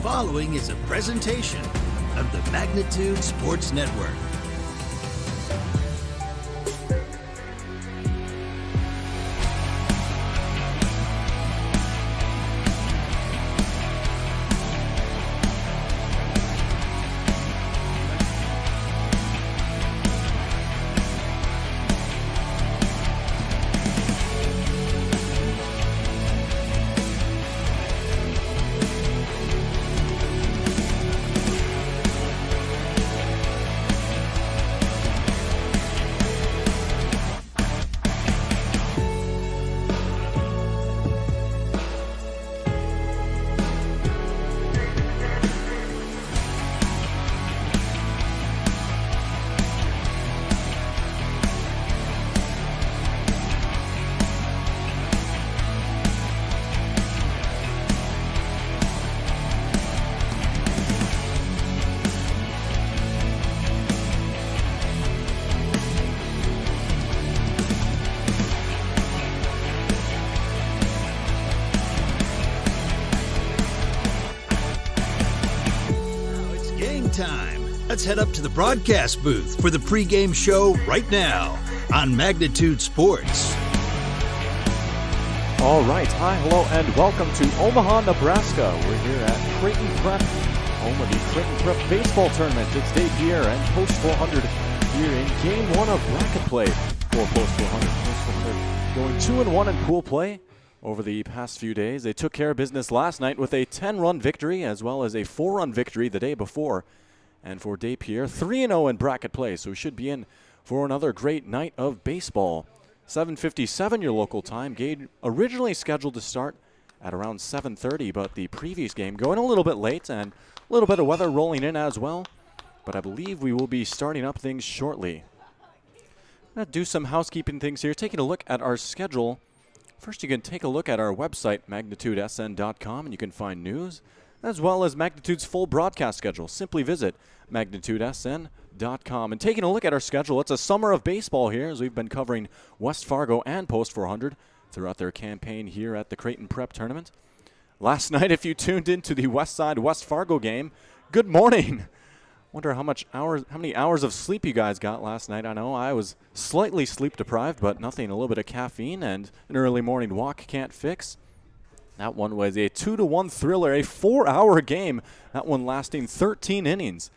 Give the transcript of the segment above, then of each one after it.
following is a presentation of the Magnitude Sports Network. Time. Let's head up to the broadcast booth for the pregame show right now on Magnitude Sports. All right. Hi, hello, and welcome to Omaha, Nebraska. We're here at Creighton Prep, home of the Creighton Prep Baseball Tournament. It's DePere and Post 400 here in Game 1 of bracket play for Post 400. Post 400 going 2-1 in pool play over the past few days. They took care of business last night with a 10-run victory as well as a 4-run victory the day before. And for DePere, 3-0 in bracket play, so we should be in for another great night of baseball. 7:57 your local time. Game originally scheduled to start at around 7:30, but the previous game going a little bit late and a little bit of weather rolling in as well. But I believe we will be starting up things shortly. I'm going to do some housekeeping things here, taking a look at our schedule. First, you can take a look at our website, magnitudesn.com, and you can find news, as well as Magnitude's full broadcast schedule. Simply visit magnitudesn.com. And taking a look at our schedule, it's a summer of baseball here as we've been covering West Fargo and Post 400 throughout their campaign here at the Creighton Prep Tournament. Last night, if you tuned into the West Side West Fargo game, good morning. Wonder how many hours of sleep you guys got last night. I know I was slightly sleep deprived, but nothing, a little bit of caffeine and an early morning walk can't fix. That one was a 2-1 thriller, a 4-hour game, that one lasting 13 innings.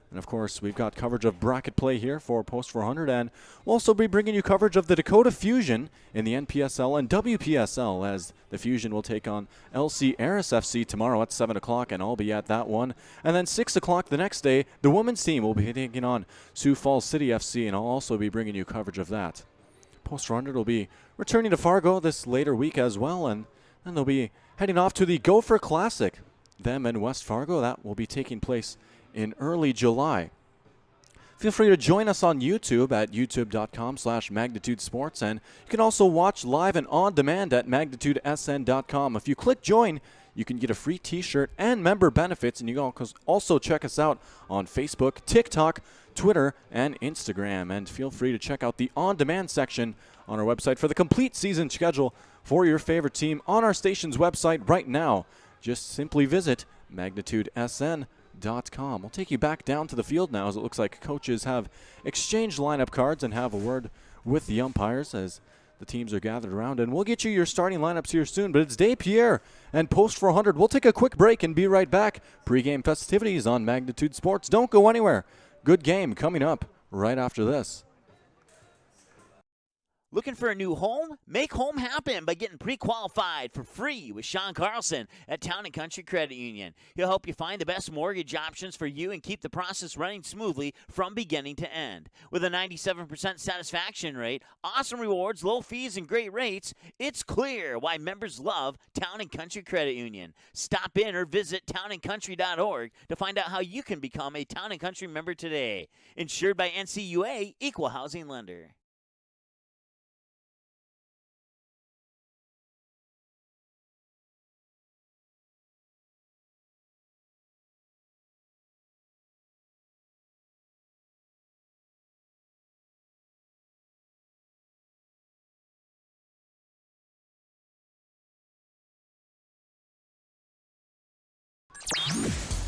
And, of course, we've got coverage of bracket play here for Post 400, and we'll also be bringing you coverage of the Dakota Fusion in the NPSL and WPSL, as the Fusion will take on LC Aris FC tomorrow at 7 o'clock, and I'll be at that one. And then 6 o'clock the next day, the women's team will be taking on Sioux Falls City FC, and I'll also be bringing you coverage of that. Post 400 will be returning to Fargo this later week as well, and then they'll be heading off to the Gopher Classic. Them in West Fargo, that will be taking place in early July. Feel free to join us on YouTube at youtube.com/magnitudesports, and you can also watch live and on demand at magnitudesn.com. If you click join, you can get a free t-shirt and member benefits, and you can also check us out on Facebook, TikTok, Twitter, and Instagram. And feel free to check out the on-demand section on our website for the complete season schedule for your favorite team on our station's website right now. Just simply visit magnitudesn.com. We'll take you back down to the field now, as it looks like coaches have exchanged lineup cards and have a word with the umpires as the teams are gathered around. And we'll get you your starting lineups here soon, but it's DePere and Post 400. We'll take a quick break and be right back. Pre-game festivities on Magnitude Sports. Don't go anywhere. Good game coming up right after this. Looking for a new home? Make home happen by getting pre-qualified for free with Sean Carlson at Town & Country Credit Union. He'll help you find the best mortgage options for you and keep the process running smoothly from beginning to end. With a 97% satisfaction rate, awesome rewards, low fees, and great rates, it's clear why members love Town & Country Credit Union. Stop in or visit townandcountry.org to find out how you can become a Town & Country member today. Insured by NCUA, Equal Housing Lender.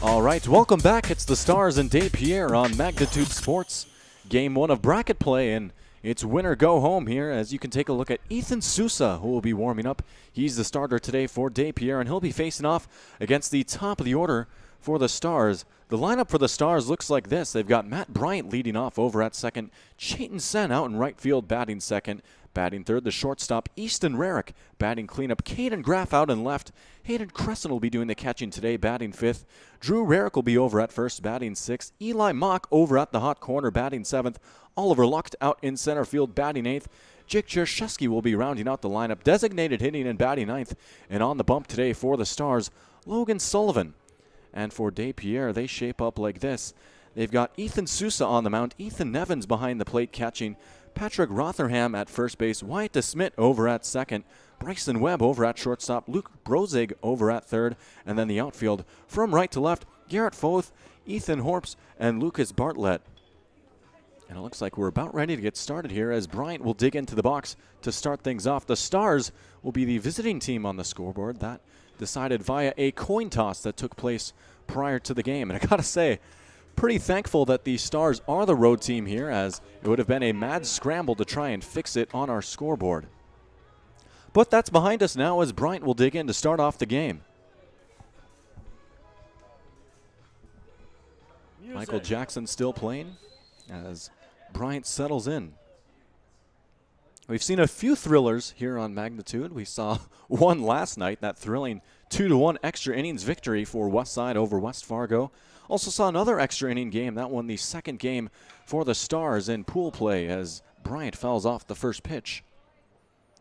All right, welcome back. It's the Stars and DePere on Magnitude Sports. Game 1 of bracket play, and it's winner go home here as you can take a look at Ethan Sousa, who will be warming up. He's the starter today for DePere, and he'll be facing off against the top of the order for the Stars. The lineup for the Stars looks like this. They've got Matt Bryant leading off over at second, Chayton Sen out in right field batting second. Batting third, the shortstop, Easton Rarick. Batting cleanup, Caden Graff out in left. Hayden Crescent will be doing the catching today, batting fifth. Drew Rarick will be over at first, batting sixth. Eli Mock over at the hot corner, batting seventh. Oliver Lucht out in center field, batting eighth. Jake Chershesky will be rounding out the lineup, designated hitting and batting ninth. And on the bump today for the Stars, Logan Sullivan. And for DePere, they shape up like this. They've got Ethan Sousa on the mound, Ethan Nevins behind the plate catching, Patrick Rotherham at first base, Wyatt DeSmit over at second, Bryson Webb over at shortstop, Luke Brozig over at third, and then the outfield from right to left, Garrett Foth, Ethan Horps, and Lucas Bartlett. And it looks like we're about ready to get started here as Bryant will dig into the box to start things off. The Stars will be the visiting team on the scoreboard. That decided via a coin toss that took place prior to the game. And I gotta say, pretty thankful that the Stars are the road team here, as it would have been a mad scramble to try and fix it on our scoreboard. But that's behind us now as Bryant will dig in to start off the game. Michael Jackson still playing as Bryant settles in. We've seen a few thrillers here on Magnitude. We saw one last night, that thrilling 2-1 extra innings victory for Westside over West Fargo. Also saw another extra inning game, that one the second game for the Stars in pool play as Bryant fouls off the first pitch.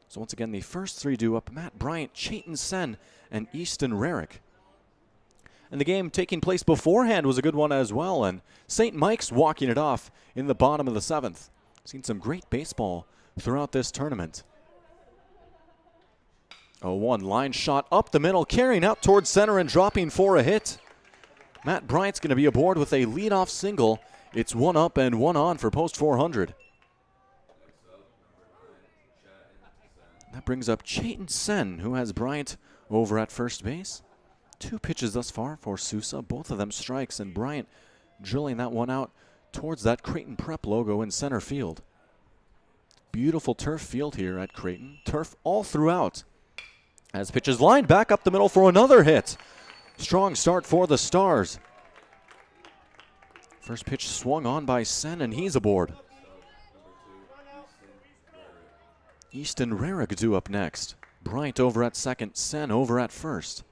So once again, the first three due up, Matt Bryant, Chayton Sen, and Easton Rarick. And the game taking place beforehand was a good one as well, and St. Mike's walking it off in the bottom of the seventh. Seen some great baseball throughout this tournament. 0-1 line shot up the middle, carrying out towards center and dropping for a hit. Matt Bryant's going to be aboard with a leadoff single. It's 1 up and 1 on for post 400. That brings up Chayton Sen, who has Bryant over at first base. 2 pitches thus far for Sousa, both of them strikes, and Bryant drilling that one out towards that Creighton Prep logo in center field. Beautiful turf field here at Creighton. Turf all throughout. As pitches lined back up the middle for another hit. Strong start for the Stars. First pitch swung on by Sen, and he's aboard. Easton Rarick due up next. Bryant over at second, Sen over at first.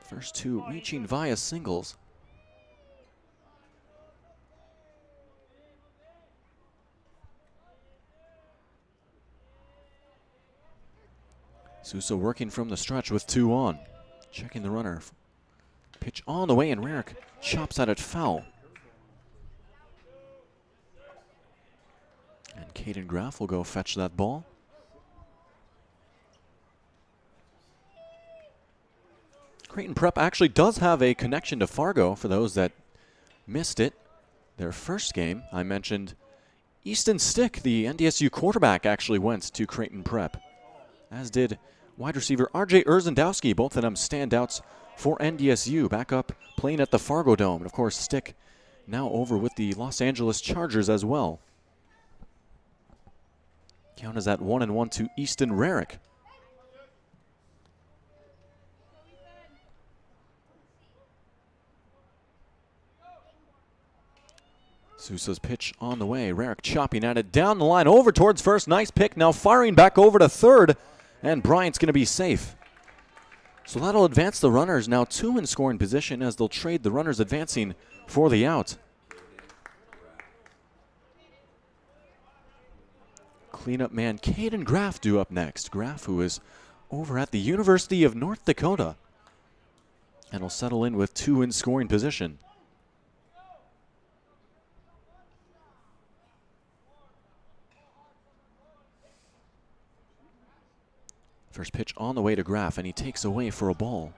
First two reaching via singles. Sousa working from the stretch with 2 on. Checking the runner. Pitch on the way, and Rarick chops at it foul. And Caden Graff will go fetch that ball. Creighton Prep actually does have a connection to Fargo for those that missed it. Their first game, I mentioned Easton Stick, the NDSU quarterback, actually went to Creighton Prep, as did wide receiver R.J. Urzendowski, both of them standouts for NDSU, back up playing at the Fargo Dome. And of course, Stick now over with the Los Angeles Chargers as well. Count is at 1-1 to Easton Rarick. Sousa's pitch on the way. Rarick chopping at it down the line over towards first. Nice pick. Now firing back over to third. And Bryant's going to be safe. So that'll advance the runners now 2 in scoring position as they'll trade the runners advancing for the out. Cleanup man Caden Graff due up next. Graff, who is over at the University of North Dakota, and will settle in with 2 in scoring position. First pitch on the way to Graff, and he takes away for a ball.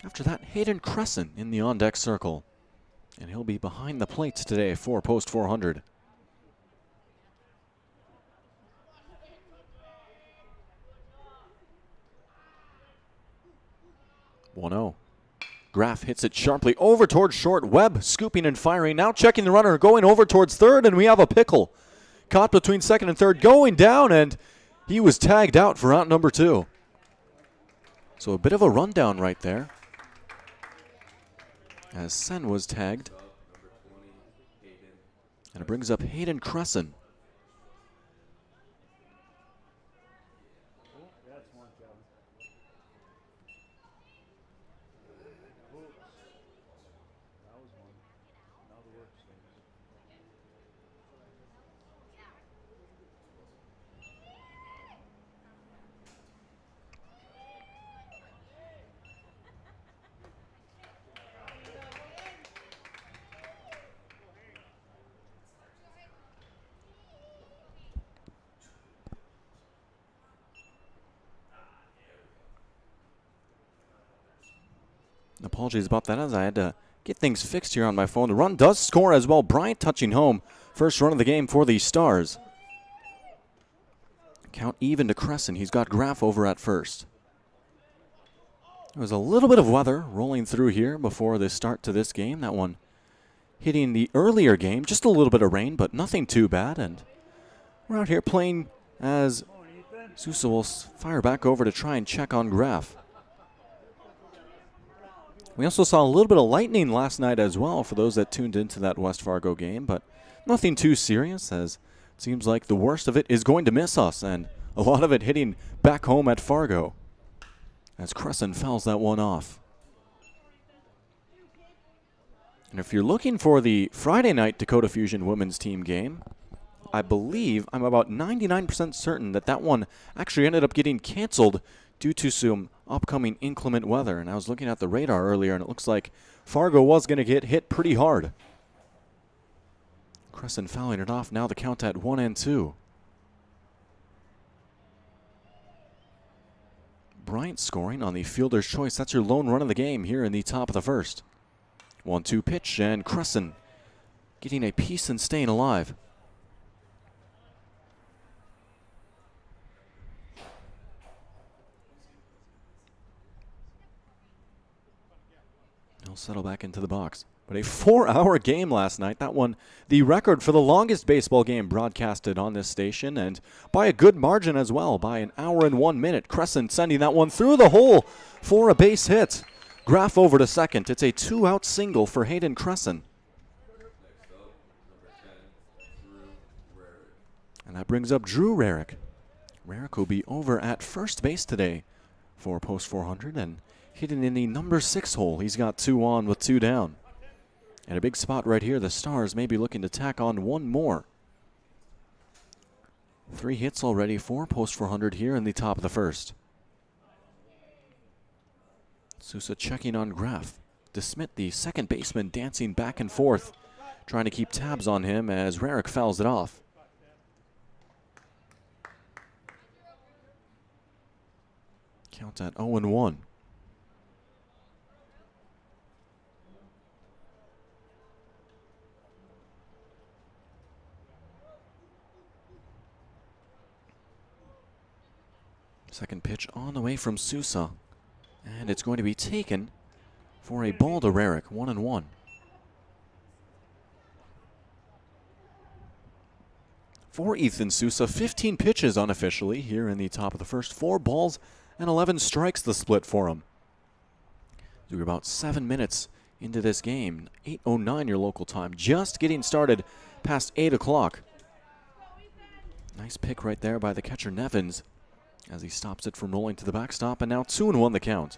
After that, Hayden Crescent in the on-deck circle. And he'll be behind the plates today for post 400. 1-0. Graff hits it sharply over towards short. Webb scooping and firing. Now checking the runner, going over towards third, and we have a pickle. Caught between second and third, going down, and he was tagged out for out number 2. So a bit of a rundown right there, as Sen was tagged. And it brings up Hayden Crescent. Apologies about that, as I had to get things fixed here on my phone. The run does score as well. Bryant touching home. First run of the game for the Stars. Count even to Crescent. He's got Graff over at first. There was a little bit of weather rolling through here before the start to this game. That one hitting the earlier game. Just a little bit of rain, but nothing too bad. And we're out here playing as Sousa will fire back over to try and check on Graff. We also saw a little bit of lightning last night as well for those that tuned into that West Fargo game, but nothing too serious, as it seems like the worst of it is going to miss us, and a lot of it hitting back home at Fargo as Crescent fouls that one off. And if you're looking for the Friday night Dakota Fusion women's team game, I believe, I'm about 99% certain that that one actually ended up getting canceled due to some upcoming inclement weather. And I was looking at the radar earlier, and it looks like Fargo was going to get hit pretty hard. Crescent fouling it off. Now the count at 1-2. Bryant scoring on the fielder's choice. That's your lone run of the game here in the top of the first. 1-2 pitch, and Crescent getting a piece and staying alive. He'll settle back into the box. But a 4-hour game last night. That one, the record for the longest baseball game broadcasted on this station, and by a good margin as well, by 1 hour and 1 minute. Crescent sending that one through the hole for a base hit. Graff over to second. It's a 2-out single for Hayden Crescent. And that brings up Drew Rarick. Rarick will be over at first base today for post 400, and hitting in the number 6 hole. He's got 2 on with 2 down. And a big spot right here. The Stars may be looking to tack on 1 more. 3 hits already for post 400 here in the top of the first. Sousa checking on Graff. DeSmit, the second baseman, dancing back and forth, trying to keep tabs on him as Rarick fouls it off. Count at 0-1. Second pitch on the way from Sousa, and it's going to be taken for a ball to Rarick. 1-1. For Ethan Sousa, 15 pitches unofficially here in the top of the first. 4 balls and 11 strikes the split for him. We're about 7 minutes into this game. 8:09 your local time. Just getting started past 8 o'clock. Nice pick right there by the catcher Nevins, as he stops it from rolling to the backstop, and now 2-1 the count.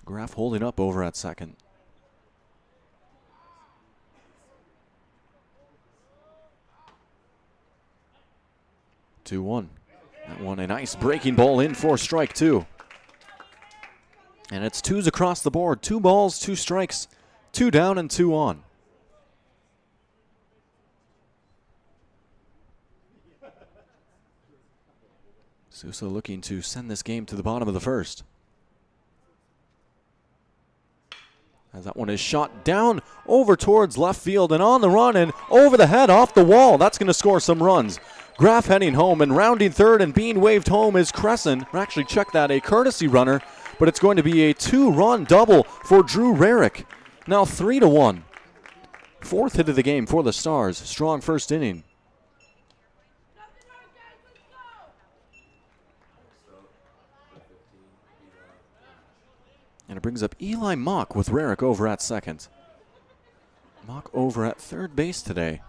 Graff holding up over at second. Two 2-1. That one a nice breaking ball in for strike 2. And it's 2s across the board. 2 balls, 2 strikes, 2 down and 2 on. Sousa looking to send this game to the bottom of the first. As that one is shot down over towards left field and on the run and over the head off the wall. That's going to score some runs. Graff heading home, and rounding third and being waved home is Crescent. Or actually, check that, a courtesy runner but it's going to be a 2-run double for Drew Rarick. Now 3-1. Fourth hit of the game for the Stars. Strong first inning. And it brings up Eli Mock with Rarick over at second. Mock over at third base today.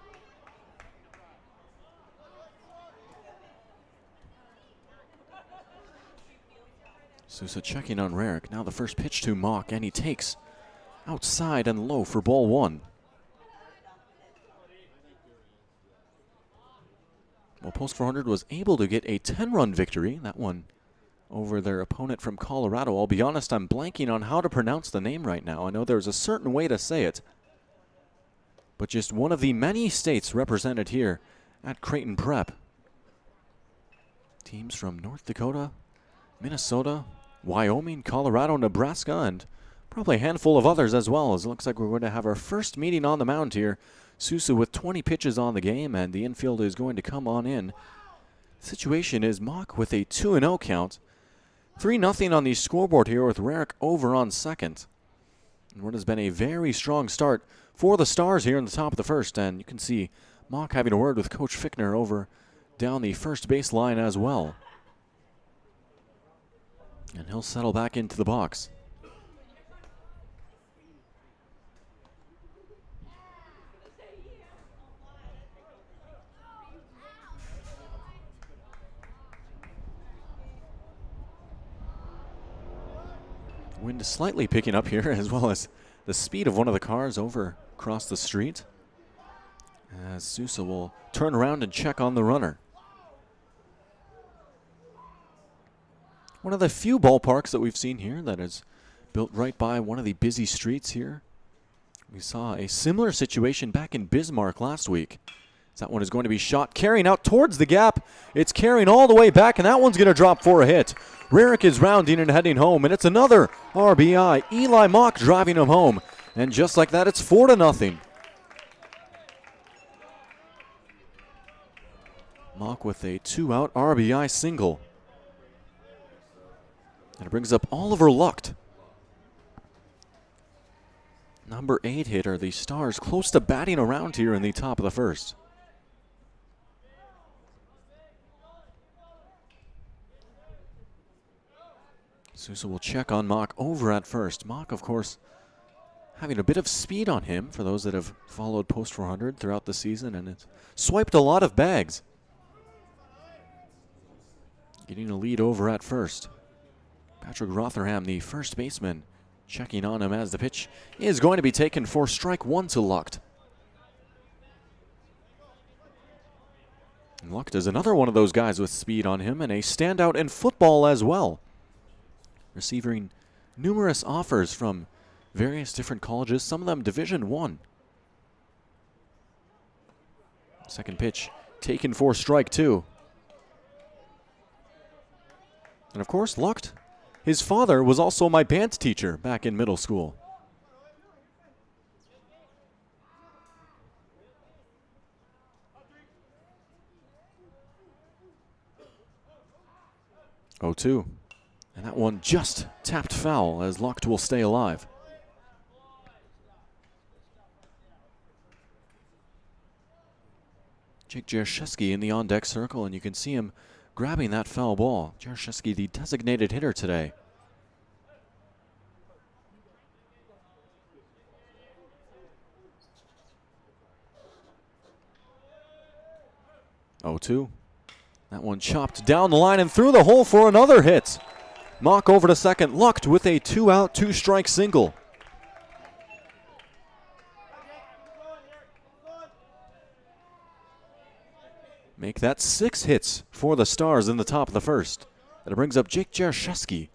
Sousa checking on Rarick. Now the first pitch to Mock, and he takes outside and low for ball one. Well, Post 400 was able to get a 10-run victory. That one over their opponent from Colorado. I'll be honest, I'm blanking on how to pronounce the name right now. I know there's a certain way to say it, but just one of the many states represented here at Creighton Prep. Teams from North Dakota, Minnesota, Wyoming, Colorado, Nebraska, and probably a handful of others as well, as it looks like we're going to have our first meeting on the mound here. Sousa with 20 pitches on the game, and the infield is going to come on in. Situation is Mock with a 2-0 count. 3-0 on the scoreboard here with Rarick over on second. And what has been a very strong start for the Stars here in the top of the first, and you can see Mock having a word with Coach Fickner over down the first base line as well. And he'll settle back into the box. Wind is slightly picking up here, as well as the speed of one of the cars over across the street, as Sousa will turn around and check on the runner. One of the few ballparks that we've seen here that is built right by one of the busy streets here. We saw a similar situation back in Bismarck last week. That one is going to be shot, carrying out towards the gap. It's carrying all the way back, and that one's going to drop for a hit. Rarick is rounding and heading home, and it's another RBI. Eli Mock driving him home, and just like that, it's 4-0. Mock with a 2-out RBI single. And it brings up Oliver Lucht. Number 8 hitter, the Stars close to batting around here in the top of the first. Sousa will check on Mock over at first. Mock, of course, having a bit of speed on him for those that have followed Post 400 throughout the season, and it's swiped a lot of bags. Getting a lead over at first. Patrick Rotherham, the first baseman, checking on him as the pitch is going to be taken for strike one to Lucht. And Lucht is another one of those guys with speed on him and a standout in football as well. Receiving numerous offers from various different colleges, some of them Division I. Second pitch taken for strike two. And of course, Lucht, his father was also my band teacher back in middle school. Oh, 2. And that one just tapped foul as Lucht will stay alive. Jake Jaroszewski in the on-deck circle, and you can see him grabbing that foul ball. Jaroszewski, the designated hitter today. Oh, 2. That one chopped down the line and through the hole for another hit. Mock over to second. Lucht with a 2-out, 2-strike single. Make that 6 hits for the Stars in the top of the first. That brings up Jake Jaroszewski.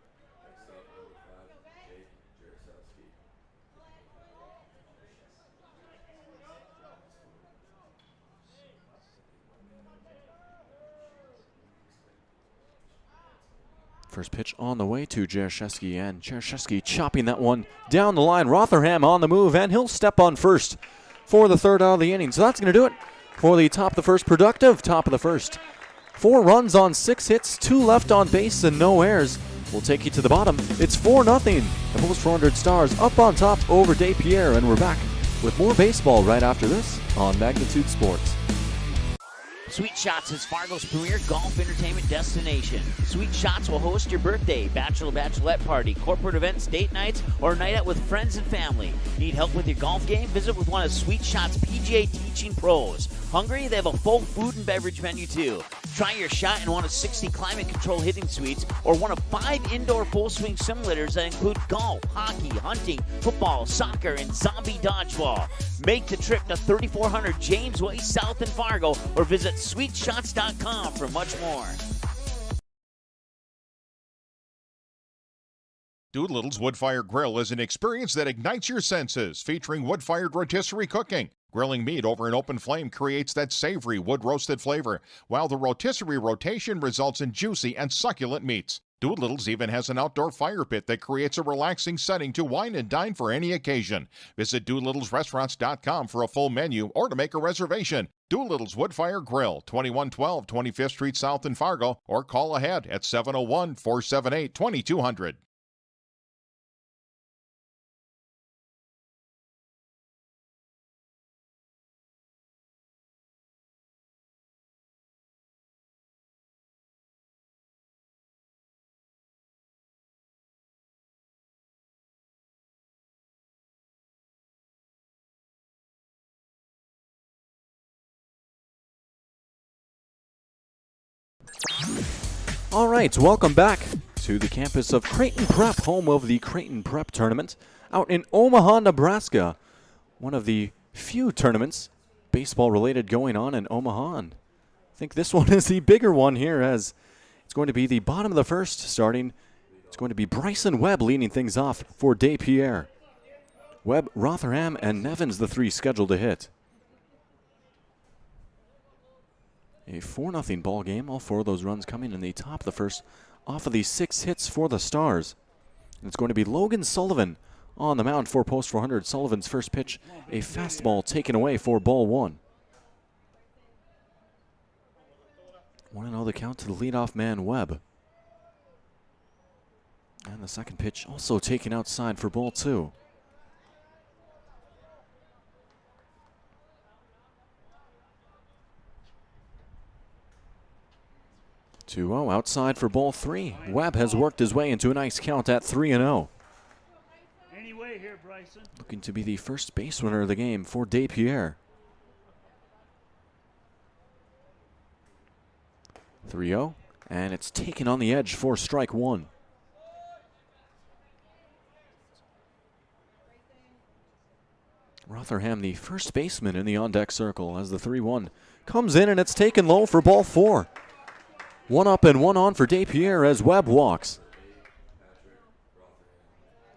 First pitch on the way to Jaroszewski, and Jaroszewski chopping that one down the line. Rotherham on the move, and he'll step on first for the third out of the inning. So that's going to do it for the top of the first, productive top of the first. 4 runs on 6 hits, 2 left on base, and no errors. We'll take you to the bottom. It's 4-0. The Post 400 Stars up on top over DePere, and we're back with more baseball right after this on Magnitude Sports. Sweet Shots is Fargo's premier golf entertainment destination. Sweet Shots will host your birthday, bachelorette party, corporate events, date nights, or a night out with friends and family. Need help with your golf game? Visit with one of Sweet Shots' PGA teaching pros. Hungry? They have a full food and beverage menu too. Try your shot in one of 60 climate-controlled hitting suites or one of 5 indoor full-swing simulators that include golf, hockey, hunting, football, soccer, and zombie dodgeball. Make the trip to 3400 James Way South in Fargo or visit sweetshots.com for much more. Doolittle's Wood-Fired Grill is an experience that ignites your senses, featuring wood-fired rotisserie cooking. Grilling meat over an open flame creates that savory wood-roasted flavor, while the rotisserie rotation results in juicy and succulent meats. Doolittle's even has an outdoor fire pit that creates a relaxing setting to wine and dine for any occasion. Visit DoolittlesRestaurants.com for a full menu or to make a reservation. Doolittle's Wood-Fired Grill, 2112 25th Street South in Fargo, or call ahead at 701-478-2200. All right, welcome back to the campus of Creighton Prep, home of the Creighton Prep Tournament, out in Omaha, Nebraska. One of the few tournaments, baseball-related, going on in Omaha. And I think this one is the bigger one here, as it's going to be the bottom of the first starting. It's going to be Bryson Webb leading things off for DePere. Webb, Rotherham, and Nevins, the three scheduled to hit. A 4-0 ball game. All 4 of those runs coming in the top of the first off of the 6 hits for the Stars. And it's going to be Logan Sullivan on the mound for Post 400. Sullivan's first pitch, a fastball taken away for ball 1. 1-0 the count to the leadoff man, Webb. And the second pitch also taken outside for ball 2. Two-0 outside for ball 3. Webb has worked his way into a nice count at 3-0. Anyway here, Bryson. Looking to be the first base runner of the game for DePere. 3-0, and it's taken on the edge for strike 1. Rotherham, the first baseman in the on-deck circle, as the 3-1 comes in, and it's taken low for ball 4. 1 up and 1 on for DePere as Webb walks.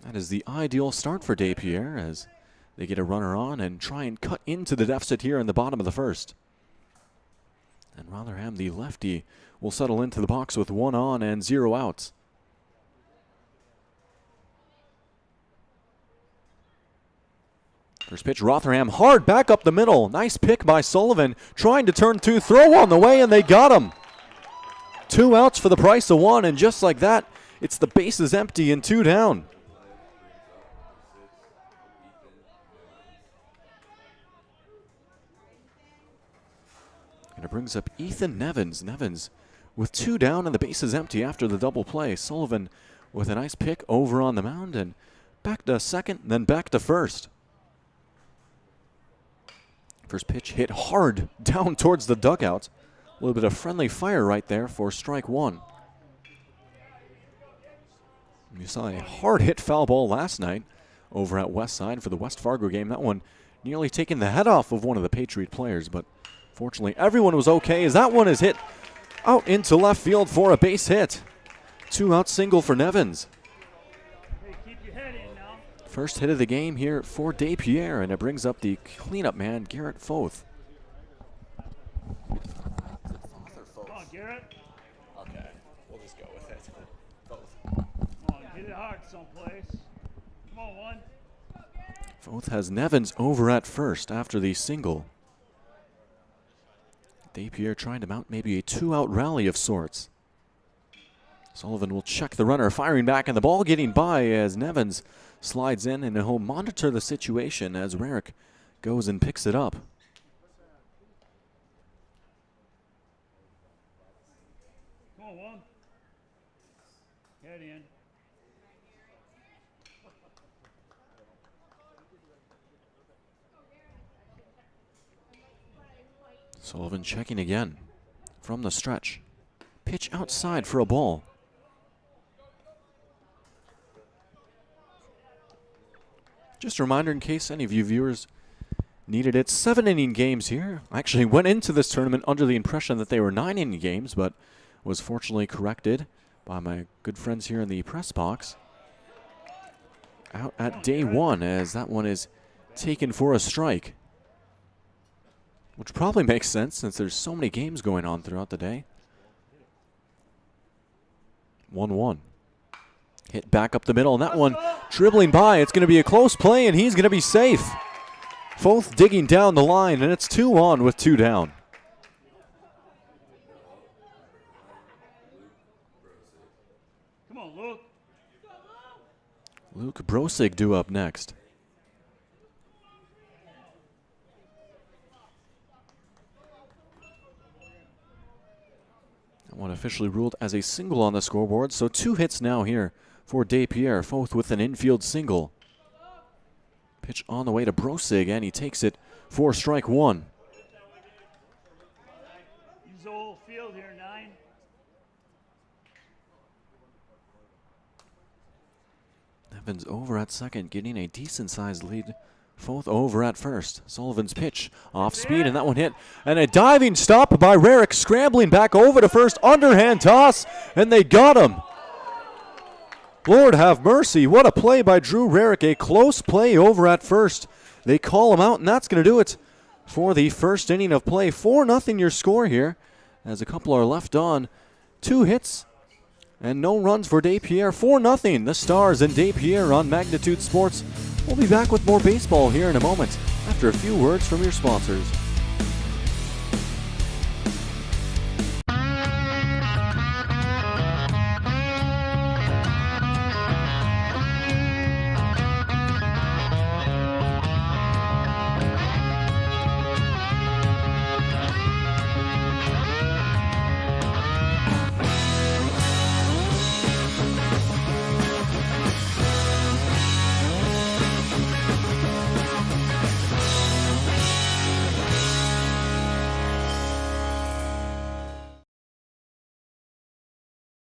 That is the ideal start for DePere as they get a runner on and try and cut into the deficit here in the bottom of the first. And Rotherham, the lefty, will settle into the box with 1 on and 0 outs. First pitch, Rotherham hard back up the middle. Nice pick by Sullivan, trying to turn 2, throw on the way, and they got him. 2 outs for the price of 1, and just like that, it's the bases empty and 2 down. And it brings up Ethan Nevins. Nevins with 2 down and the bases empty after the double play. Sullivan with a nice pick over on the mound, and back to second, then back to first. First pitch hit hard down towards the dugout. A little bit of friendly fire right there for strike 1. You saw a hard hit foul ball last night over at West Side for the West Fargo game. That one nearly taking the head off of one of the Patriot players, but fortunately everyone was okay as that one is hit out into left field for a base hit. 2-out single for Nevins. Hey, keep your head in now. First hit of the game here for DePere, and it brings up the cleanup man, Garrett Foth. Come on, Garrett. Okay, we'll just go with it. Come on, hit it hard someplace. Come on, one. Foth has Nevins over at first after the single. DePere trying to mount maybe a 2-out rally of sorts. Sullivan will check the runner, firing back, and the ball getting by as Nevins slides in, and he'll monitor the situation as Rarick goes and picks it up. Come on, one. Head in. Sullivan checking again from the stretch. Pitch outside for a ball. Just a reminder in case any of you viewers needed it, 7-inning games here. I actually went into this tournament under the impression that they were 9-inning games, but was fortunately corrected by my good friends here in the press box. Out at day one as that one is taken for a strike. Which probably makes sense since there's so many games going on throughout the day. 1-1. Hit back up the middle, and that one dribbling by. It's going to be a close play, and he's going to be safe. Both digging down the line, and it's 2 on with 2 down. Come on, Luke. Luke Brosig due up next. That one officially ruled as a single on the scoreboard, so 2 hits now here for DePere, both with an infield single. Pitch on the way to Brosig, and he takes it for strike 1. Use the whole field here, 9. Evans over at second, getting a decent-sized lead. Both over at first. Sullivan's pitch off speed, and that one hit. And a diving stop by Rarick, scrambling back over to first. Underhand toss, and they got him. Lord have mercy. What a play by Drew Rarick. A close play over at first. They call him out, and that's going to do it for the first inning of play. 4-0 your score here as a couple are left on. 2 hits and no runs for DePere. 4-0 the Stars and DePere on Magnitude Sports. We'll be back with more baseball here in a moment after a few words from your sponsors.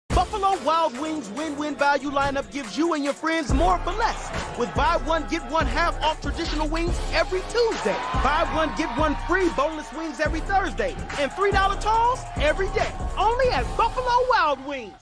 Buffalo Wild Wings win-win value lineup gives you and your friends more for less. With buy one, get one half off traditional wings every Tuesday. Buy one, get one free boneless wings every Thursday. And $3 tolls every day. Only at Buffalo Wild Wings.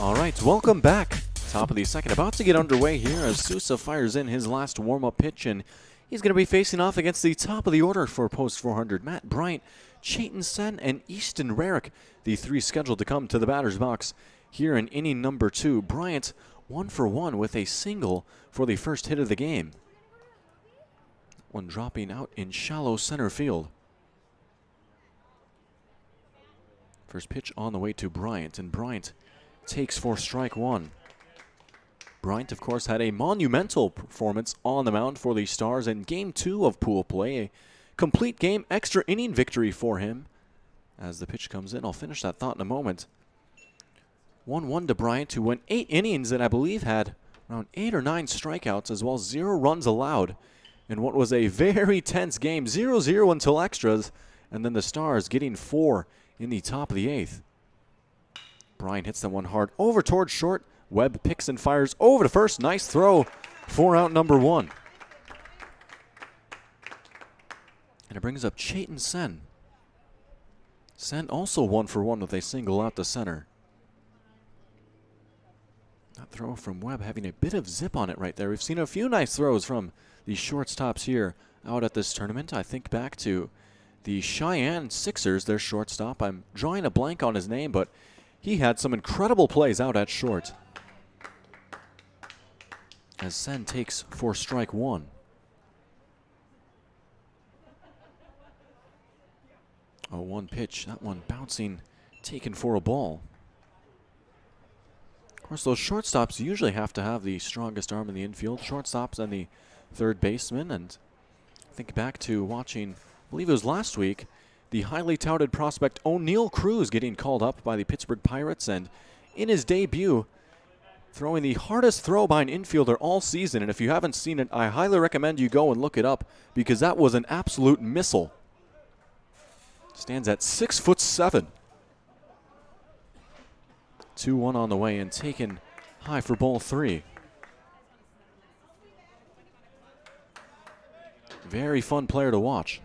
All right, welcome back. Top of the second, about to get underway here as Sousa fires in his last warm-up pitch, and he's going to be facing off against the top of the order for post 400. Matt Bryant, Chayton Sen, and Easton Rarick, the 3 scheduled to come to the batter's box here in inning number 2. Bryant 1 for 1 with a single for the first hit of the game. One dropping out in shallow center field. First pitch on the way to Bryant, and Bryant takes for strike 1. Bryant, of course, had a monumental performance on the mound for the Stars in Game 2 of pool play. A complete game, extra inning victory for him. As the pitch comes in, I'll finish that thought in a moment. 1-1 to Bryant, who went 8 innings and I believe had around 8 or 9 strikeouts, as well as 0 runs allowed in what was a very tense game. 0-0 until extras, and then the Stars getting 4 in the top of the 8th. Bryant hits that one hard over towards short. Webb picks and fires over to first. Nice throw for out number 1. And it brings up Chayton Sen. Sen also 1 for 1 with a single out to center. That throw from Webb having a bit of zip on it right there. We've seen a few nice throws from the shortstops here out at this tournament. I think back to the Cheyenne Sixers, their shortstop. I'm drawing a blank on his name, but he had some incredible plays out at short. As Sen takes for strike one. Oh, one pitch. That one bouncing, taken for a ball. Of course, those shortstops usually have to have the strongest arm in the infield. Shortstops and the third baseman. And think back to watching, I believe it was last week, the highly touted prospect O'Neal Cruz getting called up by the Pittsburgh Pirates. And in his debut, throwing the hardest throw by an infielder all season. And if you haven't seen it, I highly recommend you go and look it up because that was an absolute missile. Stands at 6'7". 2-1 on the way and taken high for ball three. Very fun player to watch.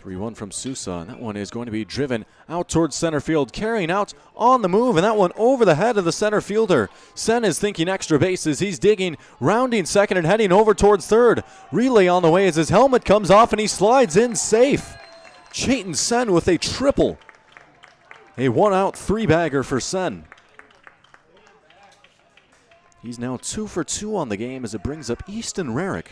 3-1 from Sousa, and that one is going to be driven out towards center field, carrying out on the move, and that one over the head of the center fielder. Sen is thinking extra bases. He's digging, rounding second and heading over towards third. Relay on the way as his helmet comes off and he slides in safe. Chayton Sen with a triple. A one-out three-bagger for Sen. He's now 2 for 2 on the game as it brings up Easton Rarick.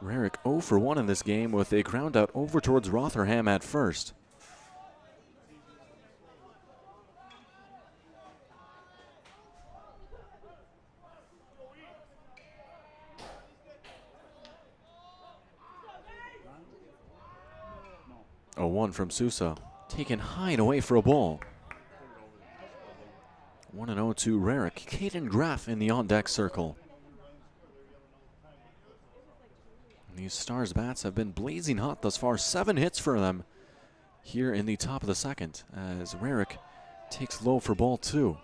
Rarick 0 for 1 in this game with a ground out over towards Rotherham at first. A 1 from Sousa, taken high and away for a ball. 1-0 to Rarick. Caden Graff in the on-deck circle. These Stars bats have been blazing hot thus far. 7 hits for them here in the top of the second as Rarick takes low for ball 2. You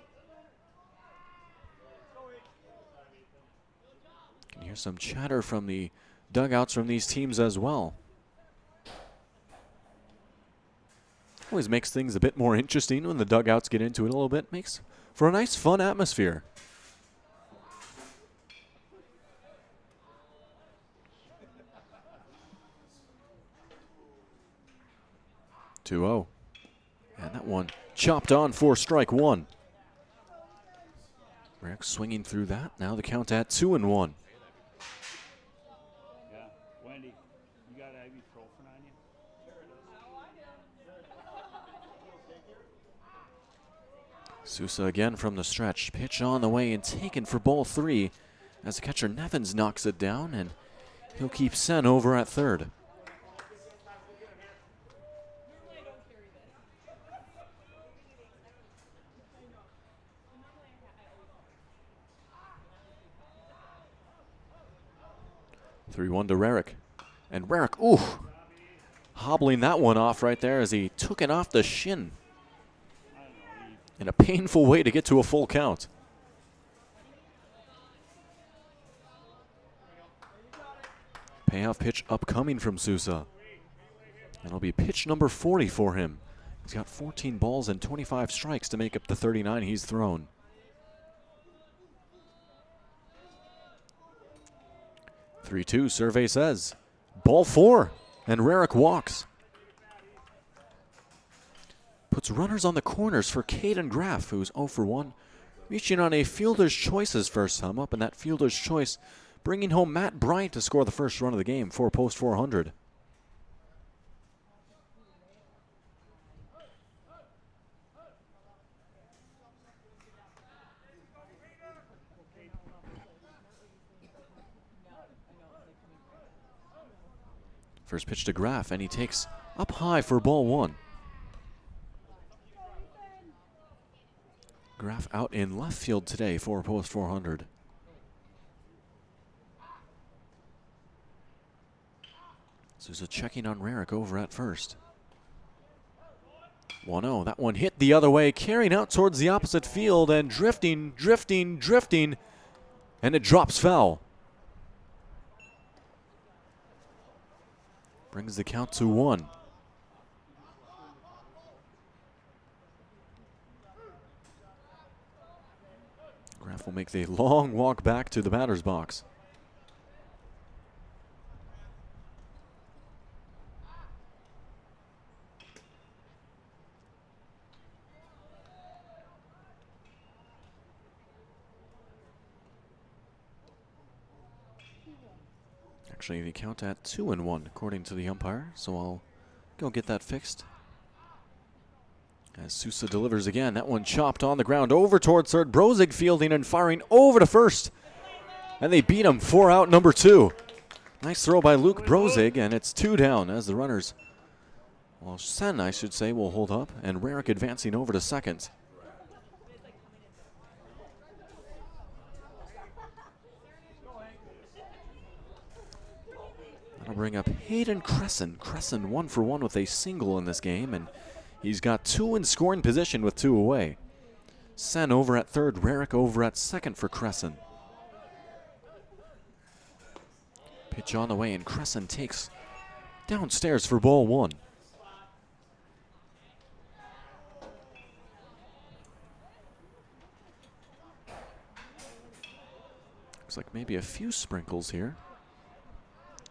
can hear some chatter from the dugouts from these teams as well. Always makes things a bit more interesting when the dugouts get into it a little bit. Makes for a nice, fun atmosphere. (2-0). And that one chopped on for strike one. Rarick swinging through that. Now the count at 2-1. Yeah, Wendy, you got ibuprofen on you? Sousa again from the stretch. Pitch on the way and taken for ball 3 as the catcher Nevins knocks it down, and he'll keep Sen over at third. (3-1) to Rarick. And Rarick, ooh, hobbling that one off right there as he took it off the shin. In a painful way to get to a full count. Payoff pitch upcoming from Sousa. And it'll be pitch number 40 for him. He's got 14 balls and 25 strikes to make up the 39 he's thrown. (3-2), survey says. Ball 4, and Rarick walks. Puts runners on the corners for Caden Graff, who's 0 for 1. Reaching on a fielder's choice's first sum up, and that fielder's choice bringing home Matt Bryant to score the first run of the game for post 400. First pitch to Graff, and he takes up high for ball 1. Graff out in left field today for post 400. Sousa checking on Rarick over at first. 1-0. That one hit the other way, carrying out towards the opposite field and drifting, and it drops foul. Brings the count to 1. Graff will make the long walk back to the batter's box. Actually, the count at 2-1 according to the umpire, so I'll go get that fixed. As Sousa delivers again, that one chopped on the ground over towards third. Brozig fielding and firing over to first. And they beat him for out number 2. Nice throw by Luke Brozig, and it's 2 down as the runners, well, Sen, I should say, will hold up, and Rarick advancing over to second. That'll bring up Hayden Cresson. Cresson 1 for 1 with a single in this game, and he's got 2 in scoring position with 2 away. Sen over at third, Rarick over at second for Cresson. Pitch on the way, and Cresson takes downstairs for ball 1. Looks like maybe a few sprinkles here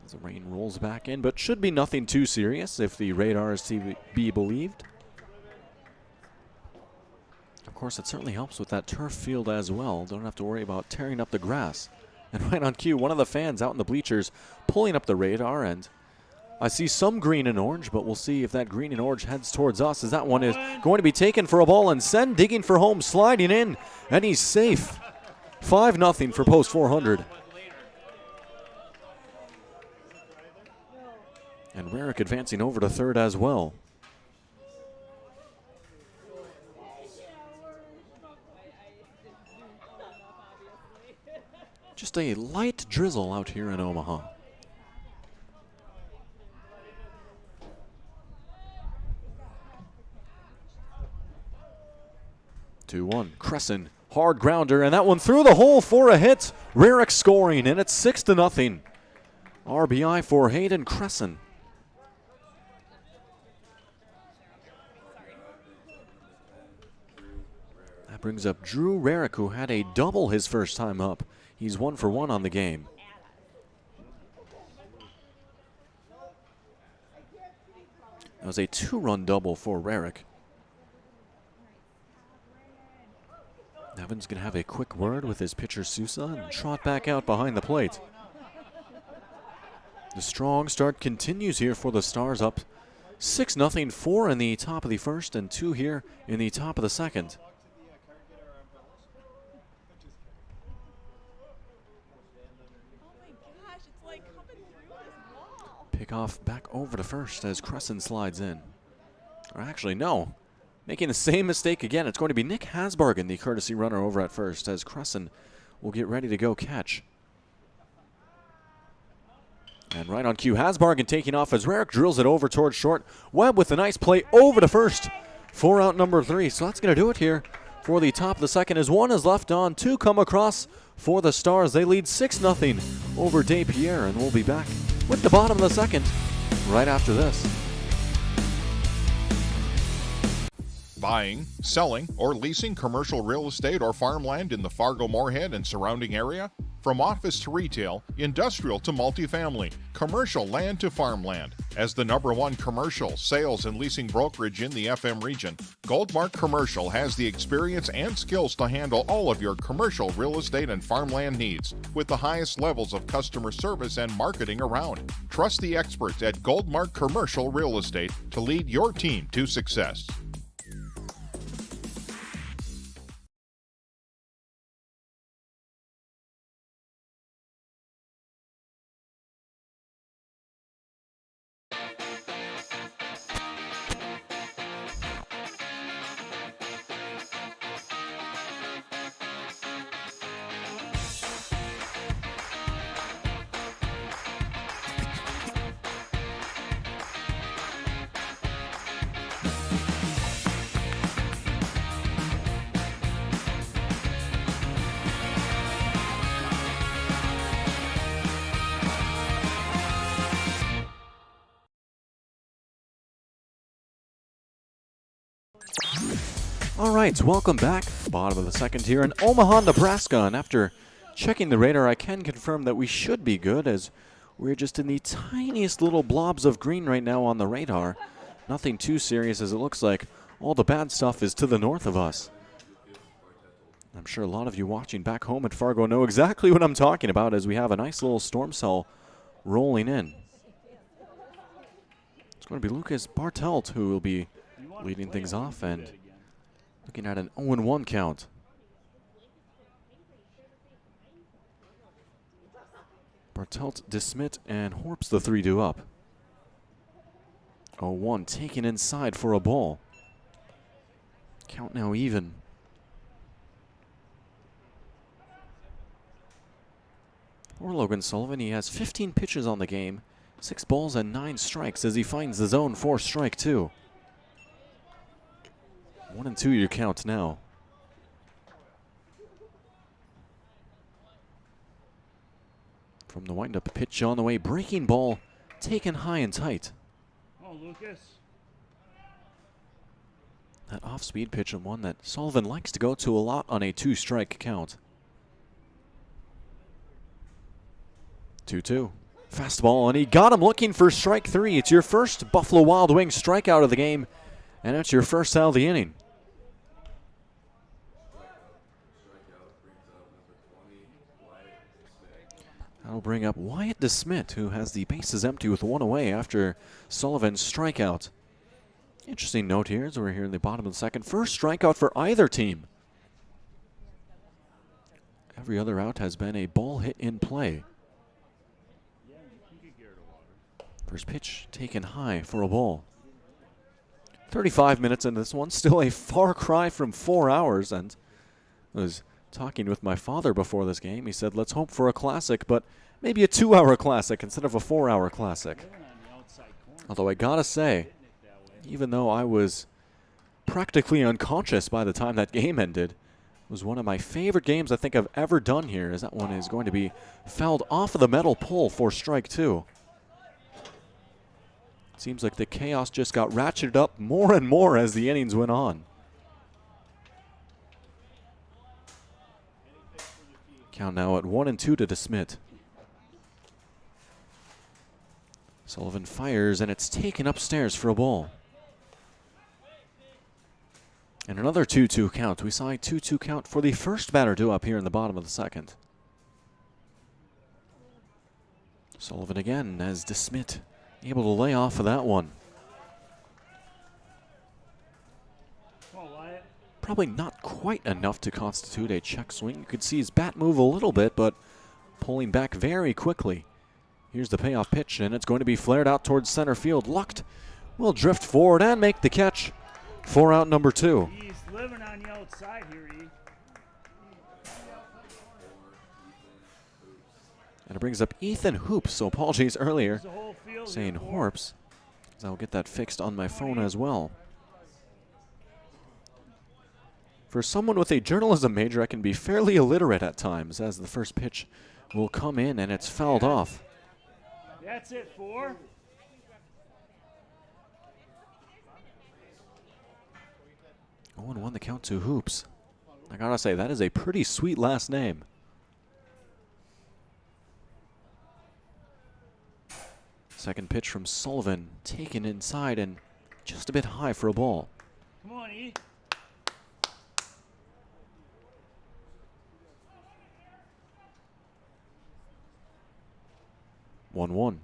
as the rain rolls back in, but should be nothing too serious if the radar is to be believed. Of course, it certainly helps with that turf field as well. Don't have to worry about tearing up the grass. And right on cue, one of the fans out in the bleachers pulling up the radar, and I see some green and orange, but we'll see if that green and orange heads towards us, as that one is going to be taken for a ball, and Sen digging for home, sliding in, and he's safe. 5-0 for post 400. And Rarick advancing over to third as well. Just a light drizzle out here in Omaha. 2-1. Cresson, hard grounder, and that one through the hole for a hit. Rarick scoring, and it's 6-0. RBI for Hayden Cresson. That brings up Drew Rarick, who had a double his first time up. He's 1 for 1 on the game. That was a 2-run double for Rarick. Evans going to have a quick word with his pitcher Sousa and trot back out behind the plate. The strong start continues here for the Stars, up 6-0, 4 in the top of the first and 2 here in the top of the second. Pickoff back over to first as Cresson slides in. Or actually, no. Making the same mistake again. It's going to be Nick Hasbargen, the courtesy runner, over at first, as Cresson will get ready to go catch. And right on cue, Hasbargen taking off as Rarick drills it over towards short. Webb with a nice play over to first for out number 3. So that's going to do it here for the top of the second, as 1 is left on. 2 come across for the Stars. They lead 6-0 over DePere, and we'll be back with the bottom of the second right after this. Buying, selling, or leasing commercial real estate or farmland in the Fargo-Moorhead and surrounding area? From office to retail, industrial to multifamily, commercial land to farmland. As the #1 commercial, sales, and leasing brokerage in the FM region, Goldmark Commercial has the experience and skills to handle all of your commercial real estate and farmland needs with the highest levels of customer service and marketing around. Trust the experts at Goldmark Commercial Real Estate to lead your team to success. All right, welcome back. Bottom of the second here in Omaha, Nebraska. And after checking the radar, I can confirm that we should be good, as we're just in the tiniest little blobs of green right now on the radar. Nothing too serious, as it looks like all the bad stuff is to the north of us. I'm sure a lot of you watching back home at Fargo know exactly what I'm talking about, as we have a nice little storm cell rolling in. It's going to be Lucas Bartelt who will be leading things off and looking at an 0-1 count. Bartelt, DeSmit, and Horps the 3-2 up. 0-1 taken inside for a ball. Count now even. For Logan Sullivan, he has 15 pitches on the game, 6 balls and 9 strikes as he finds the zone for strike 2. 1-2 your count now. From the windup pitch on the way, breaking ball taken high and tight. Oh, Lucas. That off-speed pitch, and one that Sullivan likes to go to a lot on a 2-strike count. 2-2. Fastball, and he got him looking for strike 3. It's your first Buffalo Wild Wings strikeout of the game, and it's your first out of the inning. That'll bring up Wyatt DeSmit, who has the bases empty with 1 away after Sullivan's strikeout. Interesting note here as we're here in the bottom of the second. First strikeout for either team. Every other out has been a ball hit in play. First pitch taken high for a ball. 35 minutes into this one, still a far cry from 4 hours. And I was talking with my father before this game. He said, let's hope for a classic, but maybe a 2-hour classic instead of a 4-hour classic. Although I gotta say, even though I was practically unconscious by the time that game ended, it was one of my favorite games I think I've ever done here, as that one is going to be fouled off of the metal pole for strike 2. Seems like the chaos just got ratcheted up more and more as the innings went on. Count now at 1-2 to DeSmit. Sullivan fires, and it's taken upstairs for a ball. And another 2-2 count. We saw a 2-2 count for the first batter due up here in the bottom of the second. Sullivan again as DeSmit able to lay off of that one. Probably not quite enough to constitute a check swing. You could see his bat move a little bit, but pulling back very quickly. Here's the payoff pitch, and it's going to be flared out towards center field. Lucked will drift forward and make the catch for out number 2. He's living on the outside here, E. And it brings up Ethan Hoops, so apologies earlier saying Horps, because I'll get that fixed on my phone as well. For someone with a journalism major, I can be fairly illiterate at times, as the first pitch will come in and it's fouled off. That's it, 4. Oh, and 1 the count to Hoops. I gotta say, that is a pretty sweet last name. Second pitch from Sullivan, taken inside and just a bit high for a ball. Come on, E. One.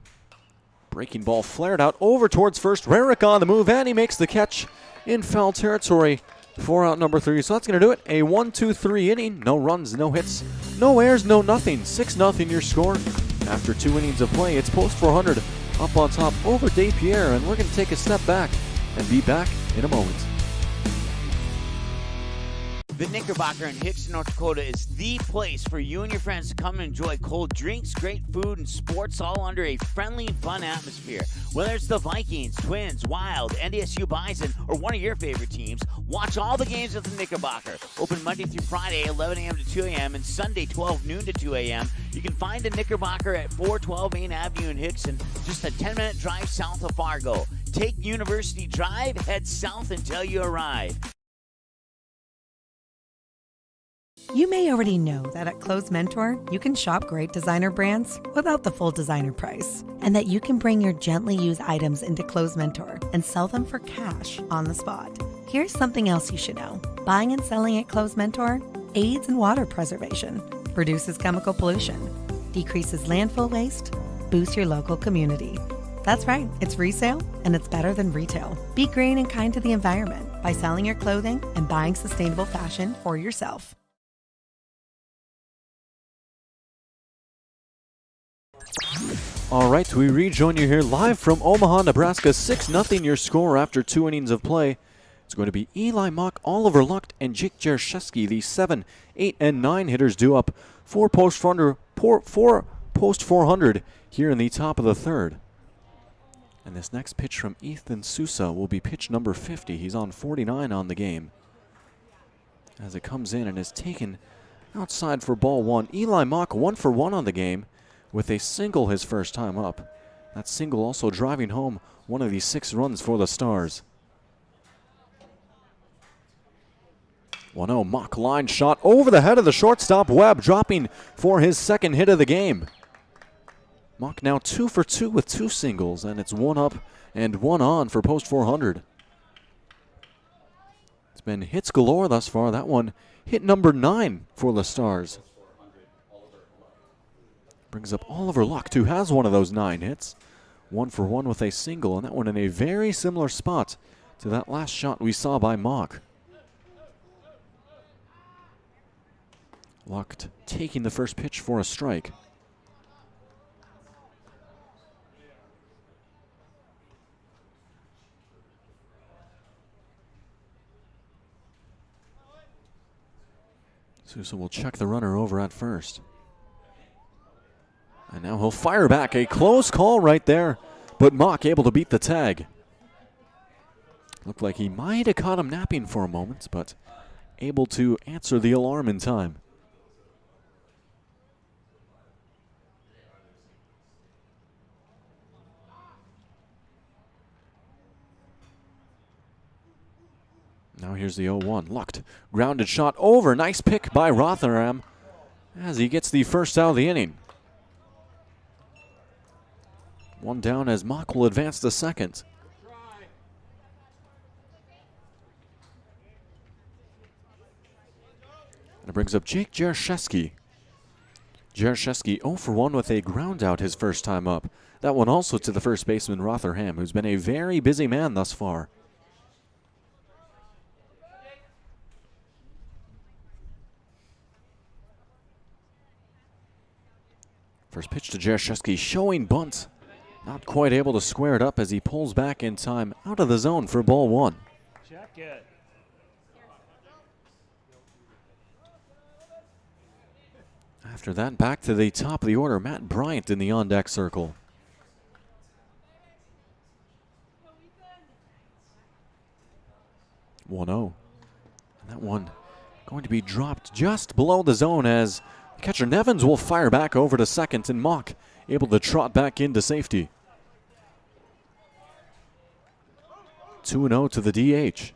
Breaking ball flared out over towards first. Rarick on the move, and he makes the catch in foul territory for out number 3. So that's going to do it. A 1-2-3 inning. No runs, no hits, no errors, no nothing. 6-0 your score. After 2 innings of play, it's post 400 up on top over DePere, and we're going to take a step back and be back in a moment. The Knickerbocker in Hickson, North Dakota is the place for you and your friends to come and enjoy cold drinks, great food, and sports all under a friendly and fun atmosphere. Whether it's the Vikings, Twins, Wild, NDSU Bison, or one of your favorite teams, watch all the games at the Knickerbocker. Open Monday through Friday, 11 a.m. to 2 a.m., and Sunday, 12 noon to 2 a.m. You can find the Knickerbocker at 412 Main Avenue in Hickson, just a 10-minute drive south of Fargo. Take University Drive, head south until you arrive. You may already know that at Clothes Mentor, you can shop great designer brands without the full designer price, and that you can bring your gently used items into Clothes Mentor and sell them for cash on the spot. Here's something else you should know. Buying and selling at Clothes Mentor aids in water preservation, reduces chemical pollution, decreases landfill waste, boosts your local community. That's right, it's resale, and it's better than retail. Be green and kind to the environment by selling your clothing and buying sustainable fashion for yourself. All right, we rejoin you here live from Omaha, Nebraska. 6-0 your score after 2 innings of play. It's going to be Eli Mock, Oliver Lucht, and Jake Jershewski, the 7, 8, and 9 hitters, due up 4 post 400 here in the top of the third. And this next pitch from Ethan Sousa will be pitch number 50. He's on 49 on the game. As it comes in and is taken outside for ball 1. Eli Mock 1 for 1 on the game, with a single his first time up. That single also driving home one of the 6 runs for the Stars. 1-0, Mock line shot over the head of the shortstop Webb, dropping for his second hit of the game. Mock now 2 for 2 with 2 singles, and it's 1 up and 1 on for post 400. It's been hits galore thus far. That one hit number 9 for the Stars. Brings up Oliver Lucht, who has one of those 9 hits. 1 for 1 with a single, and that one in a very similar spot to that last shot we saw by Mock. Lucht taking the first pitch for a strike. Sousa will check the runner over at first. And now he'll fire back. A close call right there, but Mock able to beat the tag. Looked like he might have caught him napping for a moment, but able to answer the alarm in time. Now here's the 0-1. Lucht, grounded shot over. Nice pick by Rotherham as he gets the first out of the inning. 1 down as Mock will advance to second. And it brings up Jake Jershewski. Jershewski 0 for 1 with a ground out his first time up. That one also to the first baseman Rotherham, who's been a very busy man thus far. First pitch to Jershewski, showing bunt. Not quite able to square it up as he pulls back in time out of the zone for ball 1. Check it. After that, back to the top of the order, Matt Bryant in the on-deck circle. One 0. And that one going to be dropped just below the zone as catcher Nevins will fire back over to second, and Mock able to trot back into safety. 2-0 to the DH.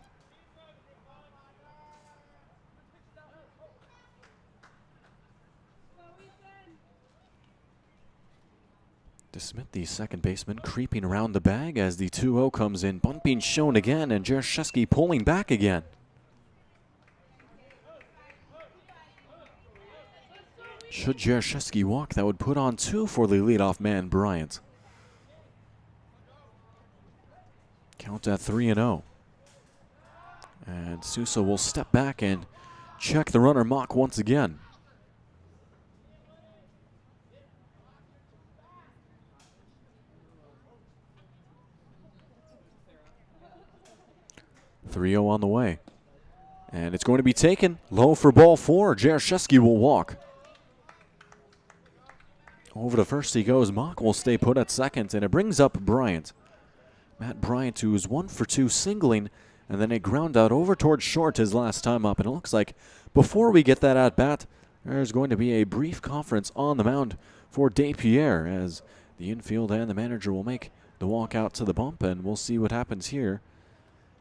DeSmith, the second baseman, creeping around the bag as the 2-0 comes in. Bunt being shown again, and Jershewski pulling back again. Should Jershewski walk, that would put on 2 for the leadoff man, Bryant. Count at 3-0. And Sousa will step back and check the runner Mock once again. .3-0 on the way. And it's going to be taken low for ball 4. Jershewski will walk. Over to first he goes. Mock will stay put at second, and it brings up Bryant. Matt Bryant, who is 1 for 2 singling, and then a ground out over towards short his last time up. And it looks like before we get that at bat, there's going to be a brief conference on the mound for DePere as the infield and the manager will make the walk out to the bump, and we'll see what happens here.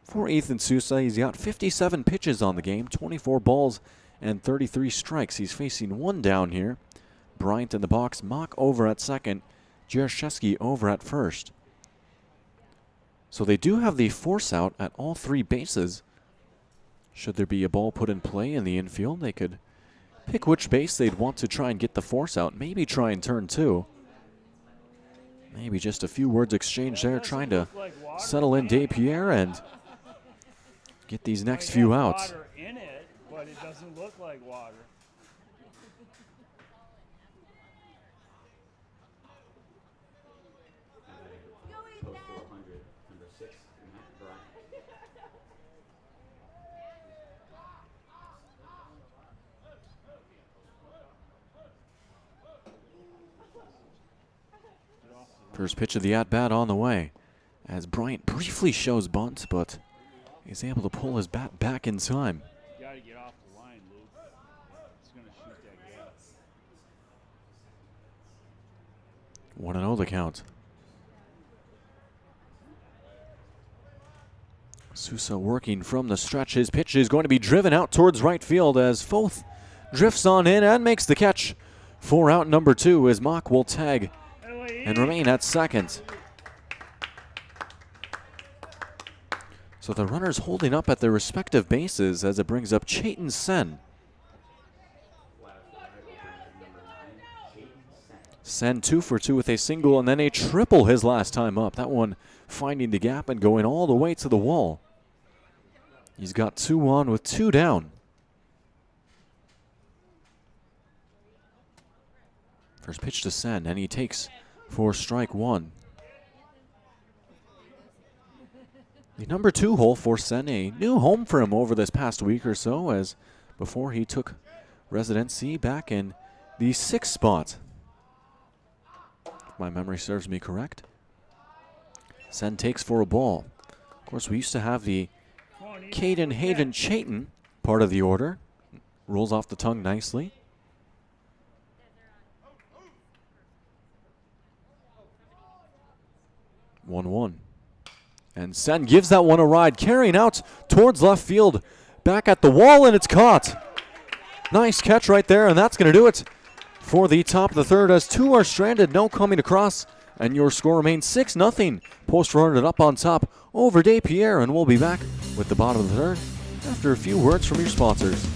For Ethan Sousa, he's got 57 pitches on the game, 24 balls and 33 strikes. He's facing one down here. Bryant in the box, Mock over at second, Jaroszewski over at first. So they do have the force out at all three bases. Should there be a ball put in play in the infield, they could pick which base they'd want to try and get the force out. Maybe try and turn two. Maybe just a few words exchanged there, trying to settle in DePere and get these next few outs. Water in it, but it doesn't look like water. First pitch of the at-bat on the way, as Bryant briefly shows bunt, but he's able to pull his bat back in time. You gotta get off the line, Luke. It's gonna shoot that gas. 1-0 the count. Sousa working from the stretch. His pitch is going to be driven out towards right field as Foth drifts on in and makes the catch for out number 2 as Mock will tag and remain at second. So the runners holding up at their respective bases as it brings up Chayton Sen. Sen 2 for 2 with a single and then a triple his last time up. That one finding the gap and going all the way to the wall. He's got 2 on with 2 down. First pitch to Sen, and he takes for strike 1. The number 2 hole for Sen, a new home for him over this past week or so, as before he took residency back in the 6th spot. If my memory serves me correct. Sen takes for a ball. Of course, we used to have the Caden Hayden Chayton part of the order. Rolls off the tongue nicely. One. And Sen gives that one a ride, carrying out towards left field. Back at the wall, and it's caught. Nice catch right there, and that's going to do it for the top of the third as 2 are stranded, no coming across. And your score remains 6-0. Post runner up on top over DePere, and we'll be back with the bottom of the third after a few words from your sponsors.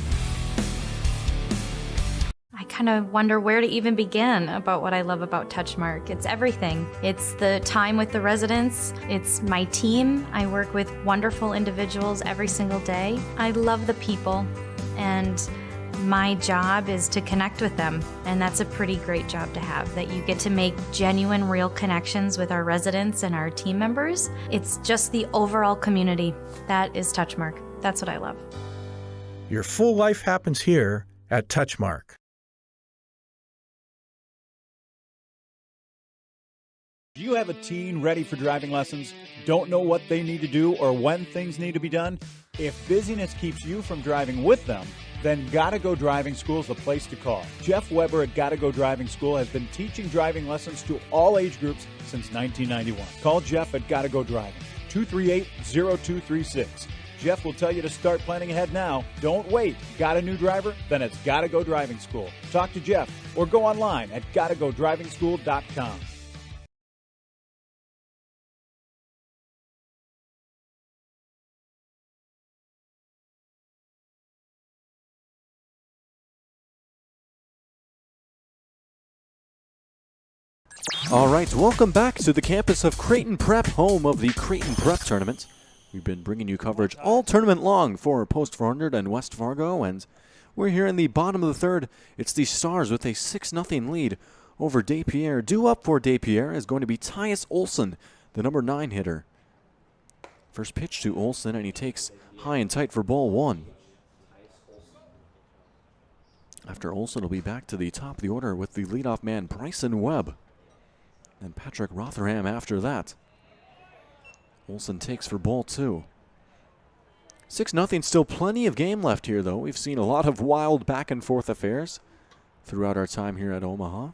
I kind of wonder where to even begin about what I love about Touchmark. It's everything. It's the time with the residents. It's my team. I work with wonderful individuals every single day. I love the people, and my job is to connect with them, and that's a pretty great job to have, that you get to make genuine, real connections with our residents and our team members. It's just the overall community. That is Touchmark. That's what I love. Your full life happens here at Touchmark. Do you have a teen ready for driving lessons? Don't know what they need to do or when things need to be done? If busyness keeps you from driving with them, then Gotta Go Driving School is the place to call. Jeff Weber at Gotta Go Driving School has been teaching driving lessons to all age groups since 1991. Call Jeff at Gotta Go Driving, 238-0236. Jeff will tell you to start planning ahead now. Don't wait. Got a new driver? Then it's Gotta Go Driving School. Talk to Jeff or go online at gottagodrivingschool.com. All right, welcome back to the campus of Creighton Prep, home of the Creighton Prep Tournament. We've been bringing you coverage all tournament long for Post 400 and West Fargo, and we're here in the bottom of the third. It's the Stars with a 6-0 lead over DePere. Due up for DePere is going to be Tyus Olson, the number 9 hitter. First pitch to Olson, and he takes high and tight for ball 1. After Olson will be back to the top of the order with the leadoff man Bryson Webb. And Patrick Rotherham after that. Olson takes for ball 2. 6-0, still plenty of game left here, though. We've seen a lot of wild back-and-forth affairs throughout our time here at Omaha.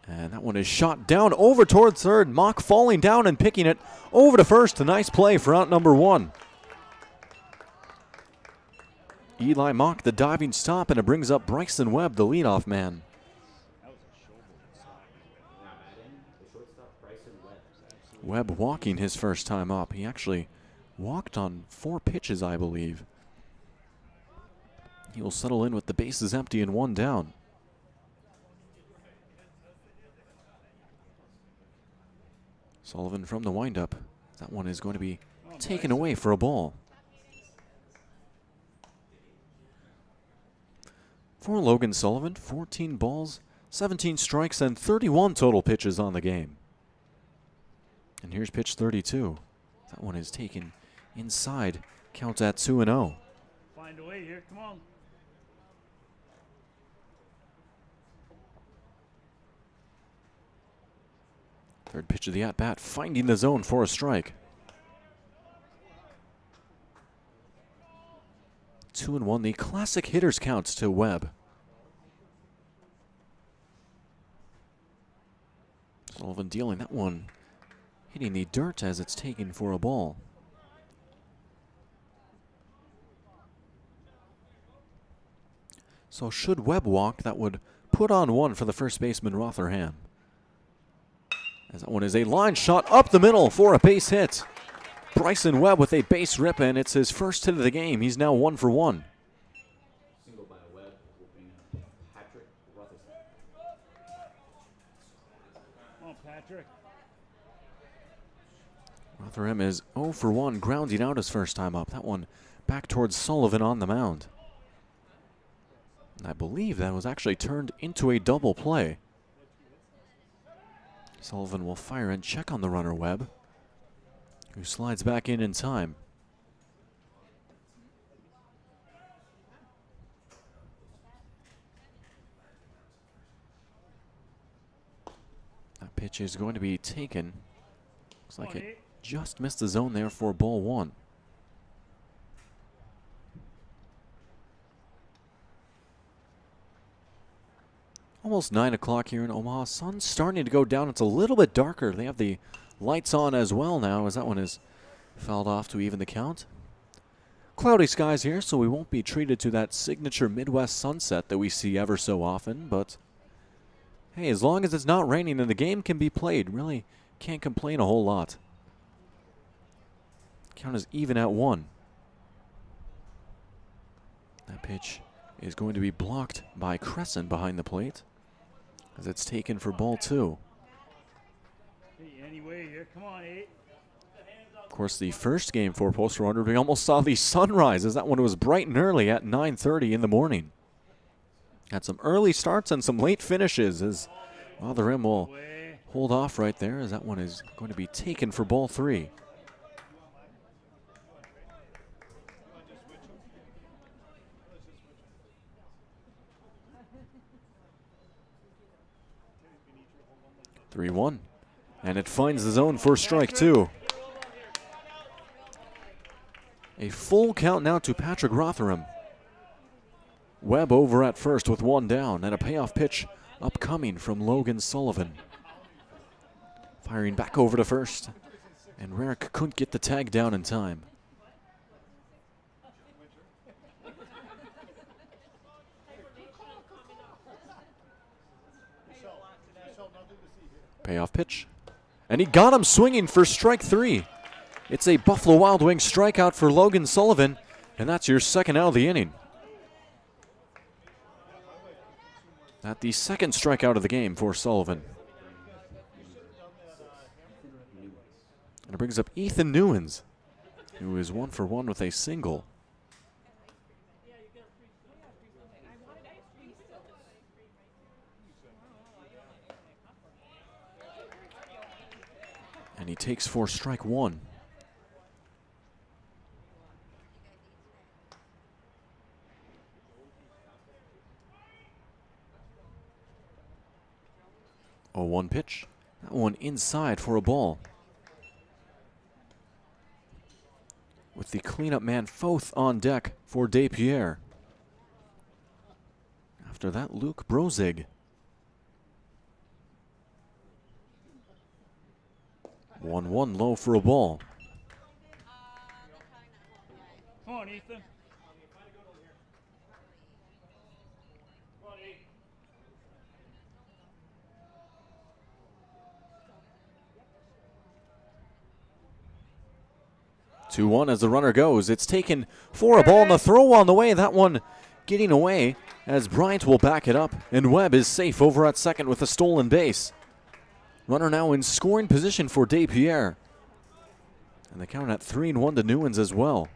And that one is shot down over towards third. Mock falling down and picking it over to first. A nice play for out number 1. Eli mocked the diving stop, and it brings up Bryson Webb, the leadoff man. Webb walking his first time up. He actually walked on 4 pitches, I believe. He will settle in with the bases empty and 1 down. Sullivan from the windup. That one is going to be taken away for a ball. For Logan Sullivan, 14 balls, 17 strikes, and 31 total pitches on the game. And here's pitch 32. That one is taken inside. Count at 2-0. Find a way here. Come on. Third pitch of the at-bat, finding the zone for a strike. 2-1, the classic hitters count to Webb. Sullivan dealing that one, hitting the dirt as it's taken for a ball. So should Webb walk, that would put on 1 for the first baseman Rotherham. As that one is a line shot up the middle for a base hit. Bryson Webb with a base rip, and it's his first hit of the game. He's now 1 for 1. Single by Webb, Patrick Rotherham. Come on, Patrick. Rotherham is 0 for 1, grounding out his first time up. That one back towards Sullivan on the mound. And I believe that was actually turned into a double play. Sullivan will fire and check on the runner, Webb, who slides back in time. That pitch is going to be taken. Looks like it just missed the zone there for ball 1. Almost 9 o'clock here in Omaha. Sun's starting to go down. It's a little bit darker. They have the lights on as well now, as that one is fouled off to even the count. Cloudy skies here, so we won't be treated to that signature Midwest sunset that we see ever so often. But hey, as long as it's not raining and the game can be played, really can't complain a whole lot. Count is even at 1. That pitch is going to be blocked by Crescent behind the plate, as it's taken for ball 2. Anyway, here, come on, 8. Of course, the first game for Post 400, we almost saw the sunrise, as that one was bright and early at 9:30 in the morning. Had some early starts and some late finishes, as Rotherham will hold off right there, as that one is going to be taken for ball 3. (3-1), and it finds the zone for strike 2. A full count now to Patrick Rotherham. Webb over at first with 1 down, and a payoff pitch upcoming from Logan Sullivan. Firing back over to first, and Rarick couldn't get the tag down in time. Payoff pitch. And he got him swinging for strike 3. It's a Buffalo Wild Wings strikeout for Logan Sullivan, and that's your second out of the inning. At the second strikeout of the game for Sullivan. And it brings up Ethan Newens, who is 1 for 1 with a single. And he takes for strike 1. Oh, 1 pitch. That one inside for a ball. With the cleanup man Foth on deck for DePere. After that, Luke Brozig. 1-1 low for a ball. Come on, Ethan. 2-1 as the runner goes. It's taken for a ball and the throw on the way. That one getting away as Bryant will back it up. And Webb is safe over at second with a stolen base. Runner now in scoring position for DePere. And the count at 3-1 to Newens as well.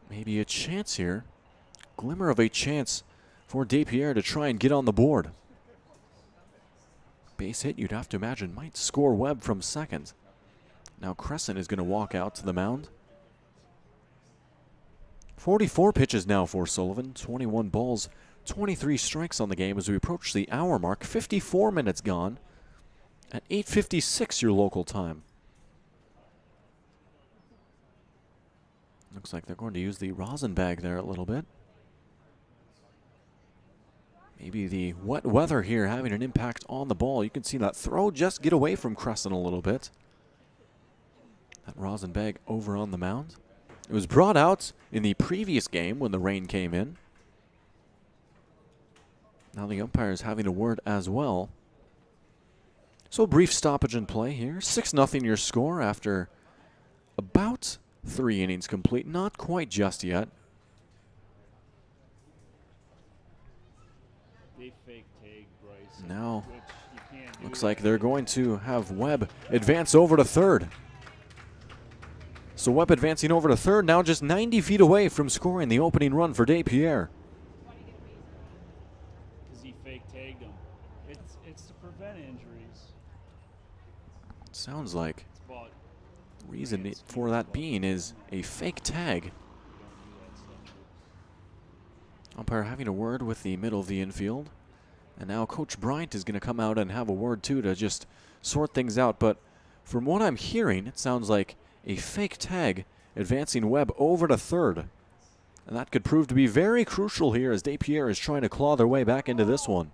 Maybe a chance here. Glimmer of a chance for DePere to try and get on the board. Base hit, you'd have to imagine, might score Webb from second. Now Crescent is going to walk out to the mound. 44 pitches now for Sullivan. 21 balls, 23 strikes on the game as we approach the hour mark. 54 minutes gone at 8:56 your local time. Looks like they're going to use the rosin bag there a little bit. Maybe the wet weather here having an impact on the ball. You can see that throw just get away from Crescent a little bit. That rosin bag over on the mound. It was brought out in the previous game when the rain came in. Now the umpire is having a word as well. So a brief stoppage in play here. 6-0 your score after about 3 innings complete. Not quite just yet. They fake tag Bryce. Now looks like they're going to have Webb advance over to third. So Webb advancing over to third, now just 90 feet away from scoring the opening run for DePere. Because he fake tagged him. It's to prevent injuries. Sounds like the reason for that being is a fake tag. Umpire having a word with the middle of the infield. And now Coach Bryant is going to come out and have a word too to just sort things out. But from what I'm hearing, it sounds like a fake tag advancing Webb over to third. And that could prove to be very crucial here as DePere is trying to claw their way back into this one.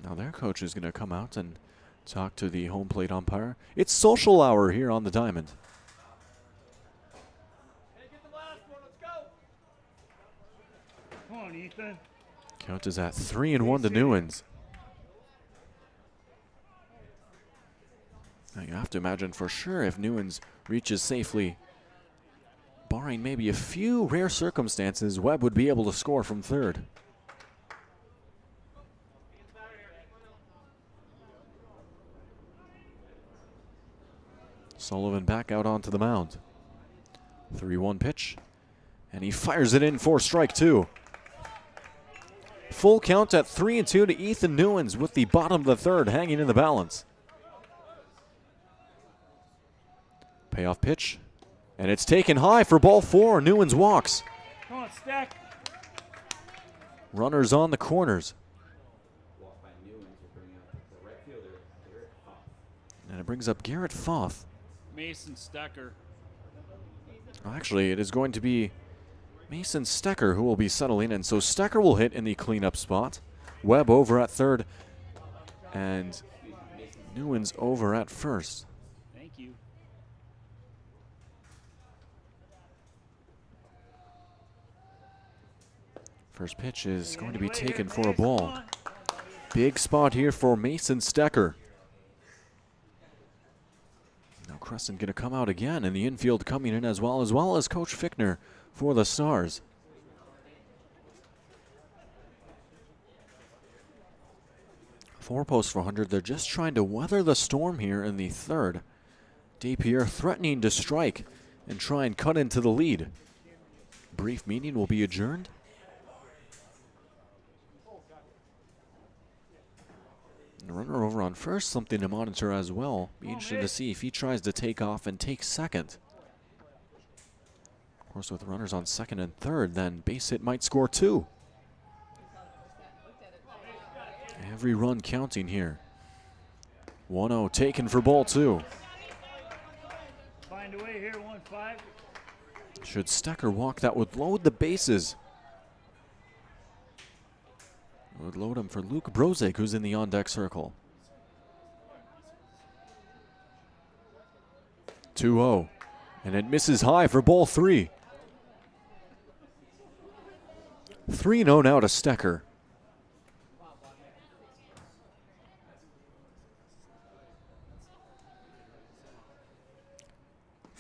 Now their coach is going to come out and talk to the home plate umpire. It's social hour here on the diamond. Hey, get the last one, let's go. Come on, Ethan. Count is at 3-1 to Newens. Now you have to imagine for sure if Newens reaches safely, barring maybe a few rare circumstances, Webb would be able to score from third. Sullivan back out onto the mound. 3-1 pitch, and he fires it in for strike two. Full count at 3-2 to Ethan Newens with the bottom of the third hanging in the balance. Payoff pitch, and it's taken high for ball 4. Newens walks. Come on, stack. Runners on the corners. Walk by Newens will bring up the right fielder, Garrett Foth. And it brings up Garrett Foth. Mason Stecker. Actually, it is going to be Mason Stecker who will be settling in. So Stecker will hit in the cleanup spot. Webb over at third, and Newens over at first. Thank you. First pitch is going to be taken for a ball. Big spot here for Mason Stecker. Now Crescent going to come out again, and the infield coming in as well as Coach Fickner for the Stars. Four posts for 100. They're just trying to weather the storm here in the third. DePere threatening to strike and try and cut into the lead. Brief meeting will be adjourned. The runner over on first, something to monitor as well. Be interested to see if he tries to take off and take second. Of course, with runners on second and third, then base hit might score 2. Every run counting here. 1-0 taken for ball 2. Find a way here, 1-5. Should Stecker walk, that would load the bases. It would load him for Luke Brozek, who's in the on-deck circle. 2-0. And it misses high for ball 3. 3-0 now to Stecker.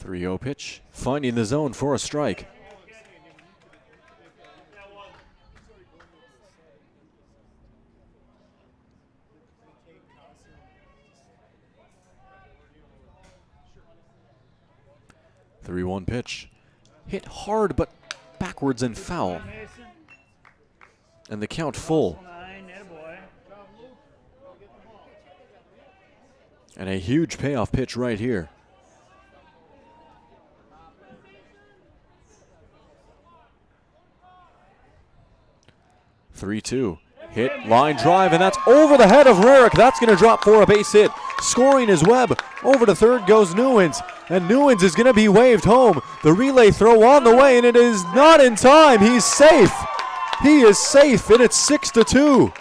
3-0 pitch, finding the zone for a strike. The 3-1 pitch, hit hard but backwards and foul. And the count full. And a huge payoff pitch right here. 3-2. Hit, line drive, and that's over the head of Rarick. That's going to drop for a base hit. Scoring is Webb. Over to third goes Newens, and Newens is going to be waved home. The relay throw on the way, and it is not in time. He's safe. He is safe, and it's 6-2.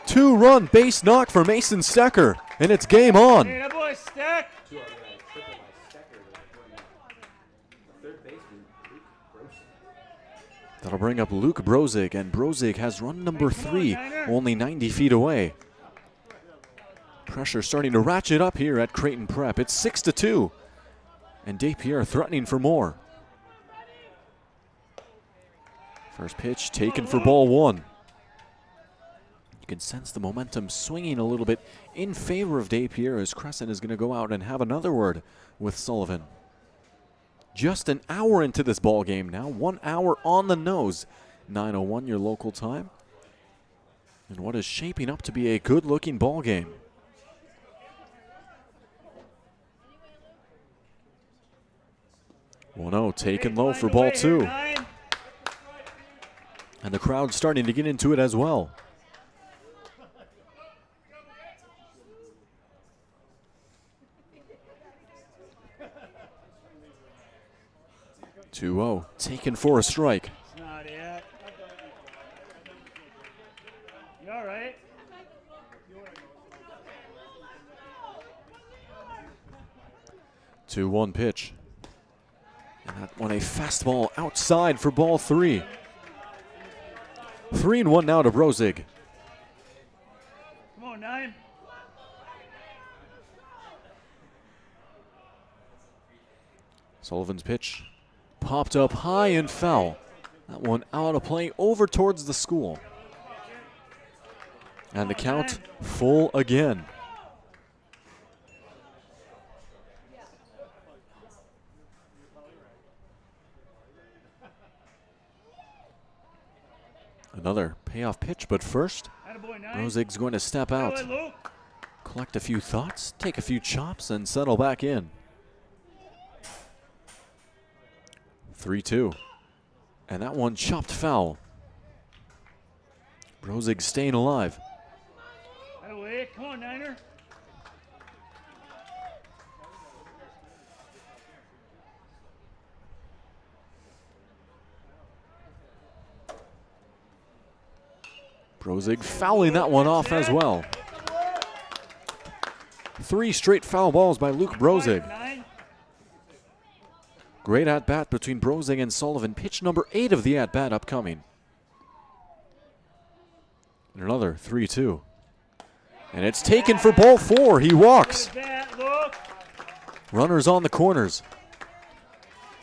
2-run base knock for Mason Stecker, and it's game on. Hey, that boy Steck. That'll bring up Luke Brozig, and Brozig has run number 3, only 90 feet away. Pressure starting to ratchet up here at Creighton Prep. It's 6-2, and DePere threatening for more. First pitch taken for ball 1. You can sense the momentum swinging a little bit in favor of DePere as Crescent is going to go out and have another word with Sullivan. Just an hour into this ball game now, 1 hour on the nose. 9:01 your local time. And what is shaping up to be a good-looking ball game. "1-0 taken low for ball 2. And the crowd starting to get into it as well. "2-0 taken for a strike. It's not it. You all right? 2-1 pitch. And that one a fastball outside for ball 3. 3-1 now to Brozig. Come on, 9. Sullivan's pitch popped up high and foul. That one out of play over towards the school. And the count full again. Another payoff pitch, but first, Brozig's going to step out, collect a few thoughts, take a few chops, and settle back in. 3-2. And that one chopped foul. Brozig staying alive. Come on, Niner. Brozig fouling that one off as well. 3 straight foul balls by Luke Brozig. Great at-bat between Brozig and Sullivan. Pitch number 8 of the at-bat upcoming. And another 3-2. And it's taken for ball 4. He walks. Runners on the corners.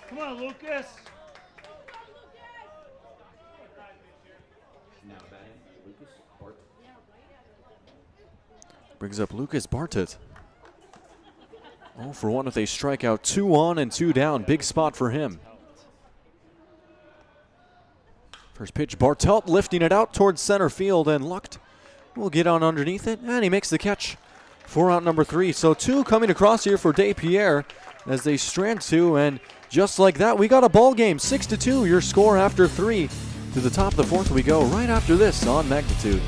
Come on, Lucas. Brings up Lucas Bartlett. 0 for 1 with a strikeout. 2 on and 2 down. Big spot for him. First pitch, Bartelt lifting it out towards center field, and Lucht will get on underneath it, and he makes the catch for out number 3. So 2 coming across here for DePere as they strand 2, and just like that, we got a ball game. 6-2, your score after 3. To the top of the 4th we go right after this on Magnitude.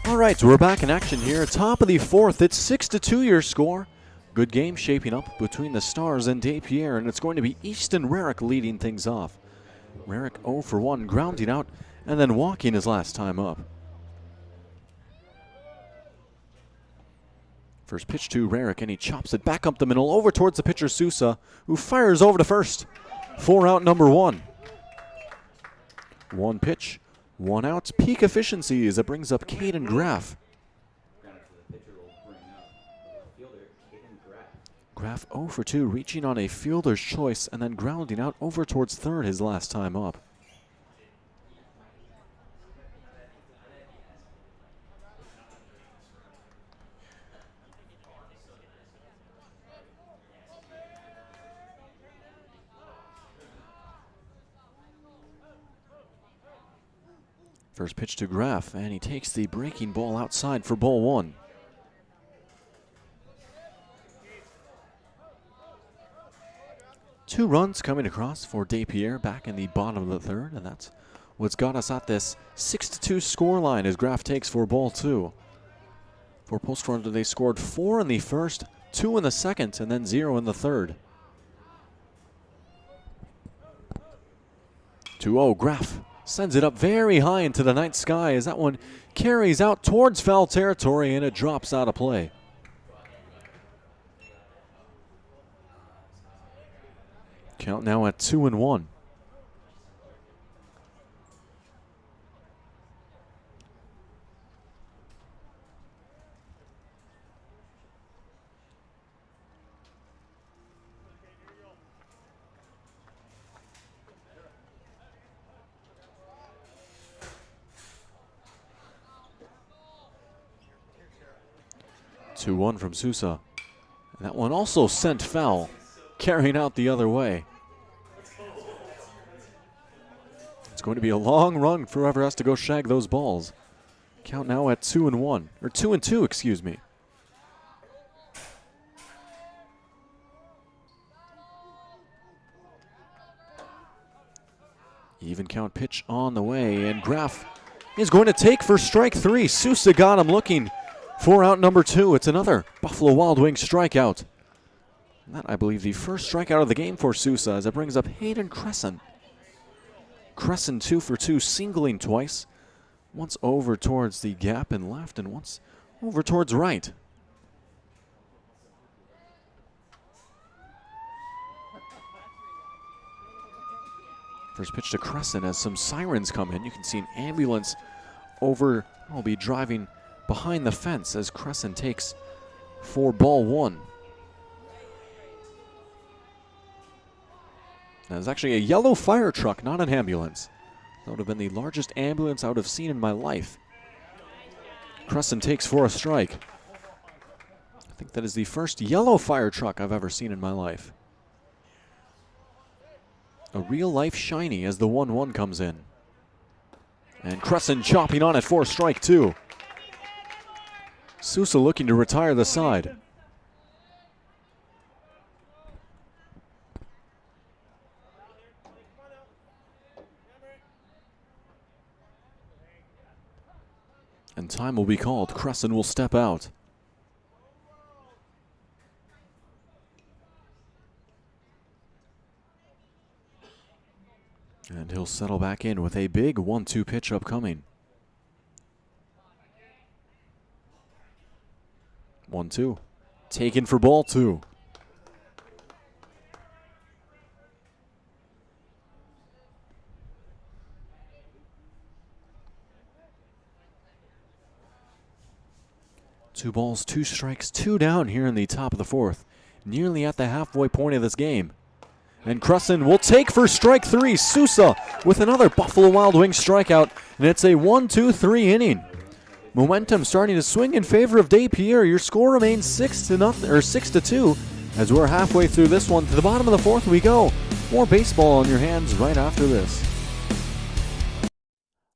All right, so we're back in action here. Top of the fourth. It's 6-2 your score. Good game shaping up between the Stars and DePere, and it's going to be Easton Rarick leading things off. Rarick 0 for 1, grounding out, and then walking his last time up. First pitch to Rarick, and he chops it back up the middle over towards the pitcher Sousa, who fires over to first. 4 out, number 1. One pitch, 1 out. Peak efficiency as it brings up Caden Graff. Graff 0 for 2, reaching on a fielder's choice and then grounding out over towards third his last time up. First pitch to Graff, and he takes the breaking ball outside for ball 1. Two runs coming across for DePere back in the bottom of the third, and that's what's got us at this 6-2 scoreline as Graff takes for ball 2. For Post 400, they scored 4 in the first, 2 in the second, and then 0 in the third. 2-0, Graff sends it up very high into the night sky as that one carries out towards foul territory and it drops out of play. Count now at 2-1. From Sousa. And that one also sent foul, carrying out the other way. It's going to be a long run for whoever has to go shag those balls. Count now at 2-1, or 2-2, excuse me. Even count pitch on the way, and Graff is going to take for strike 3. Sousa got him looking. 4 out, number 2. It's another Buffalo Wild Wings strikeout. And that, I believe, the first strikeout of the game for Sousa as it brings up Hayden Crescent. Crescent 2 for 2, singling twice. Once over towards the gap and left, and once over towards right. First pitch to Crescent as some sirens come in. You can see an ambulance over, will be driving behind the fence as Crescent takes for ball 1. That was actually a yellow fire truck, not an ambulance. That would have been the largest ambulance I would have seen in my life. Crescent takes for a strike. I think that is the first yellow fire truck I've ever seen in my life. A real life shiny as the 1-1 comes in. And Crescent chopping on it for strike 2. Sousa looking to retire the side. And time will be called. Crescent will step out. And he'll settle back in with a big 1-2 pitch upcoming. 1-2. Taken for ball 2. Two balls, 2 strikes, 2 down here in the top of the fourth. Nearly at the halfway point of this game. And Crescent will take for strike 3. Sousa with another Buffalo Wild Wings strikeout. And it's a 1-2-3 inning. Momentum starting to swing in favor of DePere. Your score remains 6-2 as we're halfway through this one. To the bottom of the fourth we go. More baseball on your hands right after this.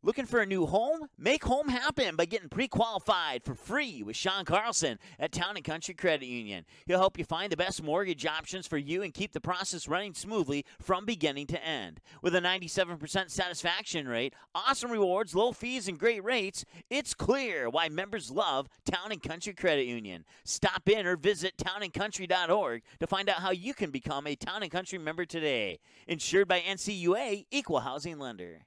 Looking for a new home? Make home happen by getting pre-qualified for free with Sean Carlson at Town & Country Credit Union. He'll help you find the best mortgage options for you and keep the process running smoothly from beginning to end. With a 97% satisfaction rate, awesome rewards, low fees, and great rates, it's clear why members love Town & Country Credit Union. Stop in or visit townandcountry.org to find out how you can become a Town & Country member today. Insured by NCUA, Equal Housing Lender.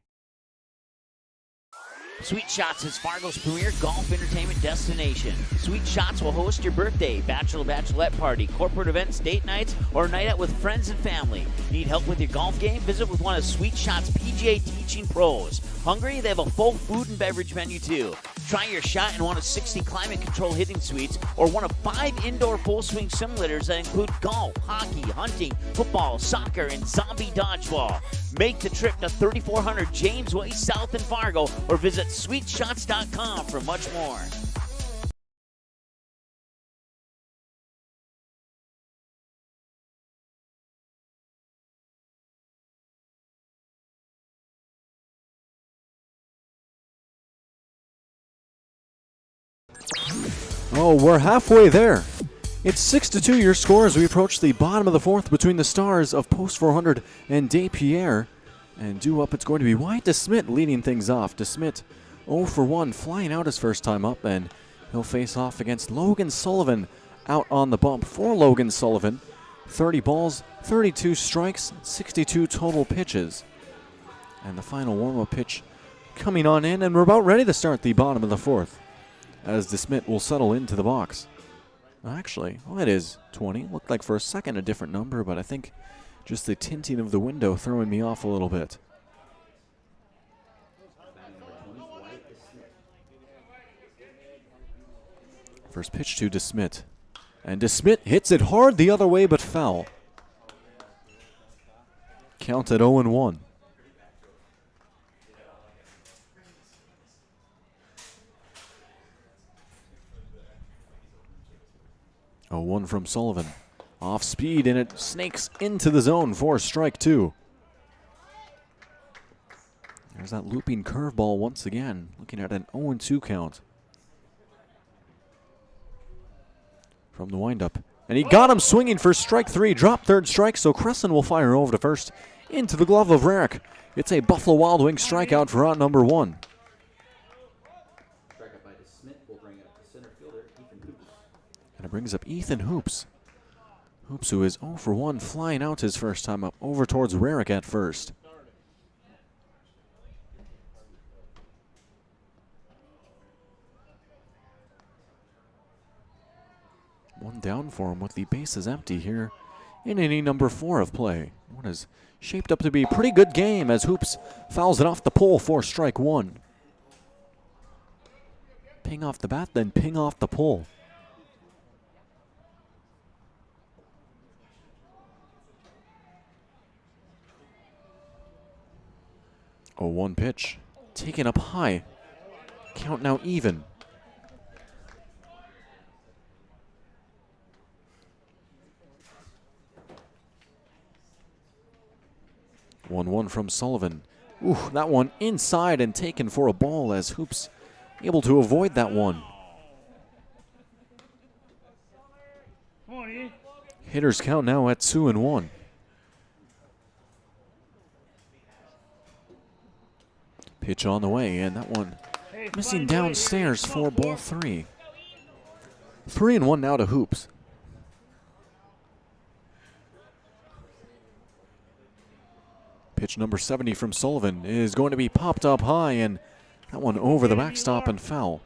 Sweet Shots is Fargo's premier golf entertainment destination. Sweet Shots will host your birthday, bachelorette party, corporate events, date nights, or night out with friends and family. Need help with your golf game? Visit with one of Sweet Shots' PGA teaching pros. Hungry? They have a full food and beverage menu too. Try your shot in one of 60 climate control hitting suites or one of 5 indoor full swing simulators that include golf, hockey, hunting, football, soccer, and zombie dodgeball. Make the trip to 3400 James Way South in Fargo or visit sweetshots.com for much more. Oh, we're halfway there. It's 6-2 your score as we approach the bottom of the fourth between the stars of Post 400 and DePere. And due up, it's going to be Wyatt DeSmit leading things off. DeSmit 0 for 1, flying out his first time up, and he'll face off against Logan Sullivan out on the bump. For Logan Sullivan, 30 balls, 32 strikes, 62 total pitches. And the final warm-up pitch coming on in, and we're about ready to start the bottom of the fourth as DeSmit will settle into the box. Actually, it is 20. Looked like for a second a different number, but I think just the tinting of the window throwing me off a little bit. First pitch to DeSmit. And DeSmit hits it hard the other way, but foul. Count at 0-1. 0-1 from Sullivan. Off speed, and it snakes into the zone for strike 2. There's that looping curveball once again, looking at an 0-2 count. From the windup. And he got him swinging for strike 3. Drop third strike, so Crescent will fire over to first. Into the glove of Rarick. It's a Buffalo Wild Wings strikeout for out number 1. Strikeout by DeSmit will bring up the center fielder, Ethan Hoops. And it brings up Ethan Hoops. Hoops, who is 0 for 1, flying out his first time up, over towards Rarick at first. One down for him with the bases empty here in inning number 4 of play. What is shaped up to be a pretty good game as Hoops fouls it off the pole for strike 1. Ping off the bat, then ping off the pole. Oh, 1 pitch. Taken up high. Count now even. One from Sullivan. Ooh, that one inside and taken for a ball as Hoops able to avoid that one. 20. Hitters count now at 2-1. Pitch on the way, and that one missing downstairs for ball 3. 3-1 now to Hoops. Pitch number 70 from Sullivan is going to be popped up high, and that one over the backstop and foul.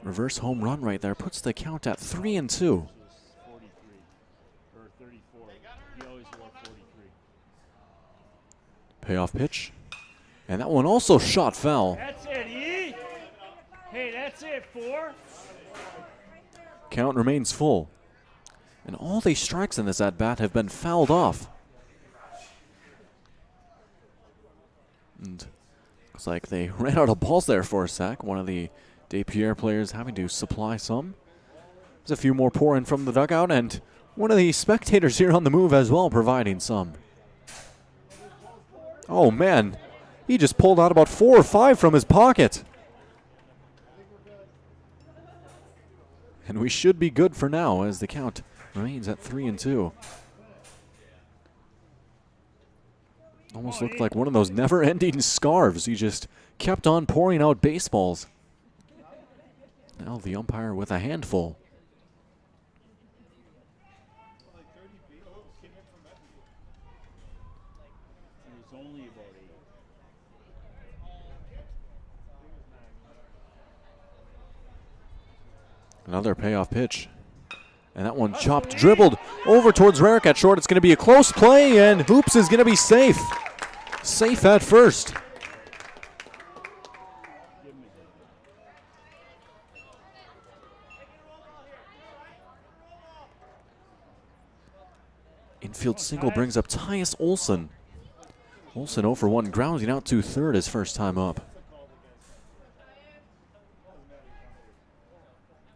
Reverse home run right there puts the count at 3-2. Payoff pitch. And that one also shot foul. That's it, E. Hey, that's it, 4. Count remains full. And all the strikes in this at-bat have been fouled off. And looks like they ran out of balls there for a sec. One of the DePere players having to supply some. There's a few more pouring from the dugout, and one of the spectators here on the move as well providing some. Oh, man. He just pulled out about 4 or 5 from his pocket. And we should be good for now as the count remains at 3-2. Almost looked like one of those never-ending scarves. He just kept on pouring out baseballs. Now the umpire with a handful. Another payoff pitch. And that one chopped, dribbled over towards Rarick at short. It's going to be a close play, and Hoops is going to be safe. Safe at first. Infield single brings up Tyus Olson. Olson 0 for 1, grounding out to third his first time up.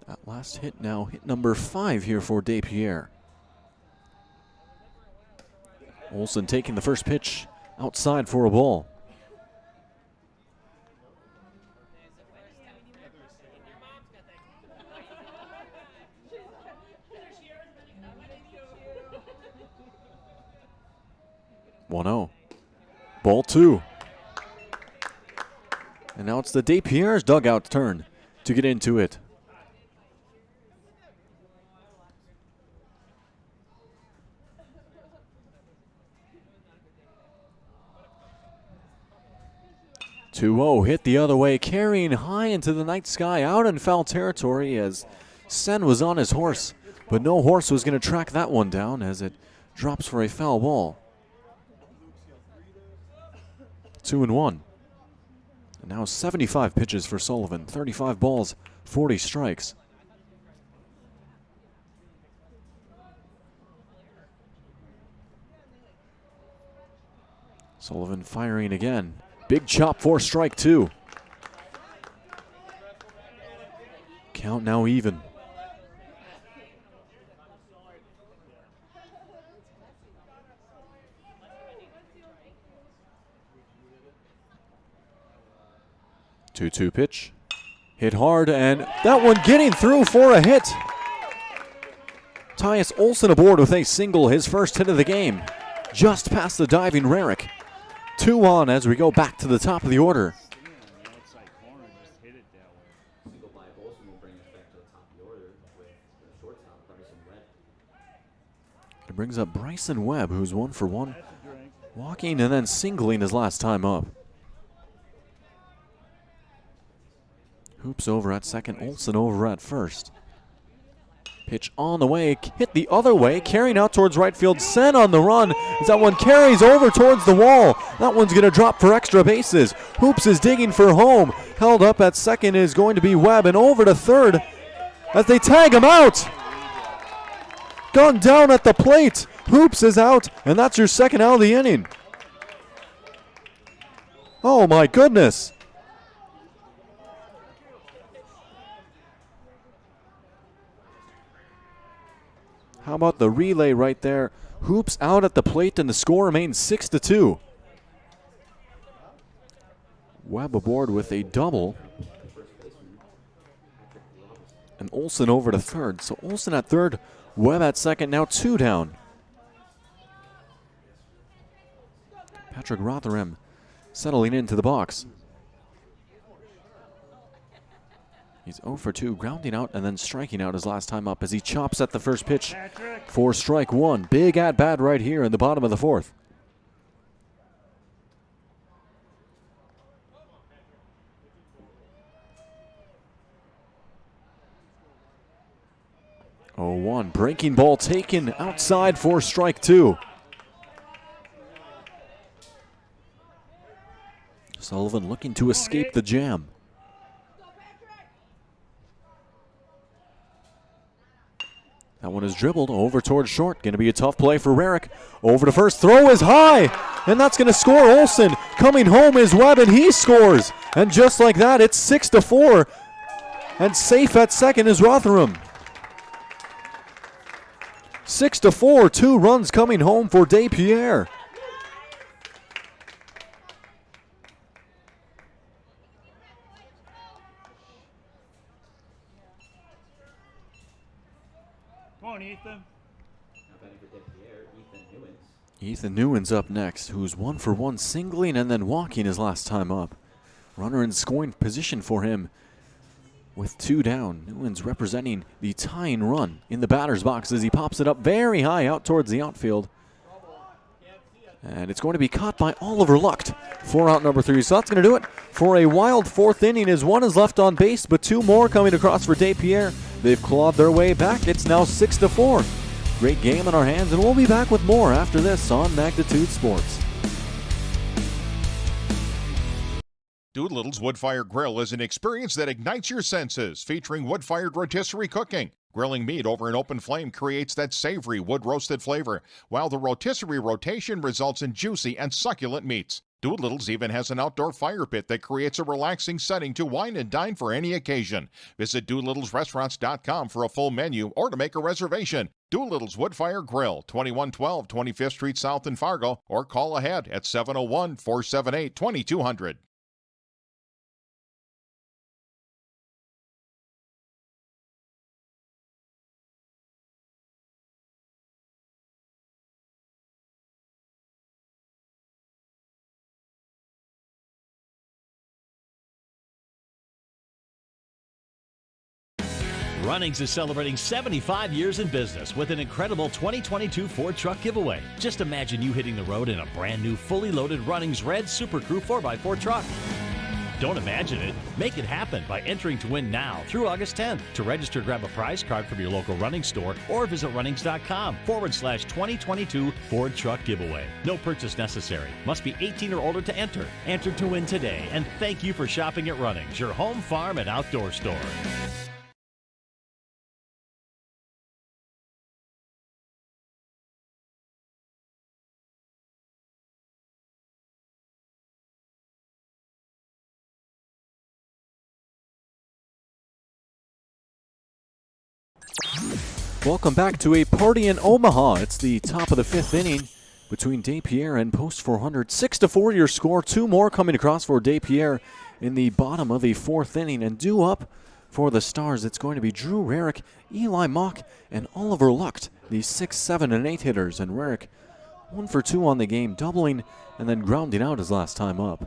That last hit now, hit number 5 here for DePere. Olson taking the first pitch outside for a ball. (1-0). Ball 2. And now it's the DePere's dugout turn to get into it. (2-0) hit the other way, carrying high into the night sky, out in foul territory as Sen was on his horse, but no horse was going to track that one down as it drops for a foul ball. 2-1. And now 75 pitches for Sullivan, 35 balls, 40 strikes. Sullivan firing again. Big chop for strike 2. Count now even. (2-2) pitch. Hit hard, and that one getting through for a hit. Tyus Olson aboard with a single, his first hit of the game. Just past the diving Rarick. 2 on as we go back to the top of the order. It brings up Bryson Webb, who's 1 for 1, walking and then singling his last time up. Hoops over at second, Olson over at first. Pitch on the way, hit the other way, carrying out towards right field. Sen on the run as that one carries over towards the wall. That one's going to drop for extra bases. Hoops is digging for home. Held up at second is going to be Webb, and over to third as they tag him out. Gone down at the plate. Hoops is out, and that's your second out of the inning. Oh my goodness. How about the relay right there? Hoops out at the plate, and the score remains 6-2. Webb aboard with a double. And Olson over to third. So Olson at third, Webb at second, now 2 down. Patrick Rotherham settling into the box. He's 0 for 2, grounding out and then striking out his last time up as he chops at the first pitch for strike 1. Big at-bat right here in the bottom of the 4th. Oh, 1 breaking ball taken outside for strike 2. Sullivan looking to escape the jam. That one is dribbled over towards short. Going to be a tough play for Rarick. Over to first. Throw is high. And that's going to score. Olson coming home is Webb, and he scores. And just like that, it's 6-4. And safe at second is Rotherham. 6-4. 2 runs coming home for DePere. Come on, Ethan. Now batting for DePere, Ethan Newens. Ethan Newens up next, who's 1 for 1 singling and then walking his last time up. Runner in scoring position for him with 2 down. Newens representing the tying run in the batter's box as he pops it up very high out towards the outfield. And it's going to be caught by Oliver Lucht for out number 3. So that's going to do it for a wild 4th inning as 1 is left on base, but 2 more coming across for DePere. They've clawed their way back. It's now 6-4. Great game in our hands, and we'll be back with more after this on Magnitude Sports. Doolittle's Wood-Fired Grill is an experience that ignites your senses, featuring wood-fired rotisserie cooking. Grilling meat over an open flame creates that savory wood-roasted flavor, while the rotisserie rotation results in juicy and succulent meats. Doolittle's even has an outdoor fire pit that creates a relaxing setting to wine and dine for any occasion. Visit DoolittlesRestaurants.com for a full menu or to make a reservation. Doolittle's Wood-Fired Grill, 2112 25th Street South in Fargo, or call ahead at 701-478-2200. Runnings is celebrating 75 years in business with an incredible 2022 Ford truck giveaway. Just imagine you hitting the road in a brand new fully loaded Runnings Red Super Crew 4x4 truck. Don't imagine it. Make it happen by entering to win now through August 10th. To register, grab a prize card from your local Runnings store or visit runnings.com/2022 Ford truck giveaway. No purchase necessary. Must be 18 or older to enter. Enter to win today. And thank you for shopping at Runnings, your home, farm, and outdoor store. Welcome back to a party in Omaha. It's the top of the 5th inning between DePere and Post 400. 6-4 your score. 2 more coming across for DePere in the bottom of the 4th inning. And due up for the Stars, it's going to be Drew Rarick, Eli Mock, and Oliver Lucht, the 6, 7, and 8 hitters. And Rarick 1 for 2 on the game, doubling and then grounding out his last time up.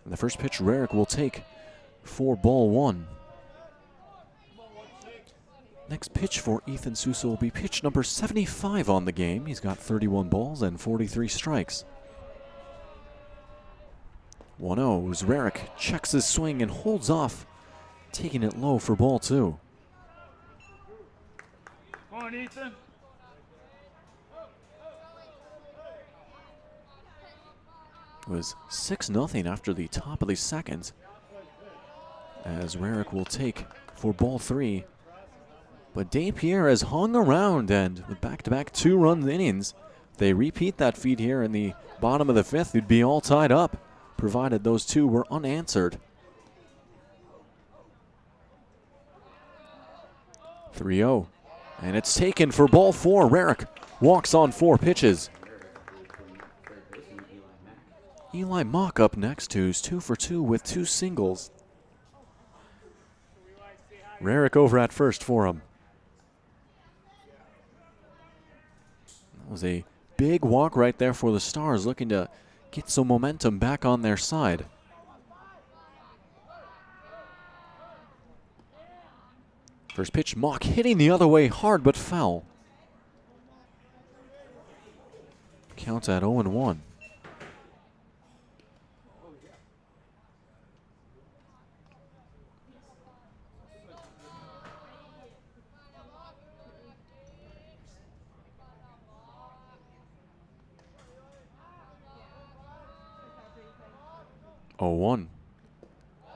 And the first pitch Rarick will take for ball 1. Next pitch for Ethan Sousa will be pitch number 75 on the game. He's got 31 balls and 43 strikes. 1-0 as Rarick checks his swing and holds off, taking it low for ball 2. Come on, Ethan. It was 6-0 after the top of the second, as Rarick will take for ball 3. But DePere has hung around, and with back-to-back 2-run innings, if they repeat that feat here in the bottom of the 5th, they'd be all tied up, provided those 2 were unanswered. 3-0, and it's taken for ball 4. Rarick walks on 4 pitches. Eli Mock up next, who's 2 for 2 with 2 singles. Rarick over at first for him. That was a big walk right there for the Stars, looking to get some momentum back on their side. First pitch, Mock hitting the other way hard but foul. Count at 0-1.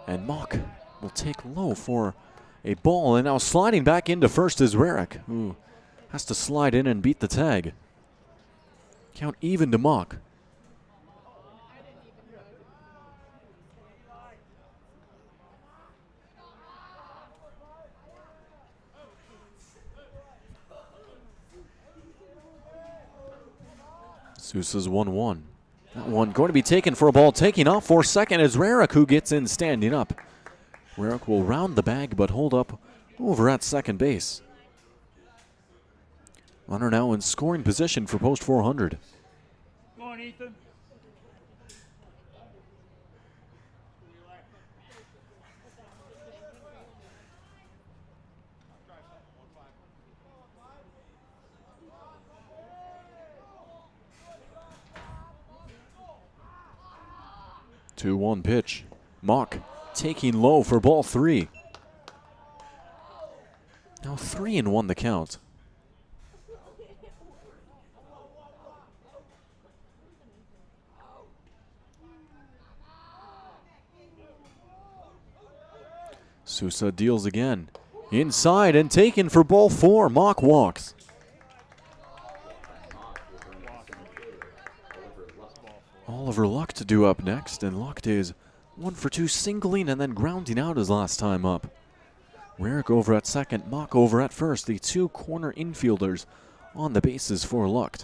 And Mock will take low for a ball, and now sliding back into first is Rarick, who has to slide in and beat the tag. Count even to Mock. Sousa's 1-1. That one going to be taken for a ball. Taking off for second is Rarick, who gets in standing up. Rarick will round the bag but hold up over at second base. Runner now in scoring position for post 400. Come on, Ethan. 2-1 pitch. Mock taking low for ball 3. Now 3-1 the count. Sousa deals again. Inside and taken for ball 4. Mock walks. Oliver Luck to do up next, and Luck is 1 for 2 singling and then grounding out his last time up. Rarick over at second, Mock over at first, the 2 corner infielders on the bases for Luck.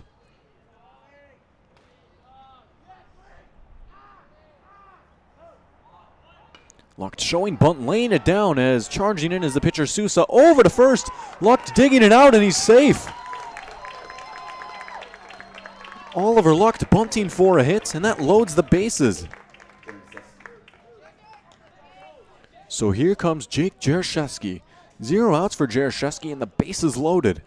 Luck showing bunt, laying it down as charging in is the pitcher Sousa over to first. Luck digging it out and he's safe. Oliver Luck bunting for a hit, and that loads the bases. So here comes Jake Jershevsky. 0 outs for Jershevsky and the bases loaded.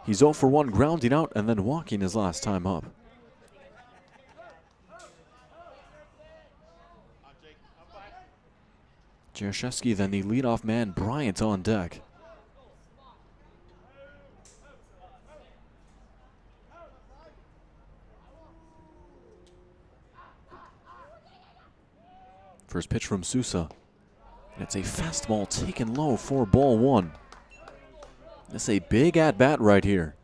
He's 0 for 1 grounding out and then walking his last time up. Jershevsky then the leadoff man Bryant on deck. First pitch from Sousa. And it's a fastball taken low for ball 1. That's a big at-bat right here.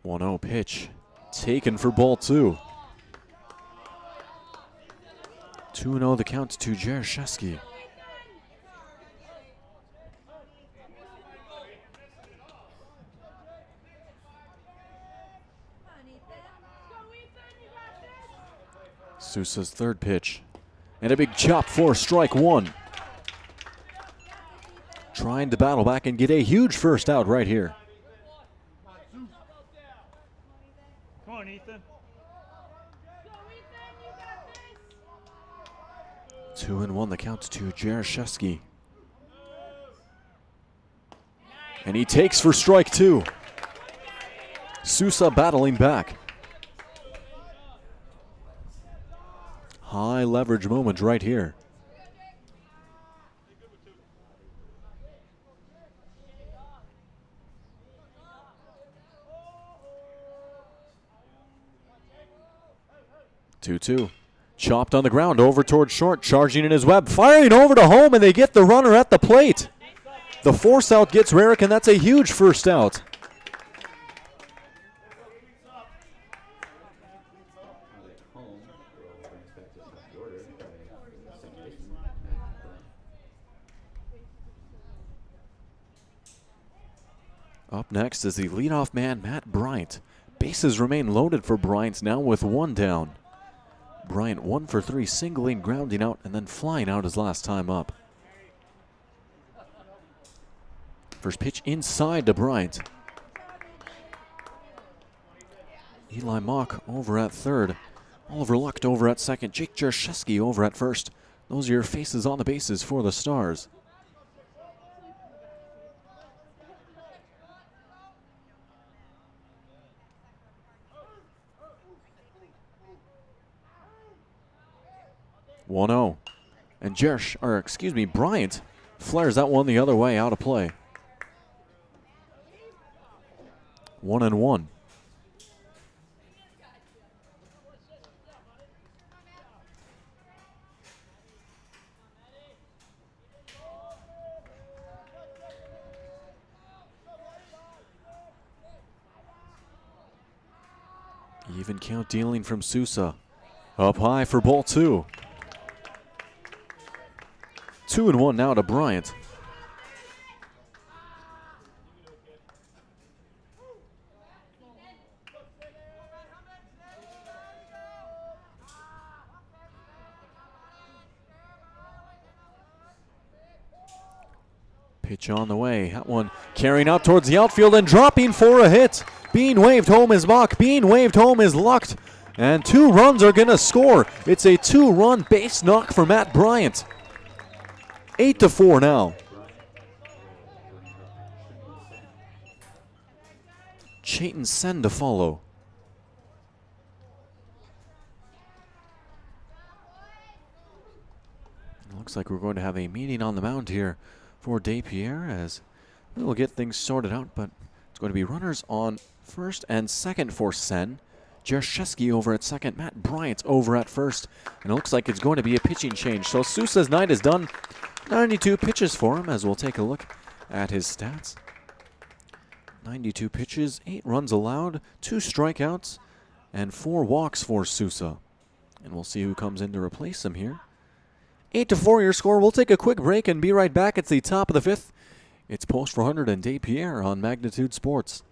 One-0 pitch taken for ball 2. 2-0 the count to Jershevsky. Sousa's third pitch. And a big chop for strike 1. Trying to battle back and get a huge first out right here. Come on, Ethan. 2-1 the count to Jershevsky. And he takes for strike 2. Sousa battling back. High leverage moment right here. Two-two. Chopped on the ground over towards short, charging in his web, firing over to home, and they get the runner at the plate. The force out gets Rarick, and that's a huge first out. Up next is the leadoff man, Matt Bryant. Bases remain loaded for Bryant now with 1 down. Bryant 1 for 3, singling, grounding out, and then flying out his last time up. First pitch inside to Bryant. Eli Mock over at third. Oliver Luck over at second. Jake Jershevsky over at first. Those are your faces on the bases for the Stars. One-0. And Bryant flares that one the other way, out of play. 1-1. Even count dealing from Sousa. Up high for ball 2. 2-1 now to Bryant. Pitch on the way. That one carrying out towards the outfield and dropping for a hit. Being waved home is Mock. Being waved home is Lucht. And 2 runs are going to score. It's a 2-run base knock for Matt Bryant. 8-4 now. Chayton Sen to follow. Looks like we're going to have a meeting on the mound here for DePere as we'll get things sorted out, but it's going to be runners on first and second for Sen. Jerzewski over at second, Matt Bryant over at first, and it looks like it's going to be a pitching change. So Sousa's night is done. 92 pitches for him as we'll take a look at his stats. 92 pitches, 8 runs allowed, 2 strikeouts, and 4 walks for Sousa. And we'll see who comes in to replace him here. 8-4 your score. We'll take a quick break and be right back. It's the top of the 5th. It's Post 400 and DePere on Magnitude Sports.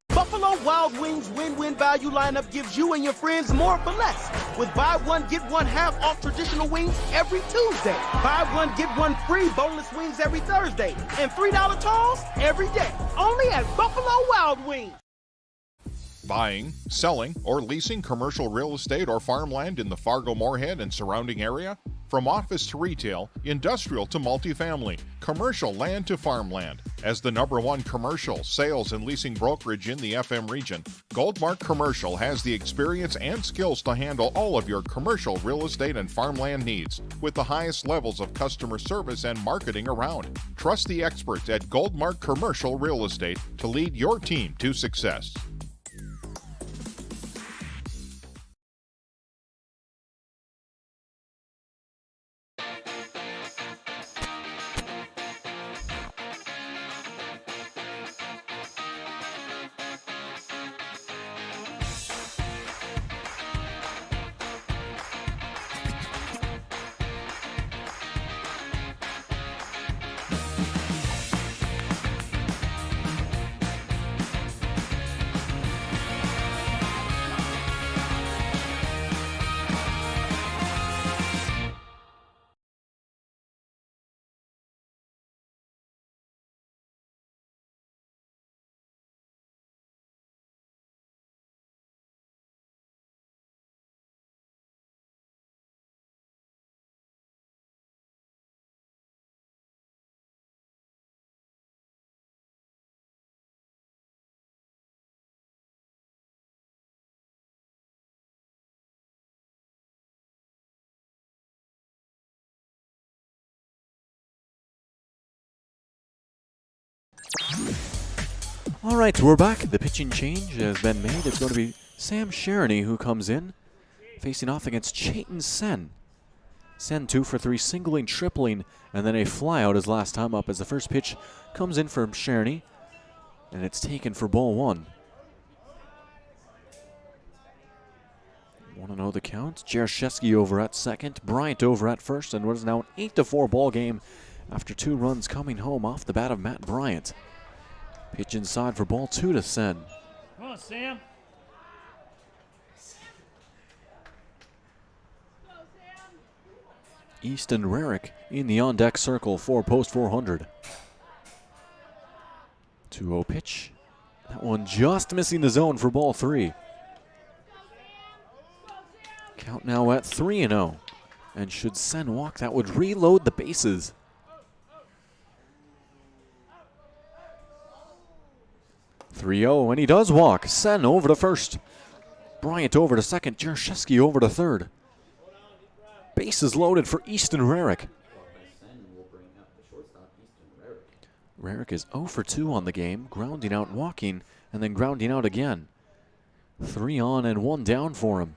Buffalo Wild Wings win-win value lineup gives you and your friends more for less. With buy one, get one half off traditional wings every Tuesday. Buy one, get one free boneless wings every Thursday. And $3 tolls every day. Only at Buffalo Wild Wings. Buying, selling, or leasing commercial real estate or farmland in the Fargo-Moorhead and surrounding area? From office to retail, industrial to multifamily, commercial land to farmland. As the #1 commercial, sales, and leasing brokerage in the FM region, Goldmark Commercial has the experience and skills to handle all of your commercial real estate and farmland needs with the highest levels of customer service and marketing around. Trust the experts at Goldmark Commercial Real Estate to lead your team to success. All right, we're back. The pitching change has been made. It's going to be Sam Shereny who comes in, facing off against Chayton Sen. Sen 2 for 3, singling, tripling, and then a flyout his last time up as the first pitch comes in for Shereny, and it's taken for ball 1. 1-0 the count. Jerzewski over at second, Bryant over at first, and what is now an 8-4 ball game after 2 runs coming home off the bat of Matt Bryant. Pitch inside for ball 2 to Sen. Come on, Sam. Easton Rarick in the on-deck circle for Post 400. 2-0 pitch. That one just missing the zone for ball 3. Count now at 3-0. And should Sen walk, that would reload the bases. 3-0, and he does walk. Sen over to first. Bryant over to second. Jerzewski over to third. Bases loaded for Easton Rarick. Rarick is 0 for 2 on the game, grounding out, walking, and then grounding out again. 3 on and 1 down for him.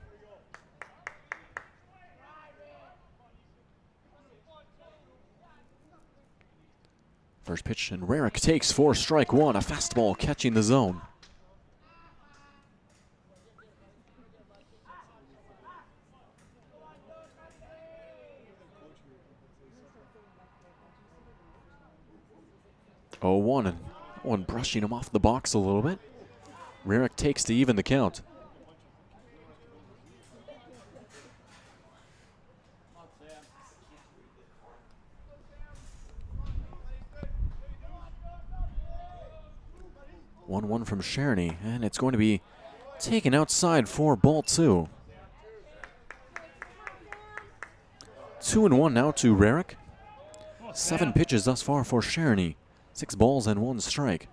First pitch, and Rarick takes for strike 1, a fastball catching the zone. Oh, 1, and one brushing him off the box a little bit. Rarick takes to even the count. from Cherny, and it's going to be taken outside for ball 2. 2-1 now to Rarick. 7 pitches thus far for Cherny. 6 balls and 1 strike.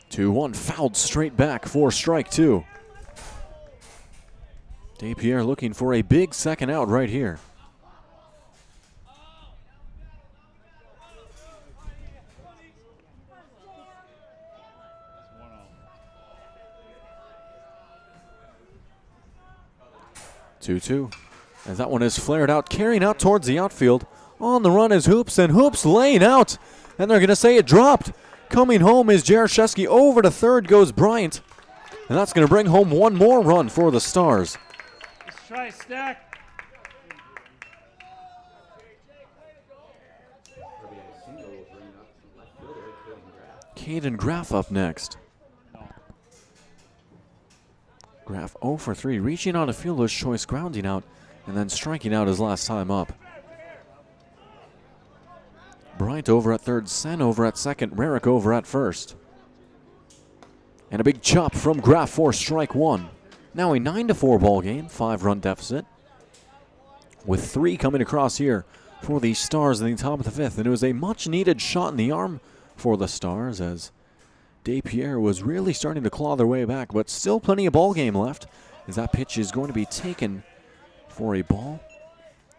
2-1 fouled straight back for strike 2. DePere looking for a big second out right here. Two. As that one is flared out, carrying out towards the outfield. On the run is Hoops, and Hoops laying out. And they're going to say it dropped. Coming home is Jaroszewski. Over to third goes Bryant. And that's going to bring home one more run for the Stars. Let's try stack. Caden Graff up next. Graff 0 for 3, reaching on a fielder's choice, grounding out, and then striking out his last time up. Bryant over at third, Sen over at second, Rarick over at first. And a big chop from Graff for strike 1. Now a 9-4 ball game, 5-run deficit. With 3 coming across here for the Stars in the top of the 5th. And it was a much-needed shot in the arm for the Stars as DePere was really starting to claw their way back, but still plenty of ball game left as that pitch is going to be taken for a ball.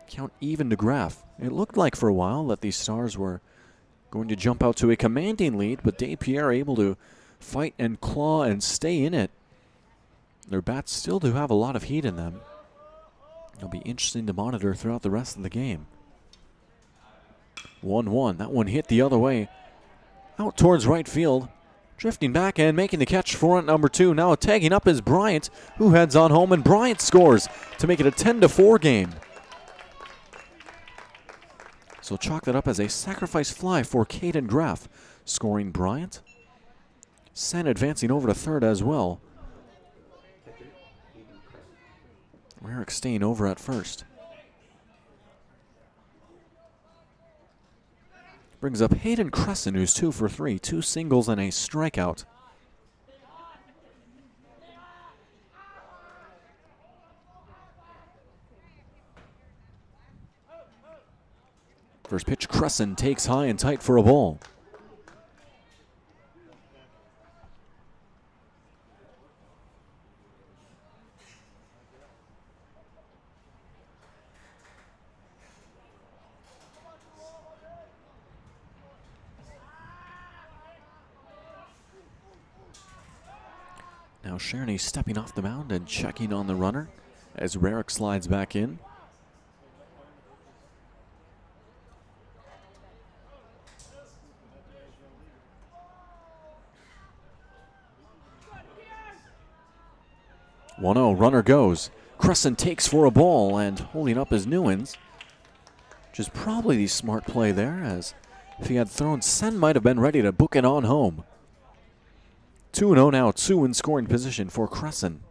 Count even to Graff. It looked like for a while that these Stars were going to jump out to a commanding lead, but DePere able to fight and claw and stay in it. Their bats still do have a lot of heat in them. It'll be interesting to monitor throughout the rest of the game. 1-1. That one hit the other way. Out towards right field. Drifting back and making the catch for number 2. Now tagging up is Bryant, who heads on home, and Bryant scores to make it a 10-4 game. So chalk that up as a sacrifice fly for Caden Graff, scoring Bryant. Sen advancing over to third as well. Rarick staying over at first. Brings up Hayden Crescent, who's 2 for 3, 2 singles and a strikeout. First pitch, Crescent takes high and tight for a ball. Now Cherny stepping off the mound and checking on the runner as Rarick slides back in. Runner goes. Crescent takes for a ball, and holding up is Newens, which is probably the smart play there, as if he had thrown, Sen might have been ready to book it on home. 2-0 now, 2 in scoring position for Crescent.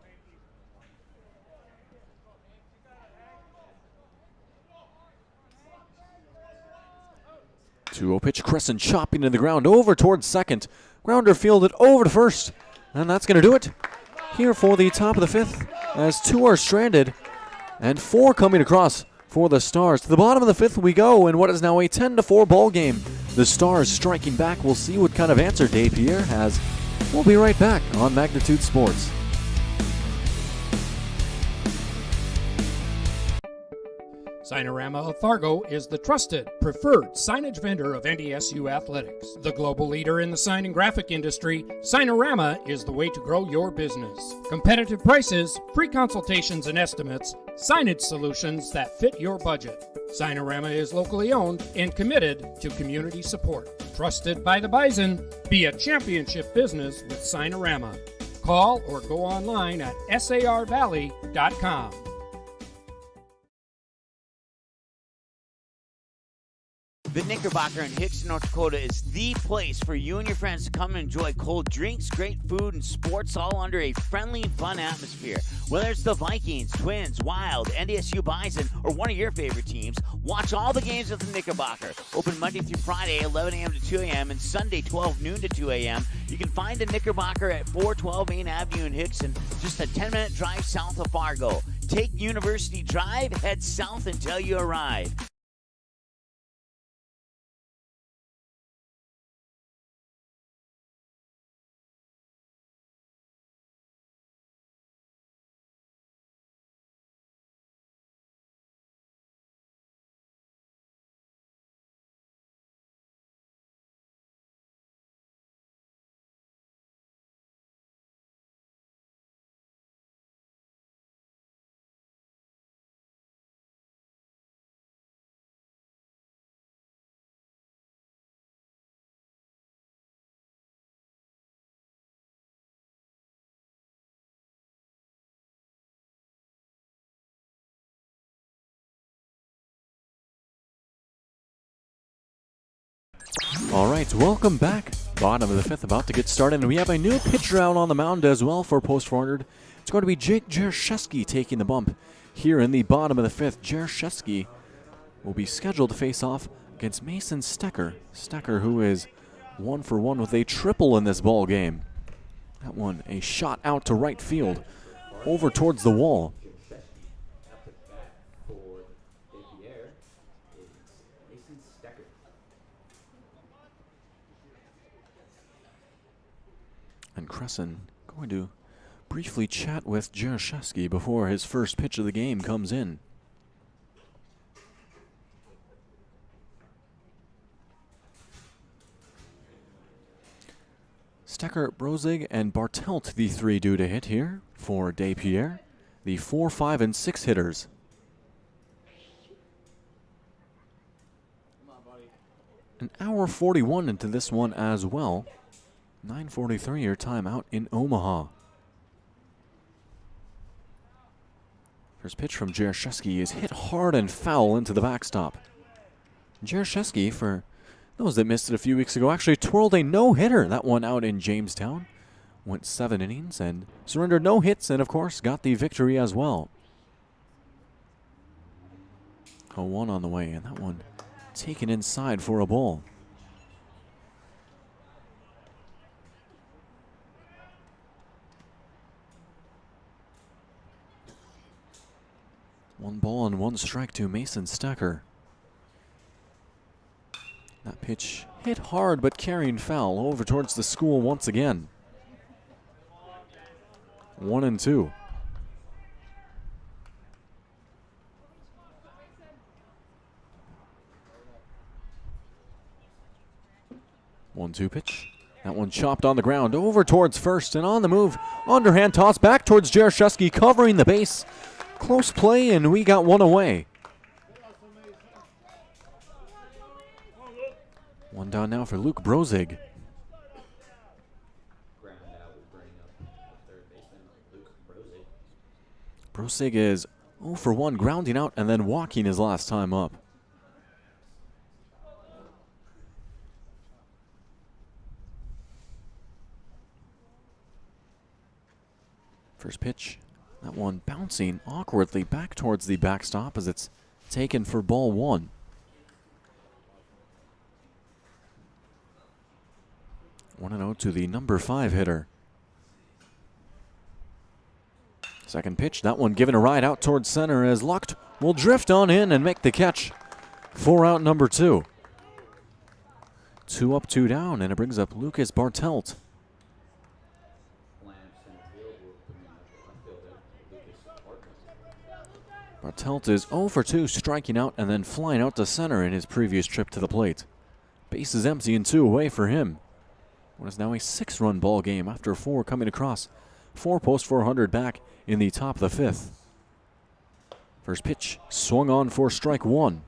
2-0 pitch, Crescent chopping to the ground over towards second. Grounder fielded over to first, and that's going to do it here for the top of the 5th, as 2 are stranded and 4 coming across for the Stars. To the bottom of the 5th we go in what is now a 10-4 ball game. The Stars striking back. We'll see what kind of answer DePere has. We'll be right back on Magnitude Sports. Signarama of Fargo is the trusted, preferred signage vendor of NDSU athletics. The global leader in the sign and graphic industry, Signarama is the way to grow your business. Competitive prices, free consultations and estimates, signage solutions that fit your budget. Signarama is locally owned and committed to community support. Trusted by the Bison, be a championship business with Signarama. Call or go online at sarvalley.com. The Knickerbocker in Hickson, North Dakota is the place for you and your friends to come and enjoy cold drinks, great food, and sports all under a friendly and fun atmosphere. Whether it's the Vikings, Twins, Wild, NDSU Bison, or one of your favorite teams, watch all the games at the Knickerbocker. Open Monday through Friday, 11 a.m. to 2 a.m., and Sunday, 12 noon to 2 a.m. You can find the Knickerbocker at 412 Main Avenue in Hickson, just a 10-minute drive south of Fargo. Take University Drive, head south until you arrive. All right, welcome back. Bottom of the fifth about to get started, and we have a new pitcher out on the mound as well for Post 400. It's going to be Jake Jershesky taking the bump here in the bottom of the fifth. Jershesky will be scheduled to face off against Mason Stecker. Stecker, who is 1 for 1 with a triple in this ball game. That one, a shot out to right field, over towards the wall. And Crescent going to briefly chat with Jershesky before his first pitch of the game comes in. Stecker, Brozig, and Bartelt, the three due to hit here for DePere, the 4, 5, and 6 hitters. An hour 41 into this one as well. 9:43 your timeout in Omaha. First pitch from Jershesky is hit hard and foul into the backstop. Jershesky, for those that missed it a few weeks ago, actually twirled a no-hitter. That one out in Jamestown. Went 7 innings and surrendered no hits and, of course, got the victory as well. 0-1 on the way, and that one taken inside for a ball. One ball and 1 strike to Mason Stecker. That pitch hit hard but carrying foul over towards the school once again. 1-2. One-two pitch. That one chopped on the ground over towards first and on the move. Underhand toss back towards Jershesky, covering the base. Close play, and we got one away. One down now for Luke Brozig. Brozig is 0 for 1, grounding out and then walking his last time up. First pitch. That one bouncing awkwardly back towards the backstop as it's taken for ball 1. 1-0 to the number 5 hitter. Second pitch, that one given a ride out towards center as Lucht will drift on in and make the catch for out number 2. 2 up, 2 down, and it brings up Lucas Bartelt. Bartelt is 0 for 2, striking out and then flying out to center in his previous trip to the plate. Base is empty and 2 away for him. What is now a 6-run ball game after 4 coming across. 4 post 400 back in the top of the 5th. First pitch swung on for strike 1.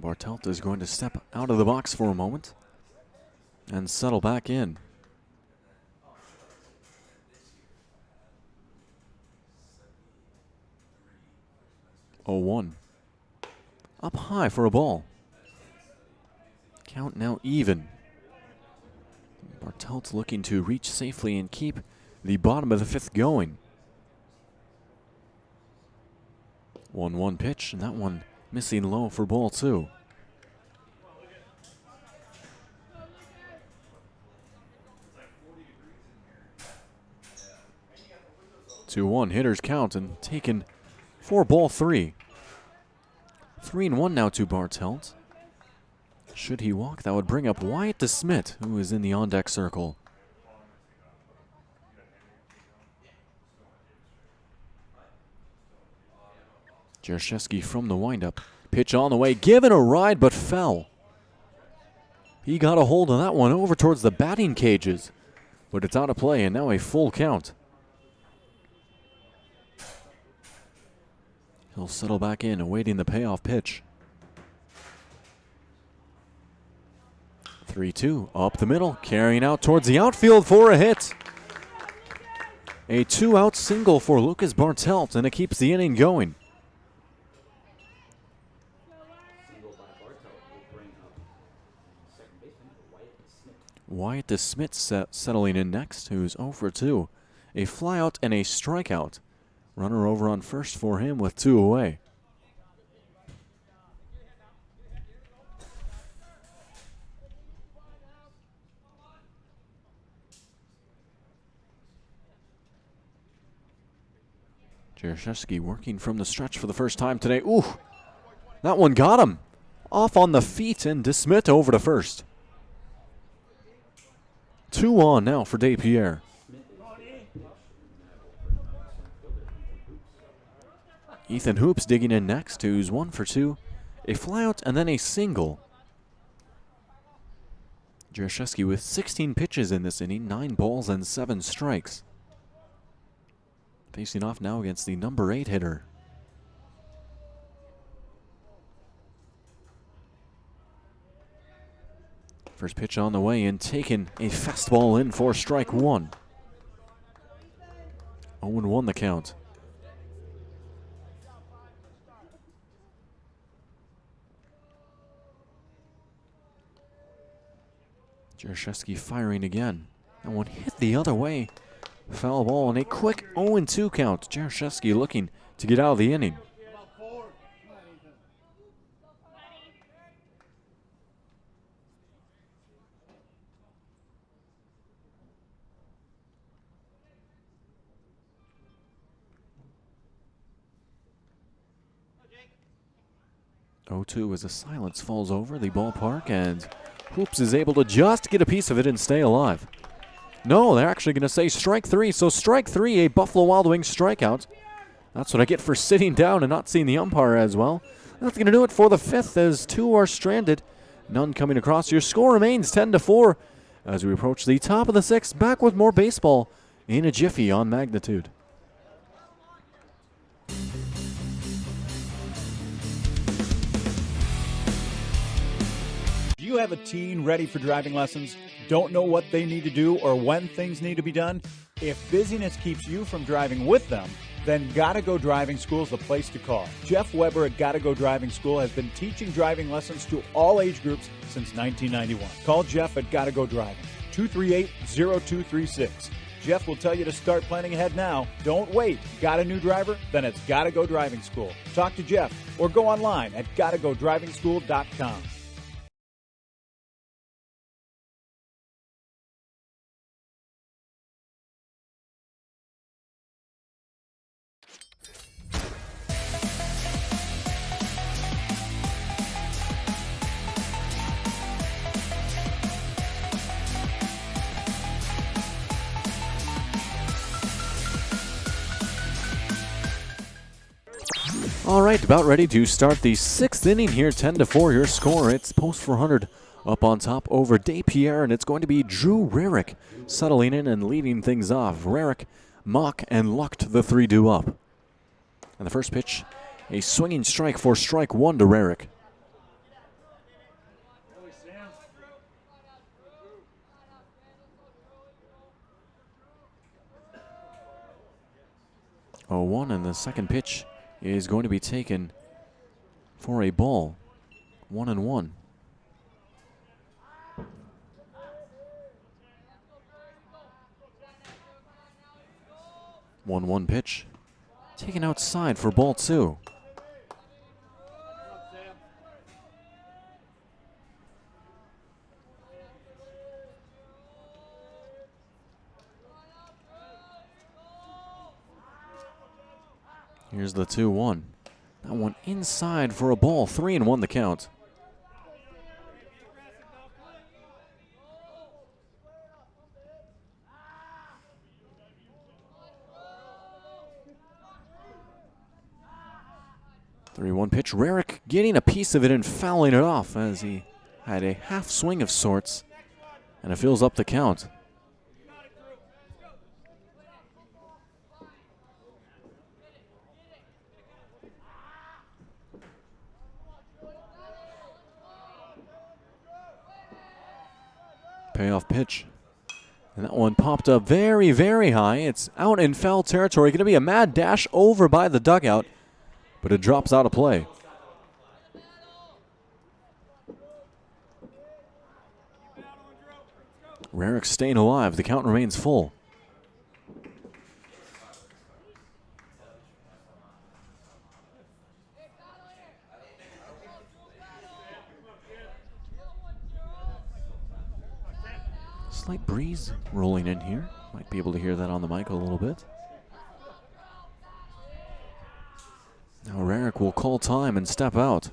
Bartelt is going to step out of the box for a moment and settle back in. Oh, 1. Up high for a ball. Count now even. Bartelt looking to reach safely and keep the bottom of the 5th going. 1-1 pitch, and that one missing low for ball 2. Two one hitters count and taken for ball 3. 3-1 now to Bartelt. Should he walk, that would bring up Wyatt DeSmit, who is in the on-deck circle. Jaroszewski from the windup. Pitch on the way, given a ride but fell. He got a hold of that one over towards the batting cages, but it's out of play and now a full count. He'll settle back in, awaiting the payoff pitch. 3-2, up the middle, carrying out towards the outfield for a hit. A 2-out single for Lucas Bartelt, and it keeps the inning going. Wyatt DeSmit settling in next, who's 0 for 2. A flyout and a strikeout. Runner over on first for him with 2 away. Jaroszewski working from the stretch for the first time today. Ooh, that one got him. Off on the feet, and DeSmit over to first. 2 on now for DePere. Ethan Hoops digging in next, who's 1 for 2. A flyout and then a single. Jaroszewski with 16 pitches in this inning, 9 balls and 7 strikes. Facing off now against the number 8 hitter. First pitch on the way and taking a fastball in for strike 1. 0-1 the count. Jaroszewski firing again. That one hit the other way. Foul ball and a quick 0-2 count. Jaroszewski looking to get out of the inning. Oh-2 as a silence falls over the ballpark, and Hoops is able to just get a piece of it and stay alive. No, they're actually going to say strike 3. So strike 3, a Buffalo Wild Wings strikeout. That's what I get for sitting down and not seeing the umpire as well. That's going to do it for the 5th as 2 are stranded. None coming across. Your score remains 10-4 as we approach the top of the 6th. Back with more baseball in a jiffy on Magnitude. Do you have a teen ready for driving lessons? Don't know what they need to do or when things need to be done? If busyness keeps you from driving with them, then Gotta Go Driving School is the place to call. Jeff Weber at Gotta Go Driving School has been teaching driving lessons to all age groups since 1991. Call Jeff at Gotta Go Driving, 238-0236. Jeff will tell you to start planning ahead now. Don't wait. Got a new driver? Then it's Gotta Go Driving School. Talk to Jeff or go online at gottagodrivingschool.com. All right, about ready to start the 6th inning here, 10-4 your score. It's post 400 up on top over DePere, and it's going to be Drew Rarick settling in and leading things off. Rarick, Mock, and Lucht, the 3 due up. And the first pitch, a swinging strike for strike 1 to Rarick. Sam. 0-1, and the second pitch is going to be taken for a ball. 1-1. 1-1 pitch. Taken outside for ball 2. Here's the 2-1. That one inside for a ball. 3-1 the count. Three-one pitch. Rarick getting a piece of it and fouling it off as he had a half swing of sorts, and it fills up the count. Payoff pitch. And that one popped up very, very high. It's out in foul territory. Going to be a mad dash over by the dugout, but it drops out of play. Rarick staying alive. The count remains full. Slight breeze rolling in here. Might be able to hear that on the mic a little bit. Now Rarick will call time and step out.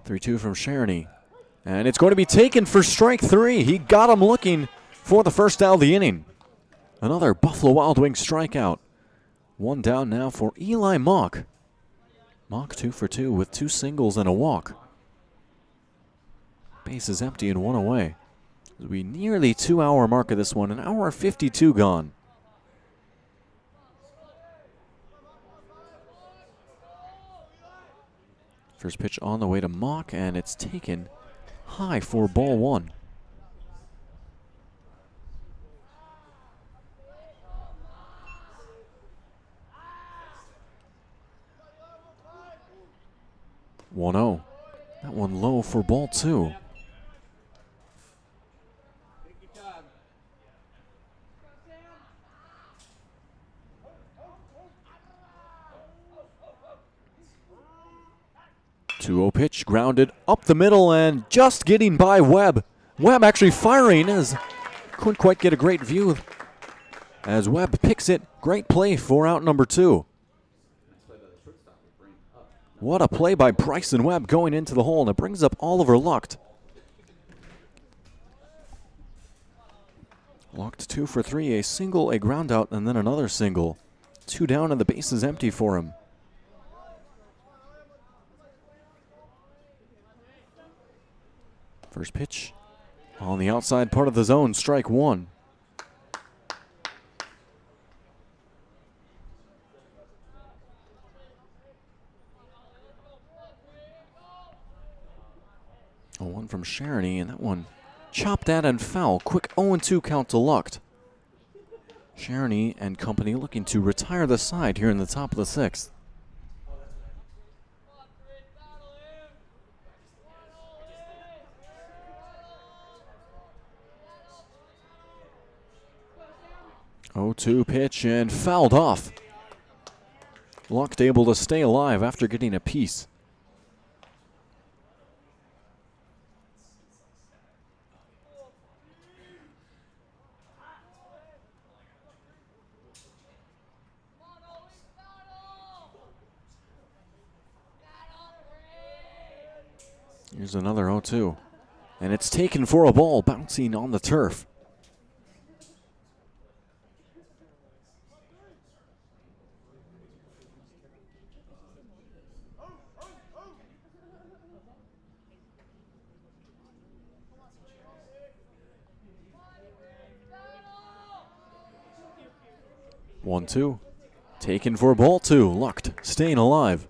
Three-two from Sharony. And it's going to be taken for strike 3. He got him looking for the first out of the inning. Another Buffalo Wild Wings strikeout. One down now for Eli Mock. Mock 2 for 2 with 2 singles and a walk. Base is empty and 1 away. We near the 2-hour mark of this one, an hour 52 gone. First pitch on the way to Mock, and it's taken high for ball 1. One-0. That one low for ball 2. Two-0 pitch, grounded up the middle and just getting by Webb. Webb actually firing as couldn't quite get a great view as Webb picks it. Great play for out number 2. What a play by Bryson Webb going into the hole, and it brings up Oliver Lucht. Lucht 2 for 3, a single, a ground out, and then another single. 2 down and the base is empty for him. First pitch on the outside part of the zone, strike 1. A one from Sharony, and that one chopped at and foul. Quick 0-2 count to Lucht. Sharony and company looking to retire the side here in the top of the 6th. Oh-2 pitch and fouled off. Lucht able to stay alive after getting a piece. Here's another 0-2. And it's taken for a ball, bouncing on the turf. 1-2. Taken for ball 2. Lucked. Staying alive.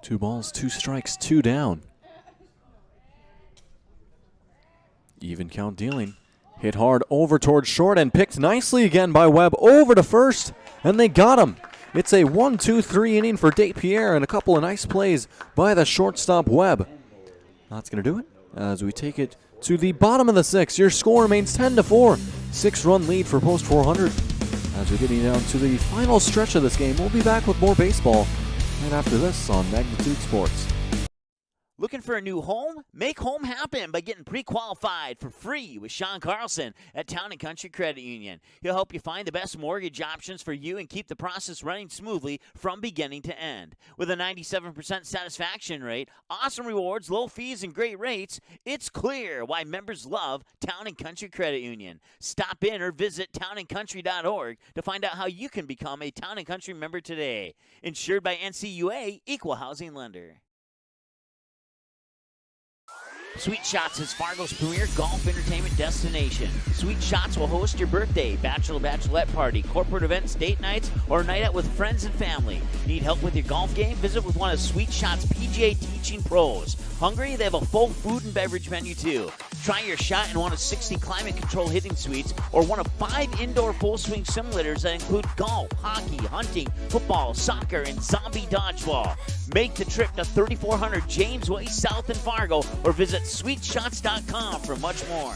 Two balls, 2 strikes, 2 down. Even count dealing. Hit hard over towards short and picked nicely again by Webb over to first. And they got him. It's a 1-2-3 inning for DePere and a couple of nice plays by the shortstop Webb. That's going to do it as we take it to the bottom of the 6th. Your score remains 10-4. 6-run lead for Post 400. As we're getting down to the final stretch of this game, we'll be back with more baseball right after this on Magnitude Sports. Looking for a new home? Make home happen by getting pre-qualified for free with Sean Carlson at Town & Country Credit Union. He'll help you find the best mortgage options for you and keep the process running smoothly from beginning to end. With a 97% satisfaction rate, awesome rewards, low fees, and great rates, it's clear why members love Town & Country Credit Union. Stop in or visit townandcountry.org to find out how you can become a Town & Country member today. Insured by NCUA, Equal Housing Lender. Sweet Shots is Fargo's premier golf entertainment destination. Sweet Shots will host your birthday, bachelorette party, corporate events, date nights, or a night out with friends and family. Need help with your golf game? Visit with one of Sweet Shots' PGA teaching pros. Hungry? They have a full food and beverage menu too. Try your shot in one of 60 climate control hitting suites or one of 5 indoor full swing simulators that include golf, hockey, hunting, football, soccer, and zombie dodgeball. Make the trip to 3400 James Way South in Fargo or visit sweetshots.com for much more.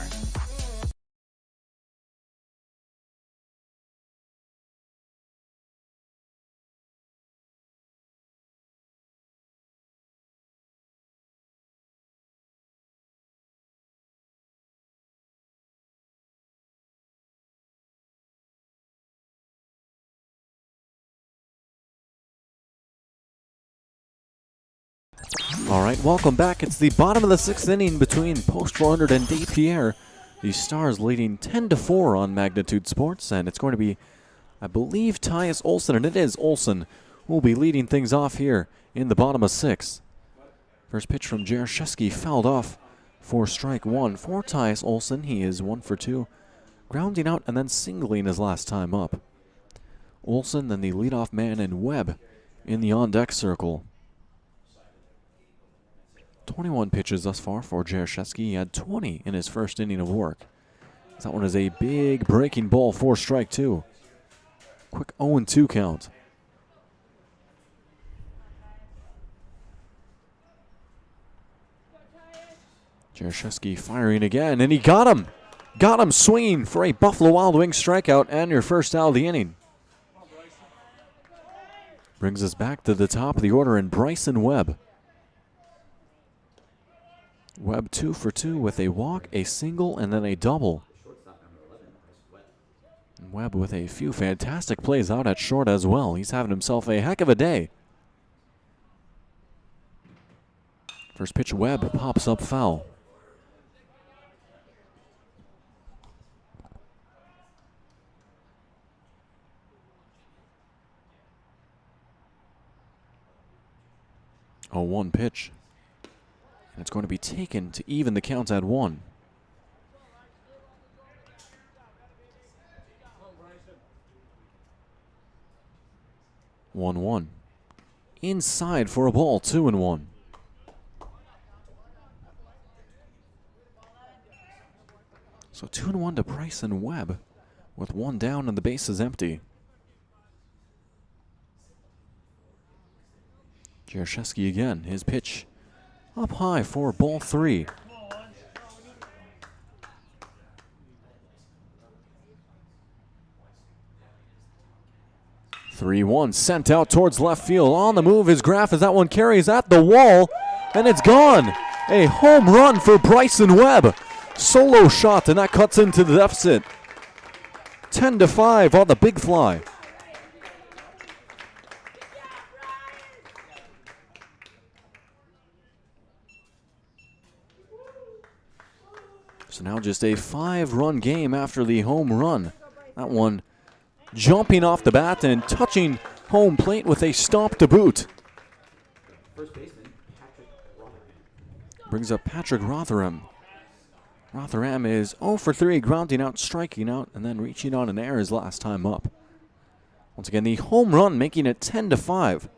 All right, welcome back. It's the bottom of the 6th inning between Post 400 and DePere. The Stars leading 10-4 on Magnitude Sports, and it's going to be, I believe, Tyus Olson, and it is Olson who will be leading things off here in the bottom of 6. First pitch from Jaroszewski fouled off for strike 1. For Tyus Olson, he is 1 for 2, grounding out and then singling his last time up. Olson, then the leadoff man, and Webb in the on-deck circle. 21 pitches thus far for Jaroszewski. He had 20 in his first inning of work. That one is a big breaking ball for strike 2. Quick 0-2 count. Jaroszewski firing again, and he got him! Got him swinging for a Buffalo Wild Wings strikeout and your first out of the inning. Brings us back to the top of the order in Bryson Webb. Webb 2 for 2 with a walk, a single, and then a double. Webb with a few fantastic plays out at short as well. He's having himself a heck of a day. First pitch, Webb pops up foul. A 1 pitch. And it's going to be taken to even the count at 1. One. Inside for a ball, 2-1. So 2-1 to Bryson Webb with 1 down and the base is empty. Jaroszewski again, his pitch up high for ball 3. (3-1) sent out towards left field. On the move is Graff as that one carries at the wall, and it's gone. A home run for Bryson Webb. Solo shot, and that cuts into the deficit. 10-5 on the big fly. So now just a 5-run game after the home run. That one jumping off the bat and touching home plate with a stop to boot. First baseman, Patrick Brings up Patrick Rotherham. Rotherham is 0 for 3, grounding out, striking out, and then reaching on an error his last time up. Once again, the home run making it 10-5.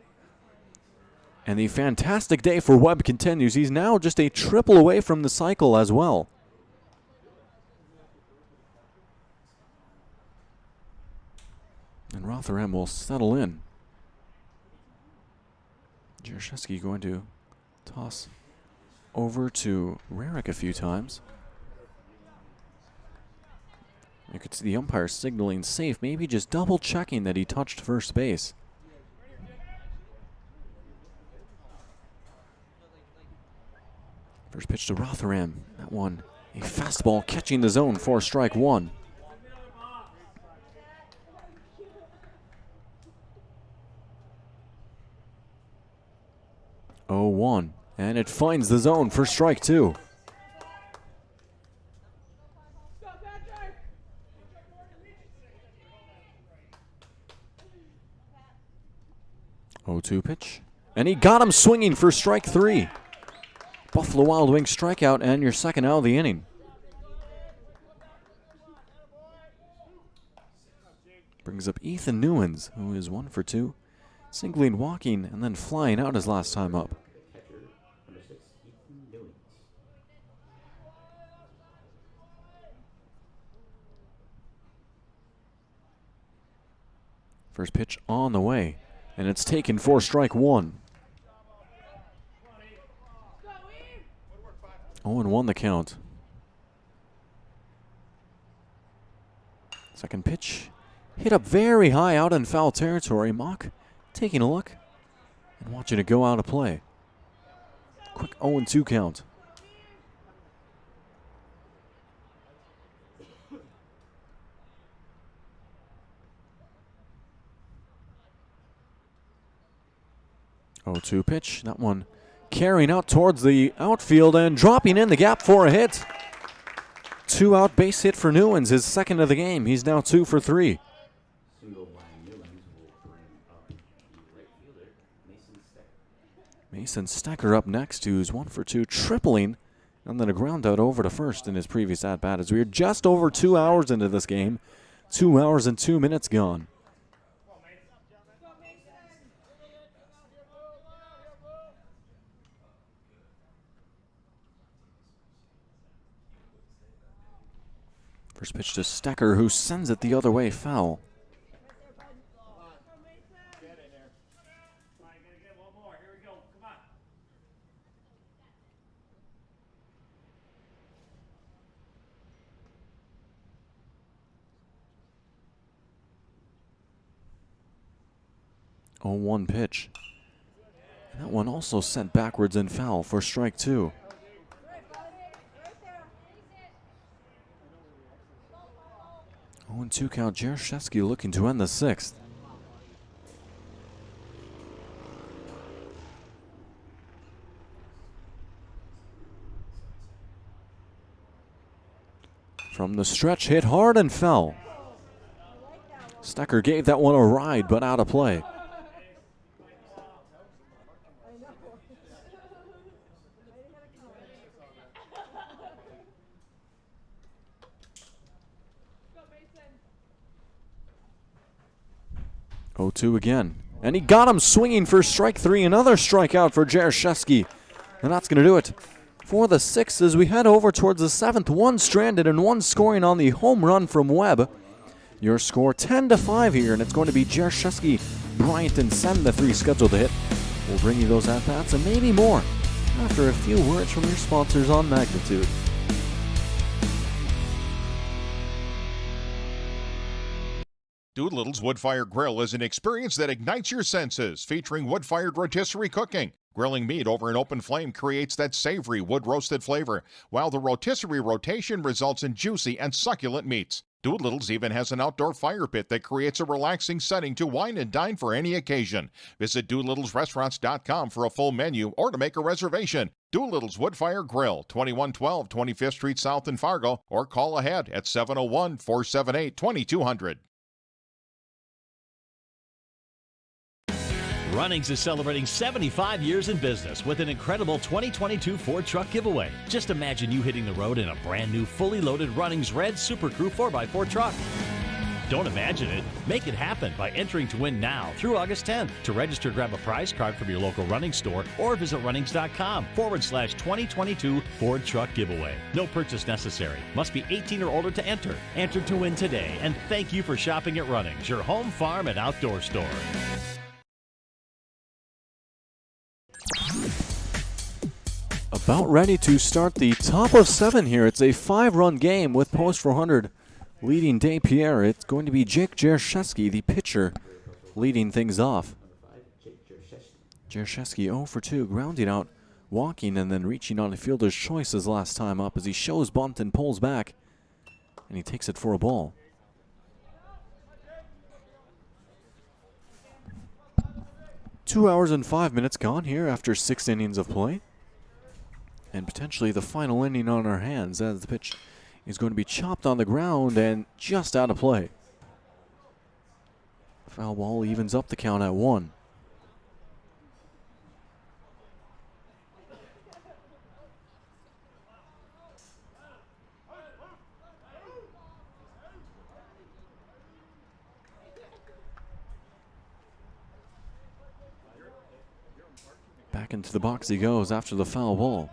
And the fantastic day for Webb continues. He's now just a triple away from the cycle as well. And Rotherham will settle in. Jaroszewski going to toss over to Rarick a few times. You could see the umpire signaling safe, maybe just double checking that he touched first base. First pitch to Rotherham. That one, a fastball catching the zone for strike one. Oh, 1, and it finds the zone for strike two. Oh, 2 pitch, and he got him swinging for strike three. Buffalo Wild Wings strikeout and your second out of the inning. Brings up Ethan Newens, who is 1 for 2. Singling, walking, and then flying out his last time up. First pitch on the way, and it's taken for strike one. 0-1 the count. Second pitch, hit up very high out in foul territory. Mock taking a look and watching it go out of play. Quick 0-2 count. Oh, 2 pitch. That one carrying out towards the outfield and dropping in the gap for a hit. 2-out base hit for Newens, his second of the game. He's now 2 for 3. Mason Stecker up next, who's 1 for 2, tripling, and then a ground out over to first in his previous at-bat as we are just over 2 hours into this game. 2 hours and 2 minutes gone. First pitch to Stecker, who sends it the other way, foul. Oh, 1 pitch. And that one also sent backwards and foul for strike two. Oh, and 2 count. Jaroszewski looking to end the 6th. From the stretch, hit hard and fell. Stecker gave that one a ride, but out of play. Oh, 2 again. And he got him swinging for strike 3. Another strikeout for Jaroszewski. And that's going to do it for the 6th as we head over towards the 7th. 1 stranded and 1 scoring on the home run from Webb. Your score 10-5 here, and it's going to be Jaroszewski, Bryant, and Sen, the 3 scheduled to hit. We'll bring you those at-bats and maybe more after a few words from your sponsors on Magnitude. Doolittle's Wood-Fire Grill is an experience that ignites your senses, featuring wood-fired rotisserie cooking. Grilling meat over an open flame creates that savory wood-roasted flavor, while the rotisserie rotation results in juicy and succulent meats. Doolittle's even has an outdoor fire pit that creates a relaxing setting to wine and dine for any occasion. Visit DoolittlesRestaurants.com for a full menu or to make a reservation. Doolittle's Wood-Fire Grill, 2112 25th Street South in Fargo, or call ahead at 701-478-2200. Runnings is celebrating 75 years in business with an incredible 2022 Ford truck giveaway. Just imagine you hitting the road in a brand new fully loaded Runnings Red Super Crew 4x4 truck. Don't imagine it. Make it happen by entering to win now through August 10th. To register, grab a prize card from your local Runnings store or visit runnings.com/2022 Ford Truck Giveaway. No purchase necessary. Must be 18 or older to enter. Enter to win today. And thank you for shopping at Runnings, your home, farm, and outdoor store. About ready to start the top of 7 here. It's a 5-run game with Post 400 leading DePere. It's going to be Jake Jerszewski, the pitcher, leading things off. Jerszewski 0 for 2, grounding out, walking, and then reaching on a fielder's choice his last time up as he shows bunt and pulls back, and he takes it for a ball. Two hours and 5 minutes gone here after 6 innings of play. And potentially the final inning on our hands as the pitch is going to be chopped on the ground and just out of play. Foul ball evens up the count at 1. Back into the box he goes after the foul ball.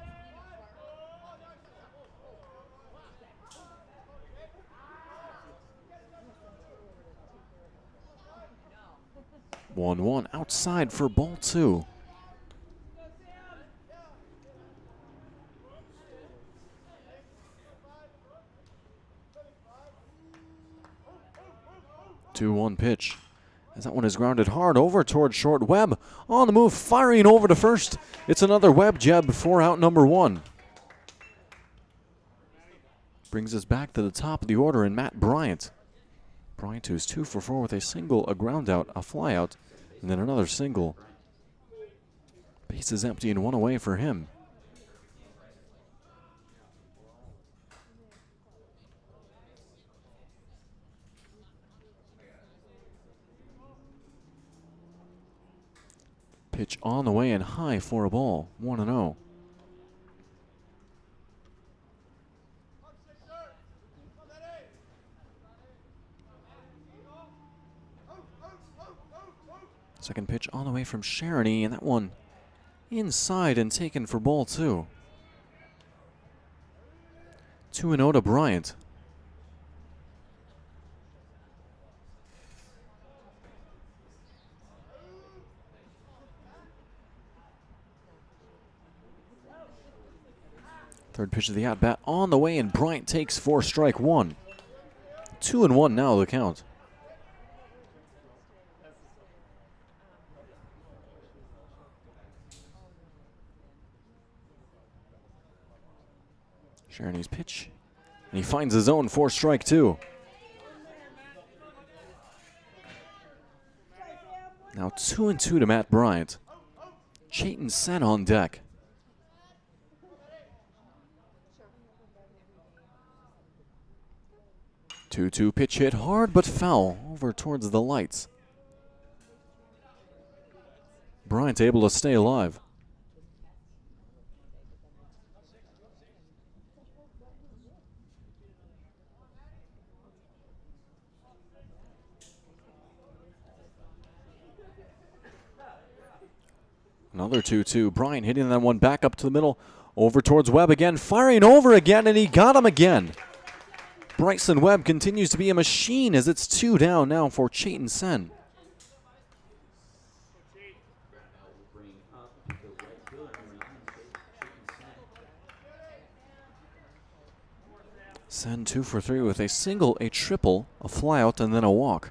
One outside for ball 2. Two-one pitch. As that one is grounded hard over towards short. Webb on the move, firing over to first. It's another Webb jab before out number 1. Brings us back to the top of the order in Matt Bryant. Bryant, who's 2 for 4 with a single, a ground out, a fly out, and then another single. Base is empty and 1 away for him. Pitch on the way and high for a ball. 1-0. Second pitch on the way from Sharony, and that one inside and taken for ball 2. 2-0 to Bryant. Third pitch of the at-bat on the way, and Bryant takes for strike 1. 2-1 now the count. Sharony's pitch, and he finds his own for strike 2. Now 2-2 to Matt Bryant. Chayton Sen on deck. 2-2 pitch hit hard but foul over towards the lights. Bryant able to stay alive. Another 2-2. Bryant hitting that one back up to the middle. Over towards Webb again. Firing over again, and he got him again. Bryson Webb continues to be a machine as it's 2 down now for Chayton Sen. Sen 2 for 3 with a single, a triple, a flyout, and then a walk.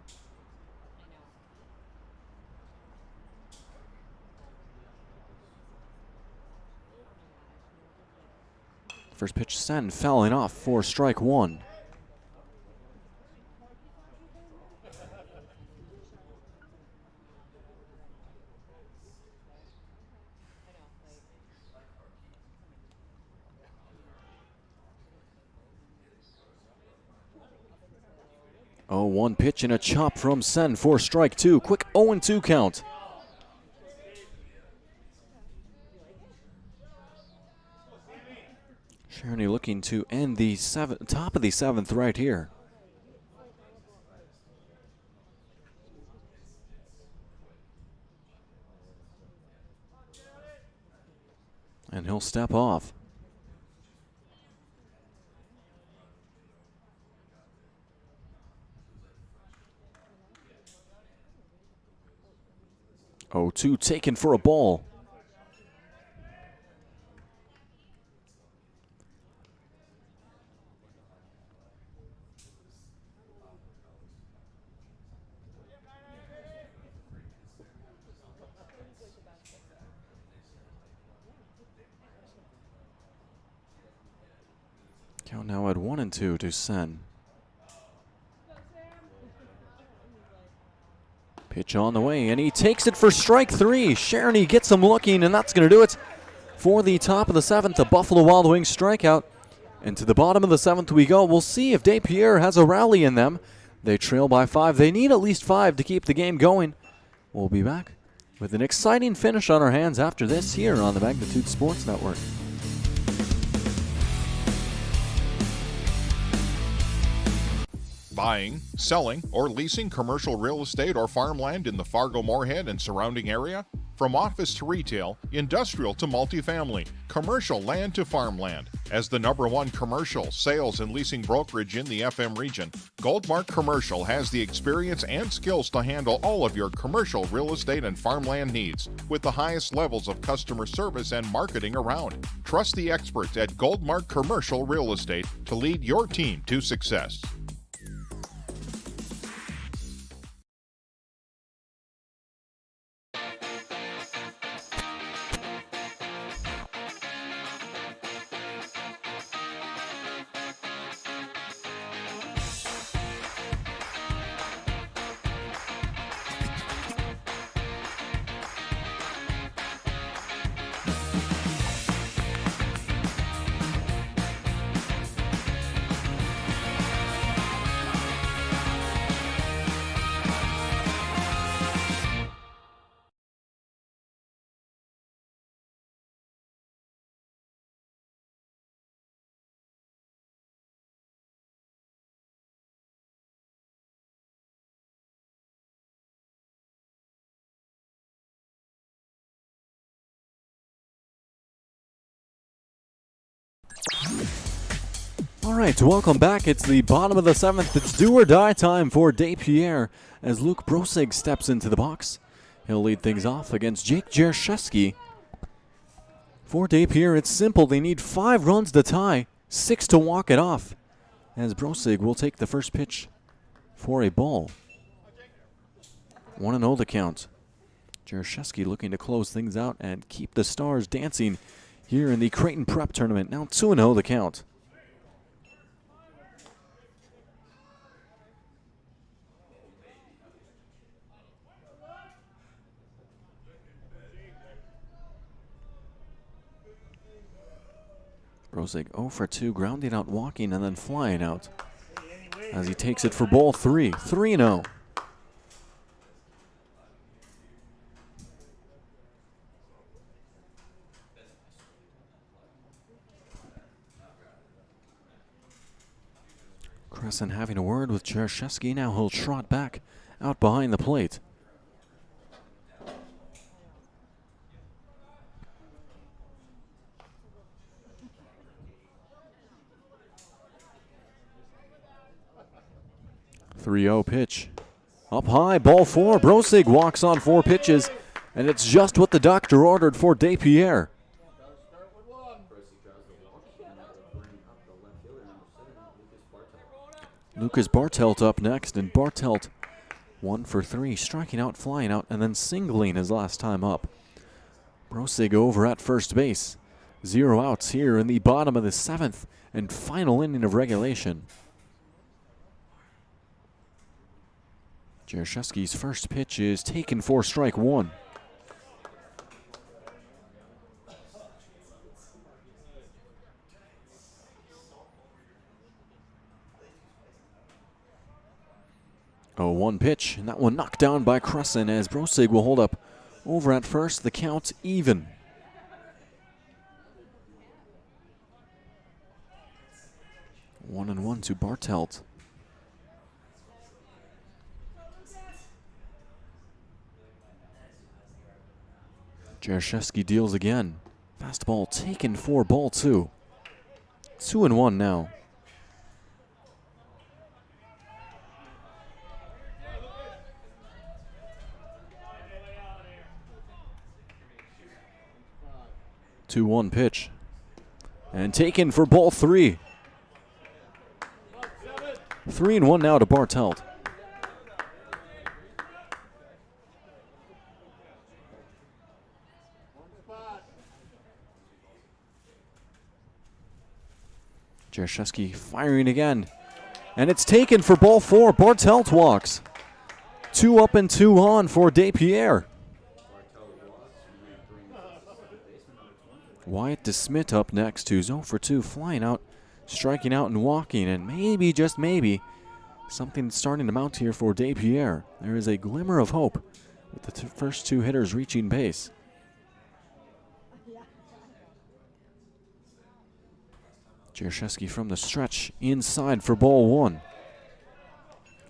First pitch, Sen fouling off for strike 1. Oh, 1 pitch and a chop from Sen for strike 2. Quick 0-2 count. Cherny looking to end the top of the 7th right here. And he'll step off. Oh, 2 taken for a ball. Count now at 1-2 to Sen. Pitch on the way, and he takes it for strike 3. Cherny gets him looking, and that's going to do it for the top of the 7th. The Buffalo Wild Wings strikeout. And to the bottom of the 7th we go. We'll see if DePere has a rally in them. They trail by 5. They need at least 5 to keep the game going. We'll be back with an exciting finish on our hands after this here on the Magnitude Sports Network. Buying, selling, or leasing commercial real estate or farmland in the Fargo-Moorhead and surrounding area? From office to retail, industrial to multifamily, commercial land to farmland. As the #1 commercial, sales, and leasing brokerage in the FM region, Goldmark Commercial has the experience and skills to handle all of your commercial real estate and farmland needs with the highest levels of customer service and marketing around. Trust the experts at Goldmark Commercial Real Estate to lead your team to success. All right, welcome back. It's the bottom of the 7th. It's do or die time for DePere as Luke Brosig steps into the box. He'll lead things off against Jake Jerszewski. For DePere, it's simple. They need 5 runs to tie, 6 to walk it off, as Brosig will take the first pitch for a ball. 1-0 the count. Jerszewski looking to close things out and keep the Stars dancing here in the Creighton Prep Tournament. Now 2-0 the count. Brosig 0 for 2, grounding out, walking, and then flying out as he takes it for ball 3. 3-0. Crescent having a word with Jerszewski. Now he'll trot back out behind the plate. .30 pitch. Up high, ball 4. Brosig walks on 4 pitches, and it's just what the doctor ordered for DePere. Lucas Bartelt up next, and Bartelt 1 for 3, striking out, flying out, and then singling his last time up. Brosig over at first base. 0 outs here in the bottom of the 7th and final inning of regulation. Jerszewski's first pitch is taken for strike 1. Oh, 1 pitch, and that one knocked down by Crescent as Brosig will hold up over at first. The count even. 1-1 to Bartelt. Jaroszewski deals again. Fastball taken for ball 2. 2-1 now. Two 1 pitch. And taken for ball 3. 3-1 now to Bartelt. Jaroszewski firing again. And it's taken for ball 4. Bartelt walks. 2 up and 2 on for DePere. Wyatt DeSmit up next, who's 0 for 2, flying out, striking out and walking, and maybe, just maybe, something starting to mount here for DePere. There is a glimmer of hope with the first 2 hitters reaching base. Jaroszewski from the stretch inside for ball 1.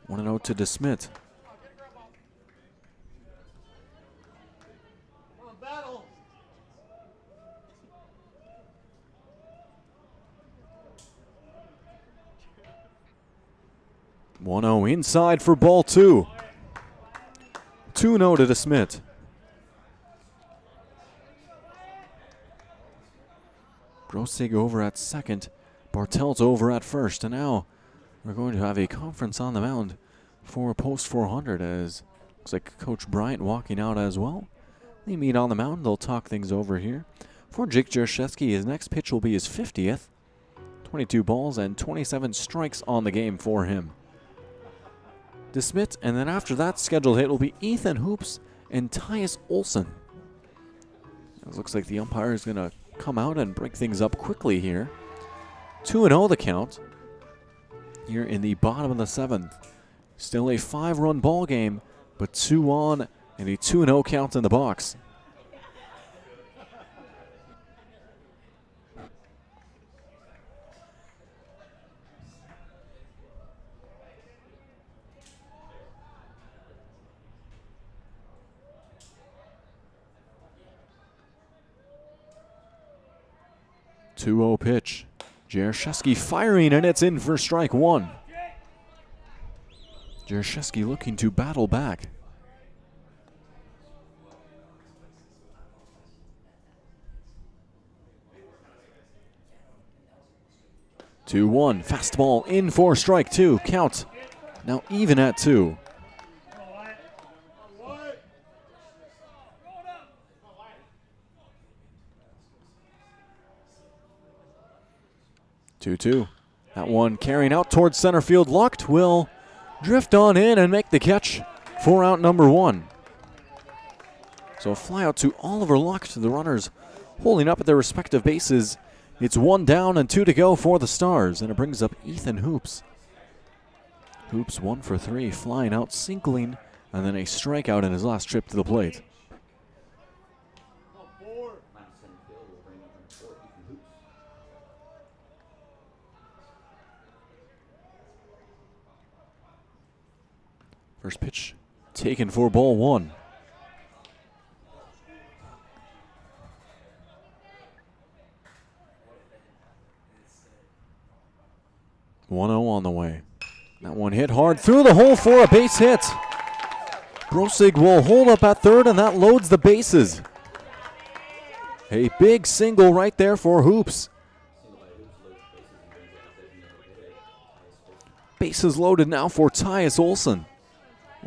1-0 to DeSmit. One-0 inside for ball 2. 2-0 to DeSmit. Brosig over at second. Bartelt's over at first. And now we're going to have a conference on the mound for post 400 as looks like Coach Bryant walking out as well. They meet on the mound. They'll talk things over here. For Jake Jaroszewski, his next pitch will be his 50th. 22 balls and 27 strikes on the game for him. DeSmit, and then after that scheduled hit will be Ethan Hoops and Tyus Olson. It looks like the umpire is going to come out and break things up quickly here. 2-0 the count here in the bottom of the 7th. Still a 5-run ball game, but 2 on and a 2-0 count in the box. Two-0 pitch. Jaroszewski firing, and it's in for strike 1. Jaroszewski looking to battle back. Two 1 fastball in for strike 2. Count now even at 2. Two. That one carrying out towards center field. Lucht will drift on in and make the catch for out number 1. So a fly out to Oliver Lucht. The runners holding up at their respective bases. It's 1 down and 2 to go for the Stars, and it brings up Ethan Hoops. Hoops 1 for 3, flying out, sinking, and then a strikeout in his last trip to the plate. First pitch taken for ball 1. One-0 on the way. That one hit hard through the hole for a base hit. Brosig will hold up at third, and that loads the bases. A big single right there for Hoops. Bases loaded now for Tyus Olson.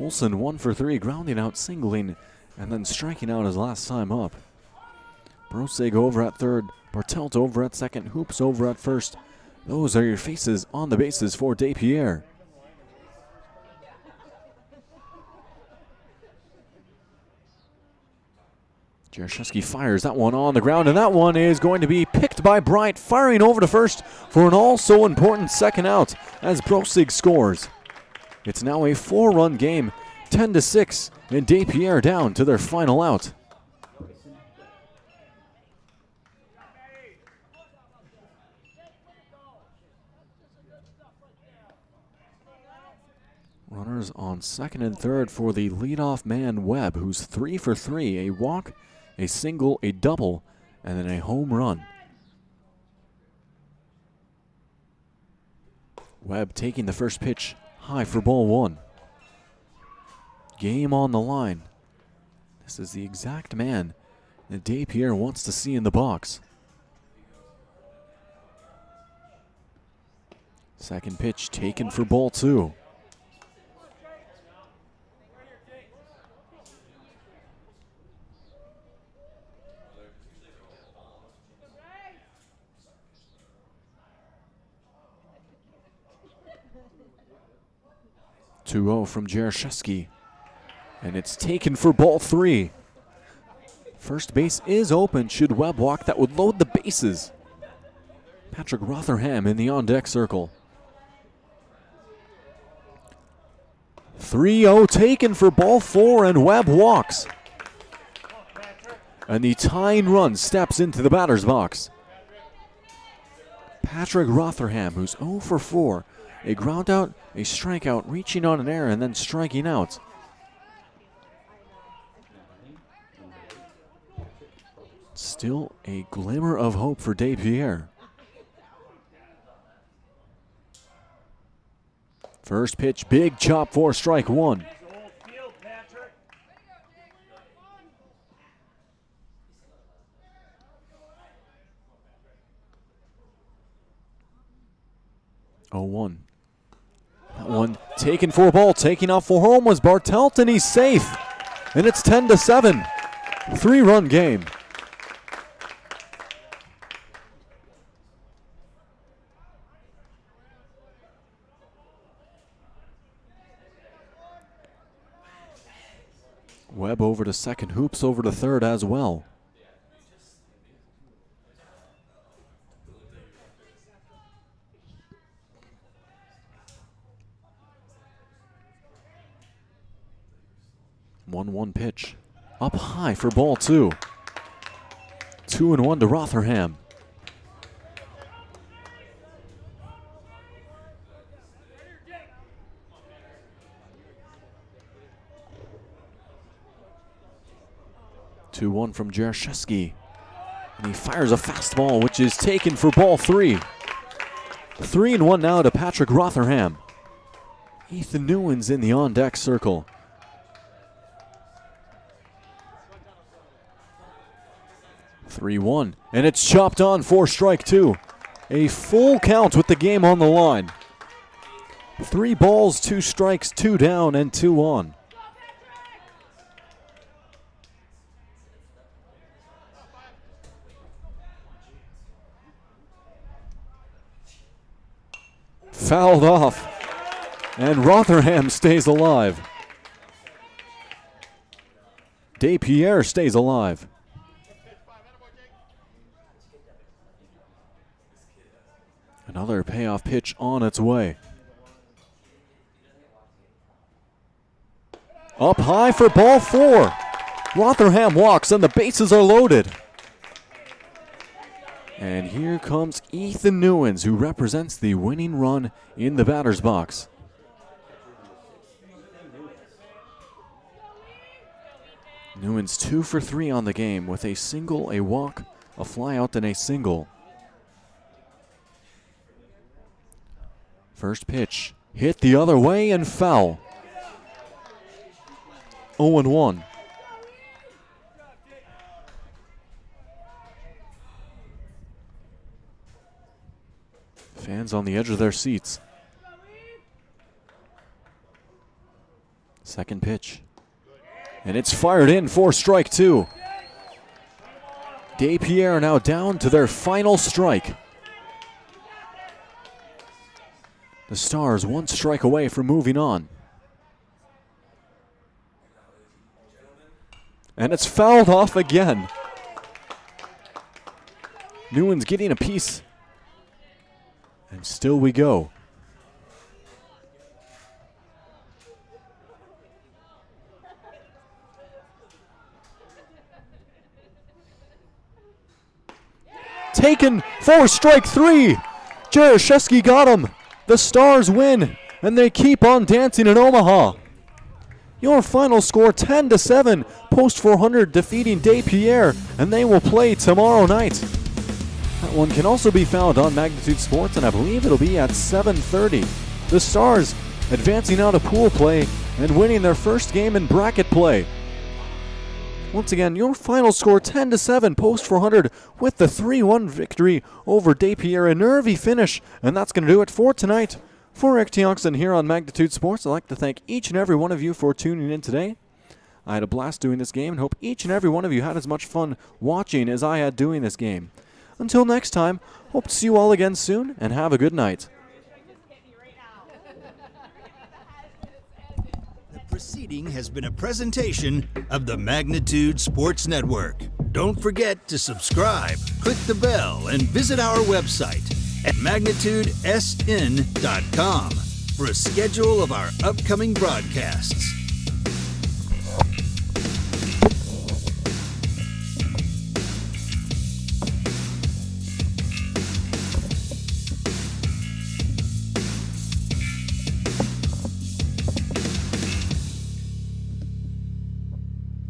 Olson 1 for 3, grounding out, singling, and then striking out his last time up. Brosig over at third, Bartelt over at second, Hoops over at first. Those are your faces on the bases for DePere. Jaroszewski fires that one on the ground, and that one is going to be picked by Bryant, firing over to first for an also important second out as Brosig scores. It's now a 4-run game, 10-6, and DePere down to their final out. Runners on second and third for the leadoff man, Webb, who's 3 for 3. A walk, a single, a double, and then a home run. Webb taking the first pitch high for ball 1. Game on the line. This is the exact man that DePere wants to see in the box. Second pitch taken for ball 2. From Jaroszewski, and it's taken for ball 3. First base is open. Should Webb walk, that would load the bases. Patrick Rotherham in the on-deck circle. 3-0 taken for ball 4, and Webb walks. And the tying run steps into the batter's box. Patrick Rotherham, who's 0 for 4. A ground out, a strikeout, reaching on an error, and then striking out. Still a glimmer of hope for DePere. First pitch, big chop for strike 1. Oh, 1. That one taken for a ball, taking off for home was Bartelt, and he's safe. And it's 10-7. 3-run game. Webb over to second, Hoops over to third as well. One pitch. Up high for ball 2. 2-1 to Rotherham. Two-one from Jaroszewski. And he fires a fastball, which is taken for ball 3. 3-1 now to Patrick Rotherham. Ethan Newens in the on-deck circle. Three-one, and it's chopped on for strike 2. A full count with the game on the line. 3 balls, 2 strikes, 2 down, and 2 on. Fouled off, and Rotherham stays alive. DePere stays alive. Another payoff pitch on its way. Up high for ball 4. Rotherham walks and the bases are loaded. And here comes Ethan Newens, who represents the winning run in the batter's box. Newens 2 for 3 on the game with a single, a walk, a flyout, and a single. First pitch, hit the other way and foul. 0-1. Fans on the edge of their seats. Second pitch. And it's fired in for strike 2. DePere now down to their final strike. The Stars 1 strike away from moving on. And it's fouled off again. Newens getting a piece. And still we go. Taken for strike 3. Jaroszewski got him. The Stars win and they keep on dancing in Omaha. Your final score 10-7, Post 400 defeating DePere, and they will play tomorrow night. That one can also be found on Magnitude Sports, and I believe it'll be at 7:30. The Stars advancing out of pool play and winning their first game in bracket play. Once again, your final score 10-7, Post 400 with the 3-1 victory over DePere. A nervy finish, and that's going to do it for tonight. For Rick Tiongson here on Magnitude Sports, I'd like to thank each and every one of you for tuning in today. I had a blast doing this game and hope each and every one of you had as much fun watching as I had doing this game. Until next time, hope to see you all again soon, and have a good night. The proceeding has been a presentation of the Magnitude Sports Network. Don't forget to subscribe, click the bell, and visit our website at magnitudesn.com for a schedule of our upcoming broadcasts.